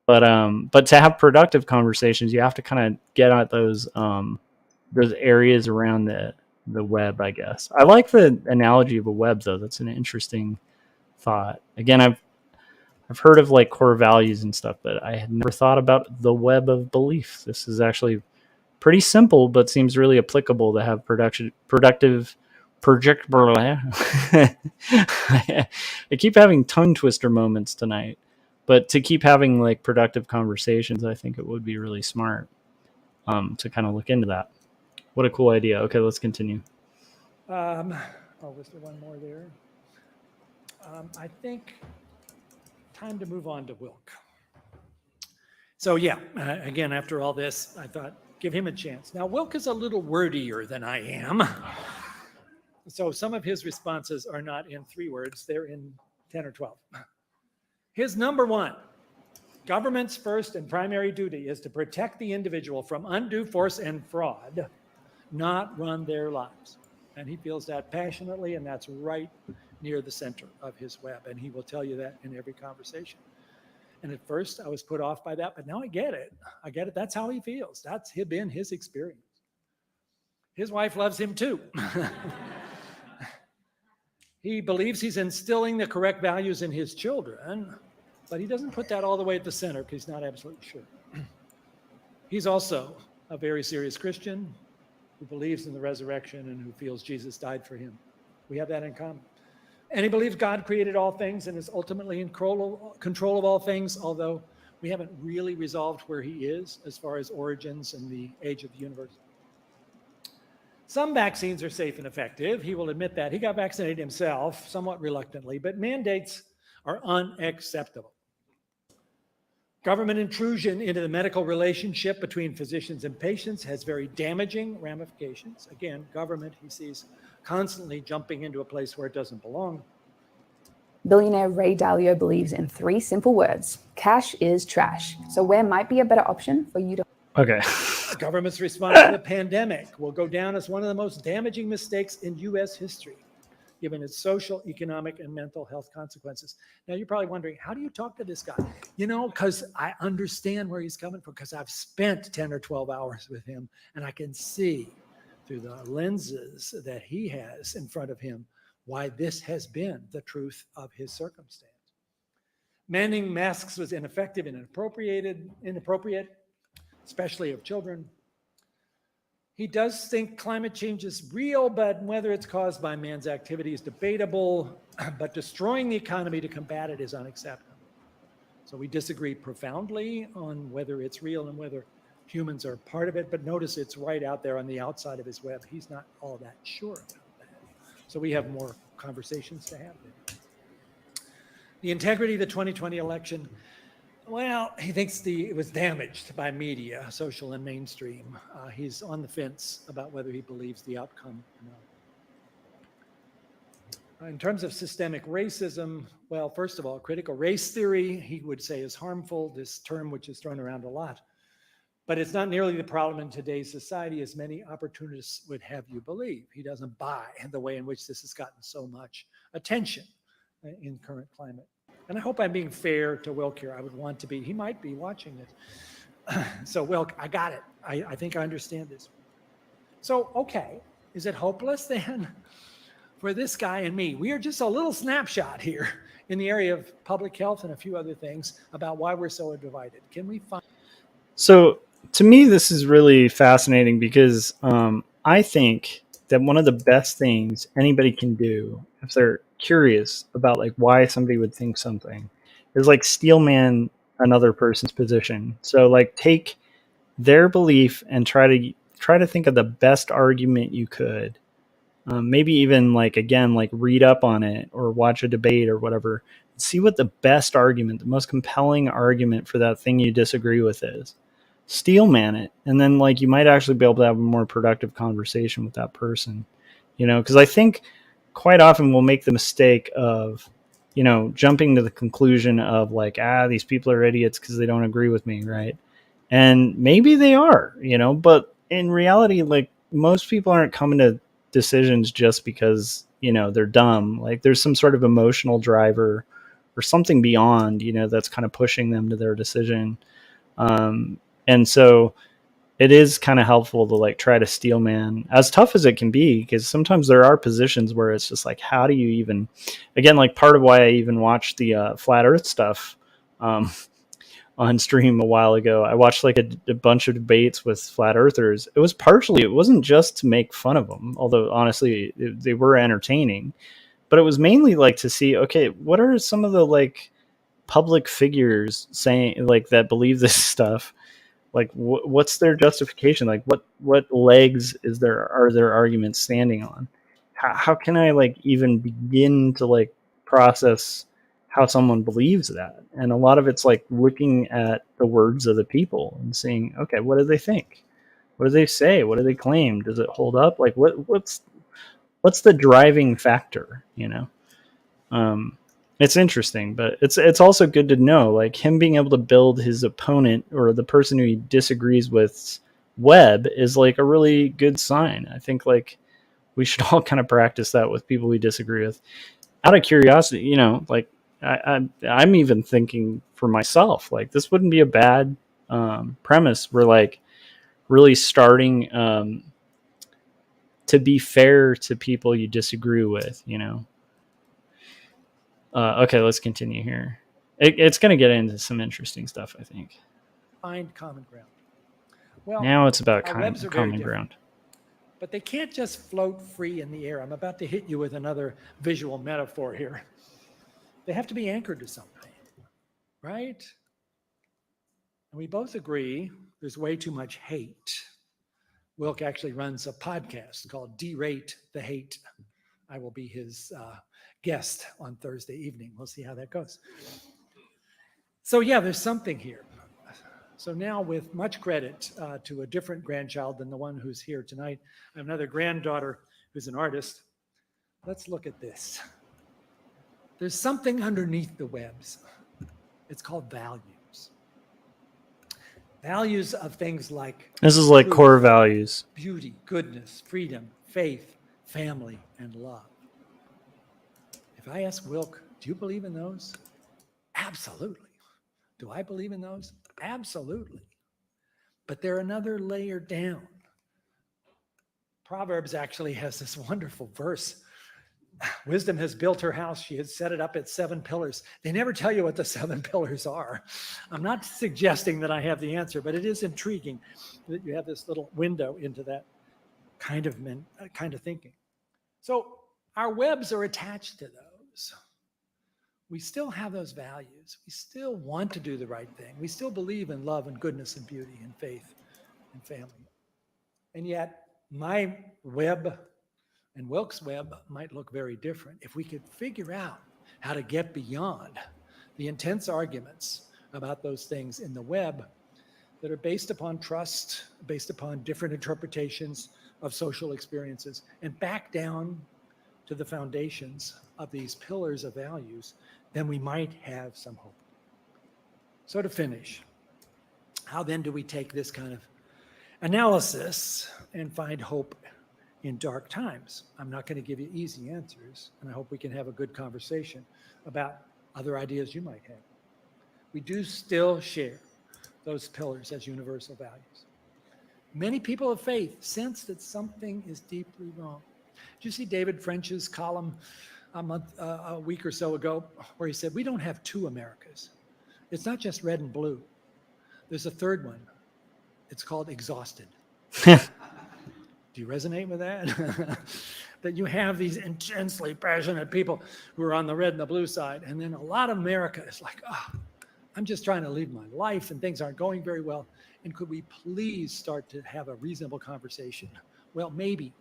but to have productive conversations, you have to kind of get at those areas around the web, I guess. I like the analogy of a web though. That's an interesting thought. Again, I've heard of like core values and stuff, but I had never thought about the web of belief. This is actually pretty simple, but seems really applicable to have productive projectable. I keep having tongue twister moments tonight, but to keep having like productive conversations, I think it would be really smart to kind of look into that. What a cool idea. Okay, let's continue. Was there one more there? I think time to move on to Wilk. So yeah, again, after all this, I thought, give him a chance. Now, Wilk is a little wordier than I am. So some of his responses are not in 3 words, they're in 10 or 12. His number 1, government's first and primary duty is to protect the individual from undue force and fraud, not run their lives. And he feels that passionately, and that's right near the center of his web. And he will tell you that in every conversation. And at first I was put off by that, but now I get it. That's how he feels. That's been his experience. His wife loves him too. He believes he's instilling the correct values in his children, but he doesn't put that all the way at the center because he's not absolutely sure. He's also a very serious Christian who believes in the resurrection and who feels Jesus died for him. We have that in common. And he believes God created all things and is ultimately in control of all things, although we haven't really resolved where he is as far as origins and the age of the universe. Some vaccines are safe and effective. He will admit that. He got vaccinated himself, somewhat reluctantly, but mandates are unacceptable. Government intrusion into the medical relationship between physicians and patients has very damaging ramifications. Again, government, he sees constantly jumping into a place where it doesn't belong. Billionaire Ray Dalio believes in 3 simple words: cash is trash. So where might be a better option for you to... Okay. The government's response to the pandemic will go down as one of the most damaging mistakes in U.S. history, given its social, economic, and mental health consequences. Now, you're probably wondering, how do you talk to this guy? Because I understand where he's coming from, because I've spent 10 or 12 hours with him, and I can see through the lenses that he has in front of him why this has been the truth of his circumstance. Manning masks was ineffective and inappropriate, especially of children. He does think climate change is real, but whether it's caused by man's activity is debatable, but destroying the economy to combat it is unacceptable. So we disagree profoundly on whether it's real and whether humans are part of it, but notice it's right out there on the outside of his web. He's not all that sure about that. So we have more conversations to have there. The integrity of the 2020 election, well, he thinks it was damaged by media, social and mainstream. He's on the fence about whether he believes the outcome or not. In terms of systemic racism, well, first of all, critical race theory, he would say is harmful, this term which is thrown around a lot. But it's not nearly the problem in today's society as many opportunists would have you believe. He doesn't buy the way in which this has gotten so much attention in current climate. And I hope I'm being fair to Wilk here. I would want to be. He might be watching this. So Wilk, I got it. I think I understand this. So, okay, is it hopeless then? For this guy and me, we are just a little snapshot here in the area of public health and a few other things about why we're so divided. Can we find? So to me, this is really fascinating because I think that one of the best things anybody can do if they're curious about like why somebody would think something is like steelman another person's position. So like take their belief and try to think of the best argument you could. Maybe even like, again, like read up on it or watch a debate or whatever. See what the best argument, the most compelling argument for that thing you disagree with is. Steelman it. And then like you might actually be able to have a more productive conversation with that person. You know, because I think quite often we'll make the mistake of, you know, jumping to the conclusion of like, these people are idiots because they don't agree with me, right? And maybe they are, you know, but in reality, like most people aren't coming to decisions just because, you know, they're dumb. Like there's some sort of emotional driver or something beyond, you know, that's kind of pushing them to their decision. And so it is kind of helpful to like try to steelman, as tough as it can be, because sometimes there are positions where it's just like, how do you even, again, like part of why I even watched the flat earth stuff on stream a while ago. I watched like a bunch of debates with flat earthers. It wasn't just to make fun of them, although honestly they were entertaining, but it was mainly like to see, okay, what are some of the like public figures saying like that believe this stuff? Like what's their justification? Like what legs are their arguments standing on? How can I like even begin to like process how someone believes that? And a lot of it's like looking at the words of the people and seeing, okay, what do they think? What do they say? What do they claim? Does it hold up? Like what's the driving factor, you know? It's interesting, but it's also good to know, like him being able to build his opponent or the person who he disagrees with web is like a really good sign. I think like we should all kind of practice that with people we disagree with. Out of curiosity, you know, like I'm even thinking for myself, like this wouldn't be a bad premise. We're like really starting to be fair to people you disagree with, you know. Okay, let's continue here. It's going to get into some interesting stuff, I think. Find common ground. Well, now it's about common ground. But they can't just float free in the air. I'm about to hit you with another visual metaphor here. They have to be anchored to something, right? And we both agree there's way too much hate. Wilk actually runs a podcast called Derate the Hate. I will be his guest on Thursday evening. We'll see how that goes. So yeah, there's something here. So now with much credit to a different grandchild than the one who's here tonight, I have another granddaughter who's an artist. Let's look at this. There's something underneath the webs. It's called values. Values of things like... This is like truth, core values. Beauty, goodness, freedom, faith, family, and love. If I ask Wilk, do you believe in those? Absolutely. Do I believe in those? Absolutely. But they're another layer down. Proverbs actually has this wonderful verse. Wisdom has built her house. She has set it up at 7 pillars. They never tell you what the 7 pillars are. I'm not suggesting that I have the answer, but it is intriguing that you have this little window into that kind of thinking. So our webs are attached to those. We still have those values. We still want to do the right thing. We still believe in love and goodness and beauty and faith and family. And yet my web and Wilk's web might look very different if we could figure out how to get beyond the intense arguments about those things in the web that are based upon trust, based upon different interpretations of social experiences, and back down to the foundations of these pillars of values, then we might have some hope. So to finish, how then do we take this kind of analysis and find hope in dark times? I'm not going to give you easy answers, and I hope we can have a good conversation about other ideas you might have. We do still share those pillars as universal values. Many people of faith sense that something is deeply wrong. Did you see David French's column a week or so ago where he said, we don't have two Americas. It's not just red and blue. There's a third one. It's called exhausted. Do you resonate with that? That you have these intensely passionate people who are on the red and the blue side, and then a lot of America is like, I'm just trying to live my life and things aren't going very well. And could we please start to have a reasonable conversation? Well, maybe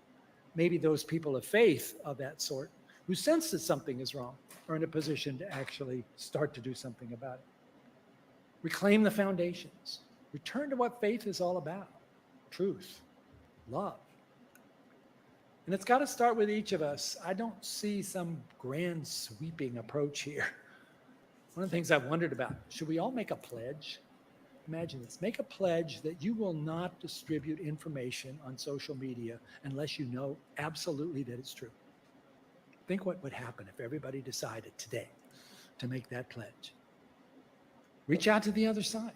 those people of faith of that sort who sense that something is wrong are in a position to actually start to do something about it. Reclaim the foundations. Return to what faith is all about. Truth, love. And it's got to start with each of us. I don't see some grand sweeping approach here. One of the things I've wondered about, should we all make a pledge? Imagine this, make a pledge that you will not distribute information on social media unless you know absolutely that it's true. Think what would happen if everybody decided today to make that pledge. Reach out to the other side.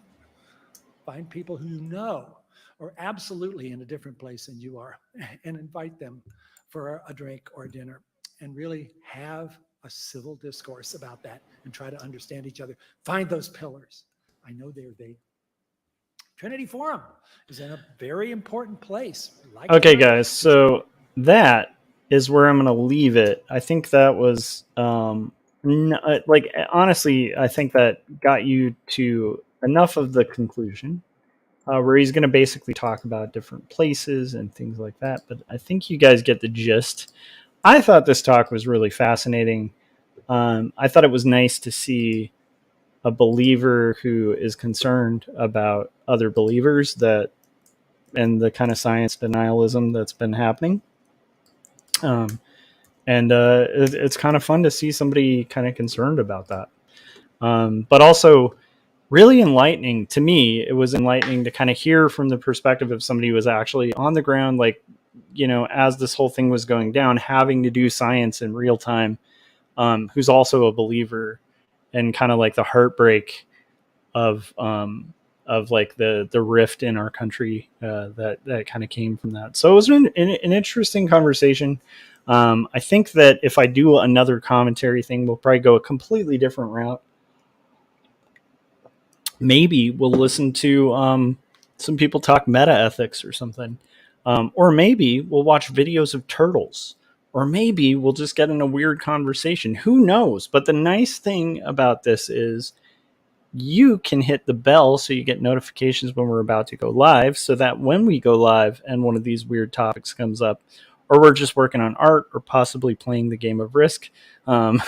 Find people who you know are absolutely in a different place than you are and invite them for a drink or a dinner and really have a civil discourse about that and try to understand each other. Find those pillars. I know they're there. Trinity Forum is in a very important place. Okay, guys, so that is where I'm going to leave it. I think that was, honestly, I think that got you to enough of the conclusion where he's going to basically talk about different places and things like that. But I think you guys get the gist. I thought this talk was really fascinating. I thought it was nice to see a believer who is concerned about other believers and the kind of science denialism that's been happening. It's kind of fun to see somebody kind of concerned about that. But also really enlightening to me. It was enlightening to kind of hear from the perspective of somebody who was actually on the ground, like, as this whole thing was going down, having to do science in real time, who's also a believer, and kind of like the heartbreak of like the rift in our country that kind of came from that. So it was an interesting conversation. I think that if I do another commentary thing, we'll probably go a completely different route. Maybe we'll listen to some people talk meta ethics or something. Or maybe we'll watch videos of turtles. Or maybe we'll just get in a weird conversation. Who knows? But the nice thing about this is you can hit the bell so you get notifications when we're about to go live, so that when we go live and one of these weird topics comes up, or we're just working on art or possibly playing the game of Risk, you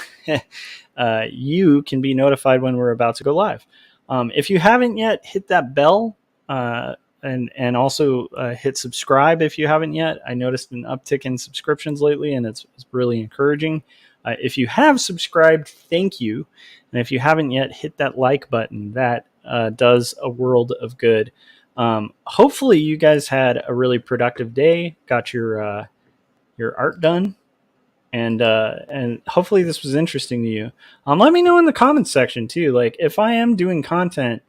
can be notified when we're about to go live. If you haven't yet, hit that bell and also hit subscribe if you haven't yet. I noticed an uptick in subscriptions lately, and it's really encouraging. If you have subscribed, thank you. And if you haven't yet, hit that like button. That does a world of good. Hopefully you guys had a really productive day, got your art done, and hopefully this was interesting to you. Let me know in the comments section too. Like, if I am doing content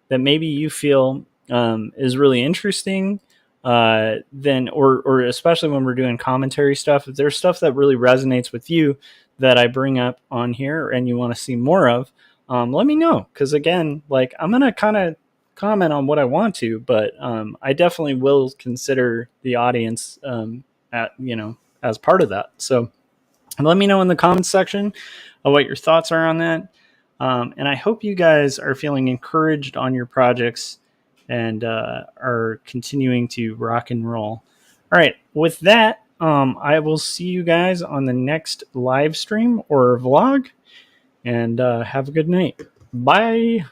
that maybe you feel is really interesting, then or especially when we're doing commentary stuff, if there's stuff that really resonates with you that I bring up on here and you want to see more of, let me know. Because again, like, I'm gonna kind of comment on what I want to, but I definitely will consider the audience as part of that. So let me know in the comments section what your thoughts are on that. And I hope you guys are feeling encouraged on your projects and are continuing to rock and roll. All right, with that, I will see you guys on the next live stream or vlog, and have a good night. Bye.